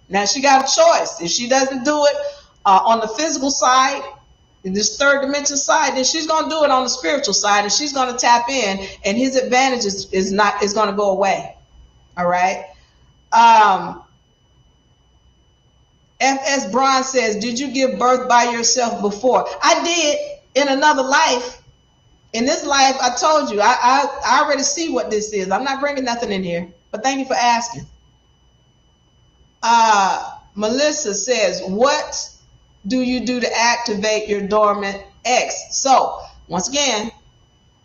Now she got a choice. If she doesn't do it on the physical side, in this third dimension side, then she's going to do it on the spiritual side, and she's going to tap in, and his advantage is going to go away. All right. FS Braun says, did you give birth by yourself before? I did in another life. In this life, I told you, I already see what this is. I'm not bringing nothing in here, but thank you for asking. Melissa says, what do you do to activate your dormant X? So once again,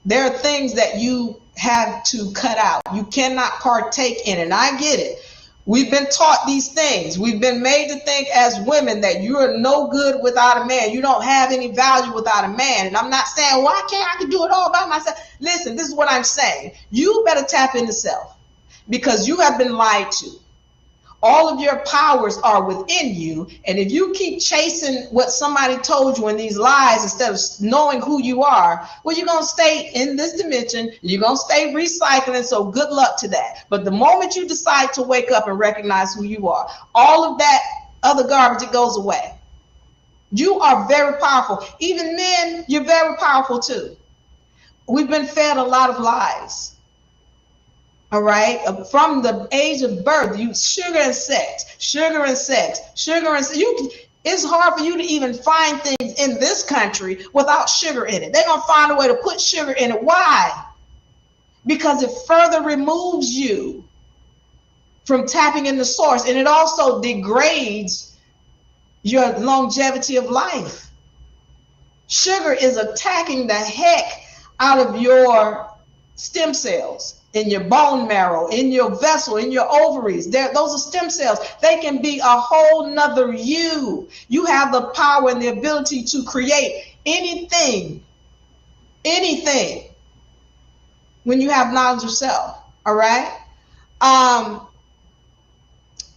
there are things that you have to cut out. You cannot partake in it. And I get it. We've been taught these things. We've been made to think as women that you are no good without a man. You don't have any value without a man. And I'm not saying, why can't I do it all by myself? Listen, this is what I'm saying. You better tap into self, because you have been lied to. All of your powers are within you. And if you keep chasing what somebody told you in these lies instead of knowing who you are, well, you're going to stay in this dimension. You're going to stay recycling. So good luck to that. But the moment you decide to wake up and recognize who you are, all of that other garbage, it goes away. You are very powerful. Even men, you're very powerful too. we've been fed a lot of lies. All right, from the age of birth, you sugar and sex, sugar and sex, sugar and sex. It's hard for you to even find things in this country without sugar in it. They're gonna find a way to put sugar in it. Why? Because it further removes you from tapping in the source, and it also degrades your longevity of life. Sugar is attacking the heck out of your stem cells in your bone marrow, in your vessel, in your ovaries. Those are stem cells. They can be a whole nother you. You have the power and the ability to create anything when you have knowledge of self. All right.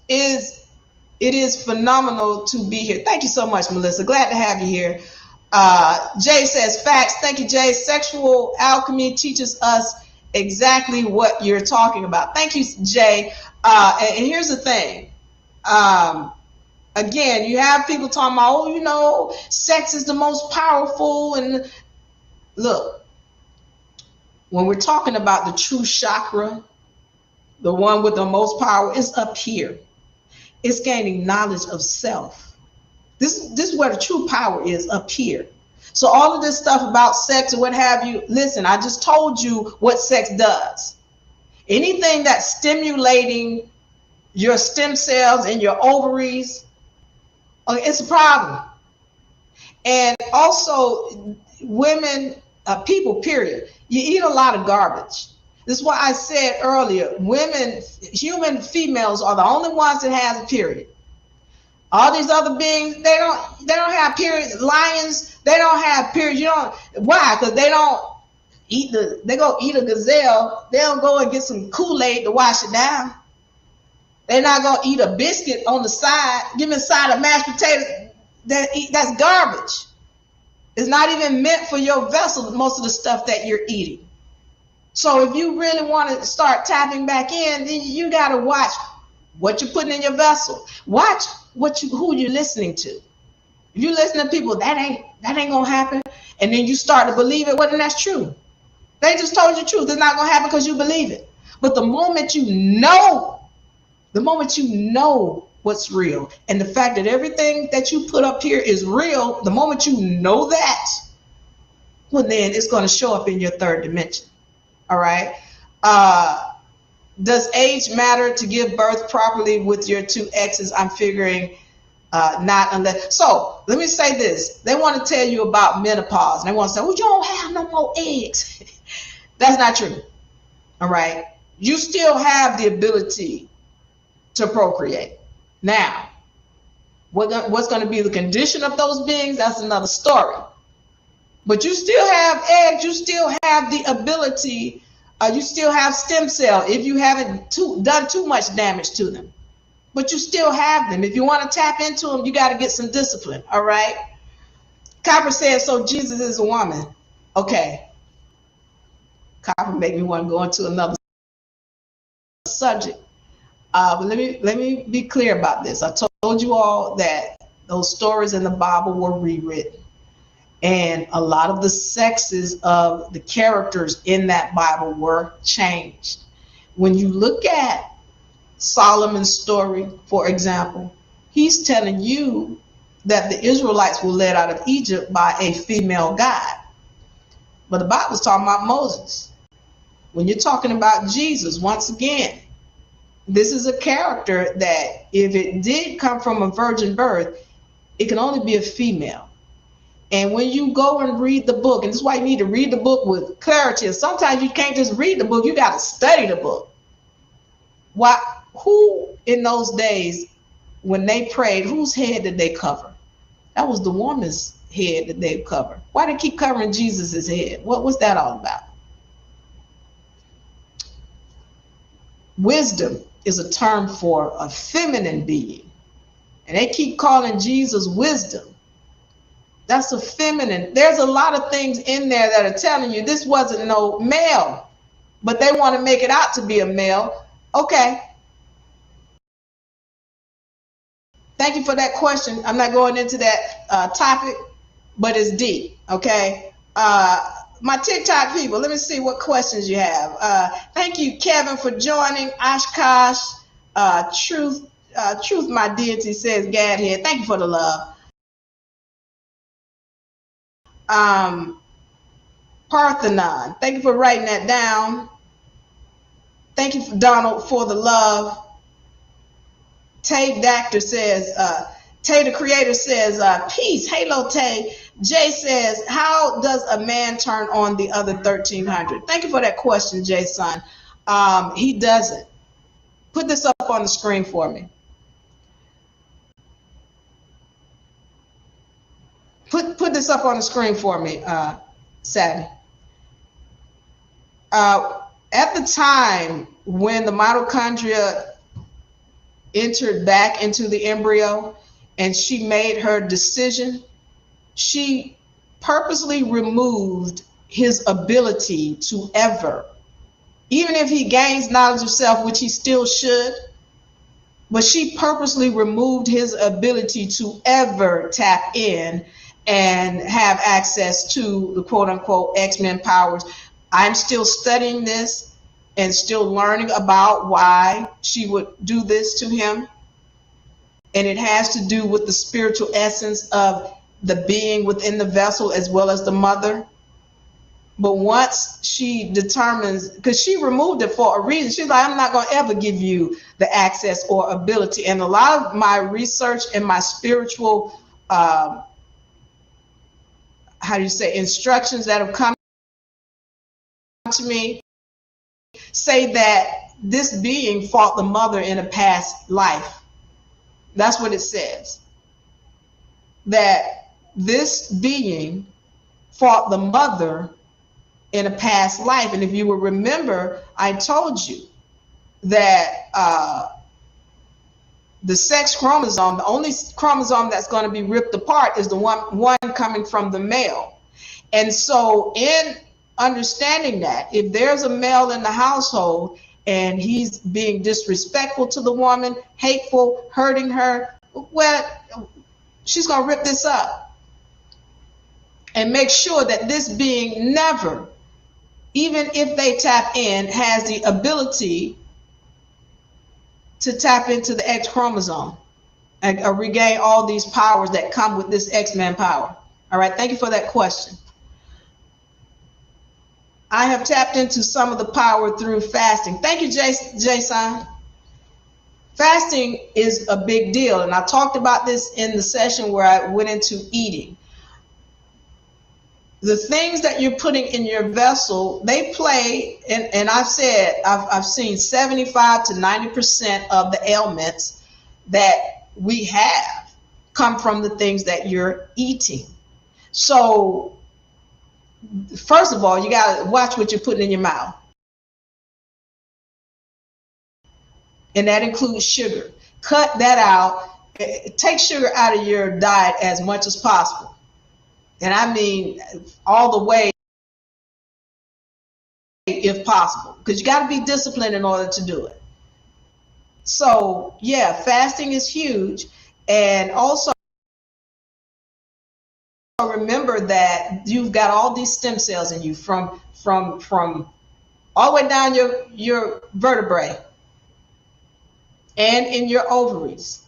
It is phenomenal to be here. Thank you so much, Melissa. Glad to have you here. Jay says, facts. Thank you, Jay. Sexual alchemy teaches us exactly what you're talking about. Thank you, Jay. And here's the thing. Again, you have people talking about, oh, sex is the most powerful. And look, when we're talking about the true chakra, the one with the most power is up here. It's gaining knowledge of self. This is where the true power is, up here. So all of this stuff about sex and what have you, listen, I just told you what sex does. Anything that's stimulating your stem cells and your ovaries, it's a problem. And also women, people, period, you eat a lot of garbage. This is why I said earlier, women, human females are the only ones that has a period. All these other beings, they don't have periods. Lions, they don't have periods. Why? Because they don't eat they go eat a gazelle. They don't go and get some Kool-Aid to wash it down. They're not gonna eat a biscuit on the side. Give me a side of mashed potatoes. That's garbage. It's not even meant for your vessel, most of the stuff that you're eating. So if you really want to start tapping back in, then you got to watch what you're putting in your vessel. Watch who you're listening to. If you listen to people, that ain't gonna happen, and then you start to believe it, well, then that's true. They just told you the truth. It's not gonna happen because you believe it. But the moment you know what's real, and the fact that everything that you put up here is real, the moment you know that, well, then it's going to show up in your third dimension. All right. Does age matter to give birth properly with your two exes? I'm figuring not, unless. So let me say this. They want to tell you about menopause. And they want to say, well, you don't have no more eggs. That's not true. All right. You still have the ability to procreate. Now, what's going to be the condition of those beings? That's another story. But you still have eggs. You still have the ability. You still have stem cell if you haven't done too much damage to them. But you still have them. If you want to tap into them, you got to get some discipline. All right. Copper says, so Jesus is a woman. Okay. Copper made me want to go into another subject. But let me be clear about this. I told you all that those stories in the Bible were rewritten. And a lot of the sexes of the characters in that Bible were changed. When you look at Solomon's story, for example, he's telling you that the Israelites were led out of Egypt by a female god. But the Bible's talking about Moses. When you're talking about Jesus, once again, this is a character that if it did come from a virgin birth, it can only be a female. And when you go and read the book, and this is why you need to read the book with clarity. And sometimes you can't just read the book, you got to study the book. Who in those days, when they prayed, whose head did they cover? That was the woman's head that they covered. Why did they keep covering Jesus's head? What was that all about? Wisdom is a term for a feminine being. And they keep calling Jesus wisdom. That's a feminine. There's a lot of things in there that are telling you this wasn't no male, but they want to make it out to be a male. Okay. Thank you for that question. I'm not going into that topic, but it's deep. Okay. my TikTok people, let me see what questions you have. Thank you, Kevin, for joining. Oshkosh, Truth, my deity, says Gadhead. Thank you for the love. Parthenon, thank you for writing that down. Thank you, Donald, for the love. Tay Dactor says, Tay the creator says, peace. Halo Tay. Jay says, how does a man turn on the other 1300? Thank you for that question, Jason. He doesn't. Put this up on the screen for me. Put this up on the screen for me, Sadie. At the time when the mitochondria entered back into the embryo and she made her decision, she purposely removed his ability to ever, even if he gains knowledge of self, which he still should, but she purposely removed his ability to ever tap in and have access to the quote unquote X-Men powers. I'm still studying this and still learning about why she would do this to him. And it has to do with the spiritual essence of the being within the vessel as well as the mother. But once she determines, because she removed it for a reason, she's like, I'm not going to ever give you the access or ability. And a lot of my research and my spiritual, instructions that have come to me say that this being fought the mother in a past life. That's what it says. That this being fought the mother in a past life. And if you will remember, I told you that the sex chromosome, the only chromosome that's going to be ripped apart is the one coming from the male. And so in understanding that, if there's a male in the household and he's being disrespectful to the woman, hateful, hurting her, well, she's going to rip this up and make sure that this being never, even if they tap in, has the ability to tap into the X chromosome and regain all these powers that come with this X-Men power. All right, thank you for that question. I have tapped into some of the power through fasting. Thank you, Jason. Fasting is a big deal, and I talked about this in the session where I went into eating. The things that you're putting in your vessel, they play, and I've said, I've seen 75 to 90% of the ailments that we have come from the things that you're eating. So, first of all, you got to watch what you're putting in your mouth. And that includes sugar. Cut that out. Take sugar out of your diet as much as possible. And I mean all the way if possible, because you got to be disciplined in order to do it. So yeah, fasting is huge. And also remember that you've got all these stem cells in you from all the way down your vertebrae and in your ovaries.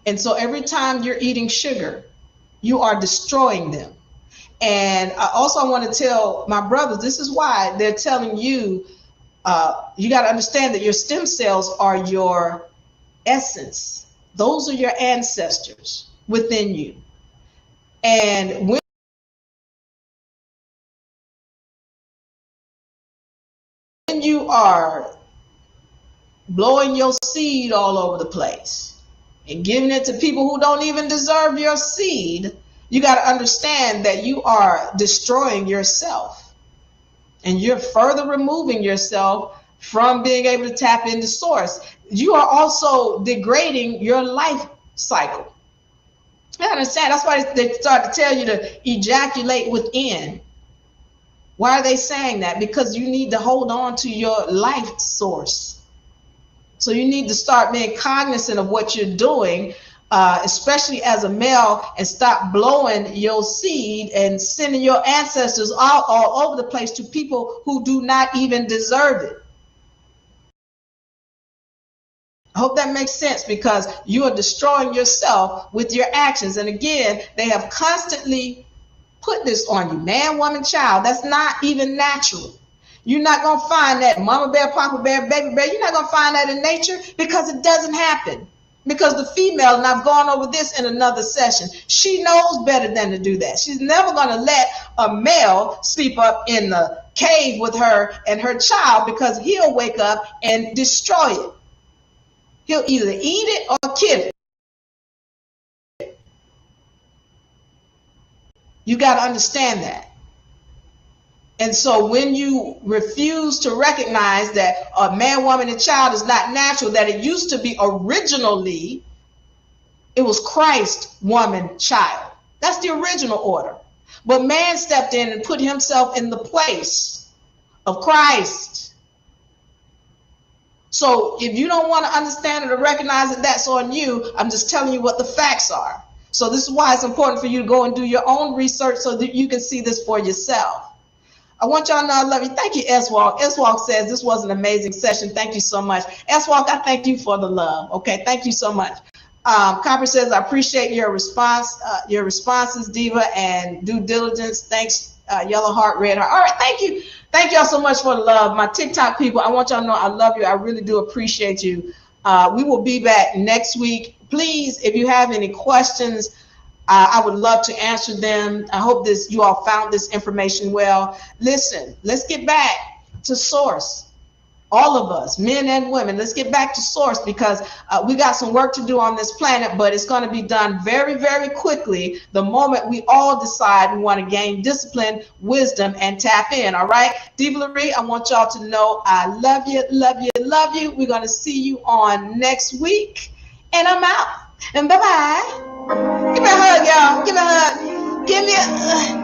And so every time you're eating sugar, you are destroying them. And I also want to tell my brothers, this is why they're telling you, you got to understand that your stem cells are your essence. Those are your ancestors within you. And when you are blowing your seed all over the place and giving it to people who don't even deserve your seed, you got to understand that you are destroying yourself, and you're further removing yourself from being able to tap into source. You are also degrading your life cycle. I understand. That's why they start to tell you to ejaculate within. Why are they saying that? Because you need to hold on to your life source. So you need to start being cognizant of what you're doing especially as a male, and stop blowing your seed and sending your ancestors all over the place to people who do not even deserve it. I hope that makes sense, because you are destroying yourself with your actions. And again, they have constantly put this on you, man, woman, child. That's not even natural. You're not going to find that mama bear, papa bear, baby bear. You're not going to find that in nature, because it doesn't happen. Because the female, and I've gone over this in another session, she knows better than to do that. She's never going to let a male sleep up in the cave with her and her child, because he'll wake up and destroy it. He'll either eat it or kill it. You got to understand that. And so when you refuse to recognize that a man, woman, and child is not natural, that it used to be originally, it was Christ, woman, child. That's the original order. But man stepped in and put himself in the place of Christ. So if you don't want to understand it or recognize that that's on you, I'm just telling you what the facts are. So this is why it's important for you to go and do your own research so that you can see this for yourself. I want y'all to know I love you. Thank you, S-Walk. S-Walk says this was an amazing session. Thank you so much. S-Walk, I thank you for the love. Okay, thank you so much. Copper says, I appreciate your responses, Diva, and due diligence. Thanks, Yellow Heart, Red Heart. All right, thank you. Thank y'all so much for the love. My TikTok people, I want y'all to know I love you. I really do appreciate you. We will be back next week. Please, if you have any questions, I would love to answer them. I hope you all found this information well. Listen, let's get back to source. All of us, men and women, let's get back to source, because we got some work to do on this planet, but it's going to be done very, very quickly the moment we all decide we want to gain discipline, wisdom, and tap in. All right, Diva Lyri, I want y'all to know I love you, love you, love you. We're going to see you on next week, and I'm out. And bye-bye. Give me a hug, y'all. Give me a hug. Give me a...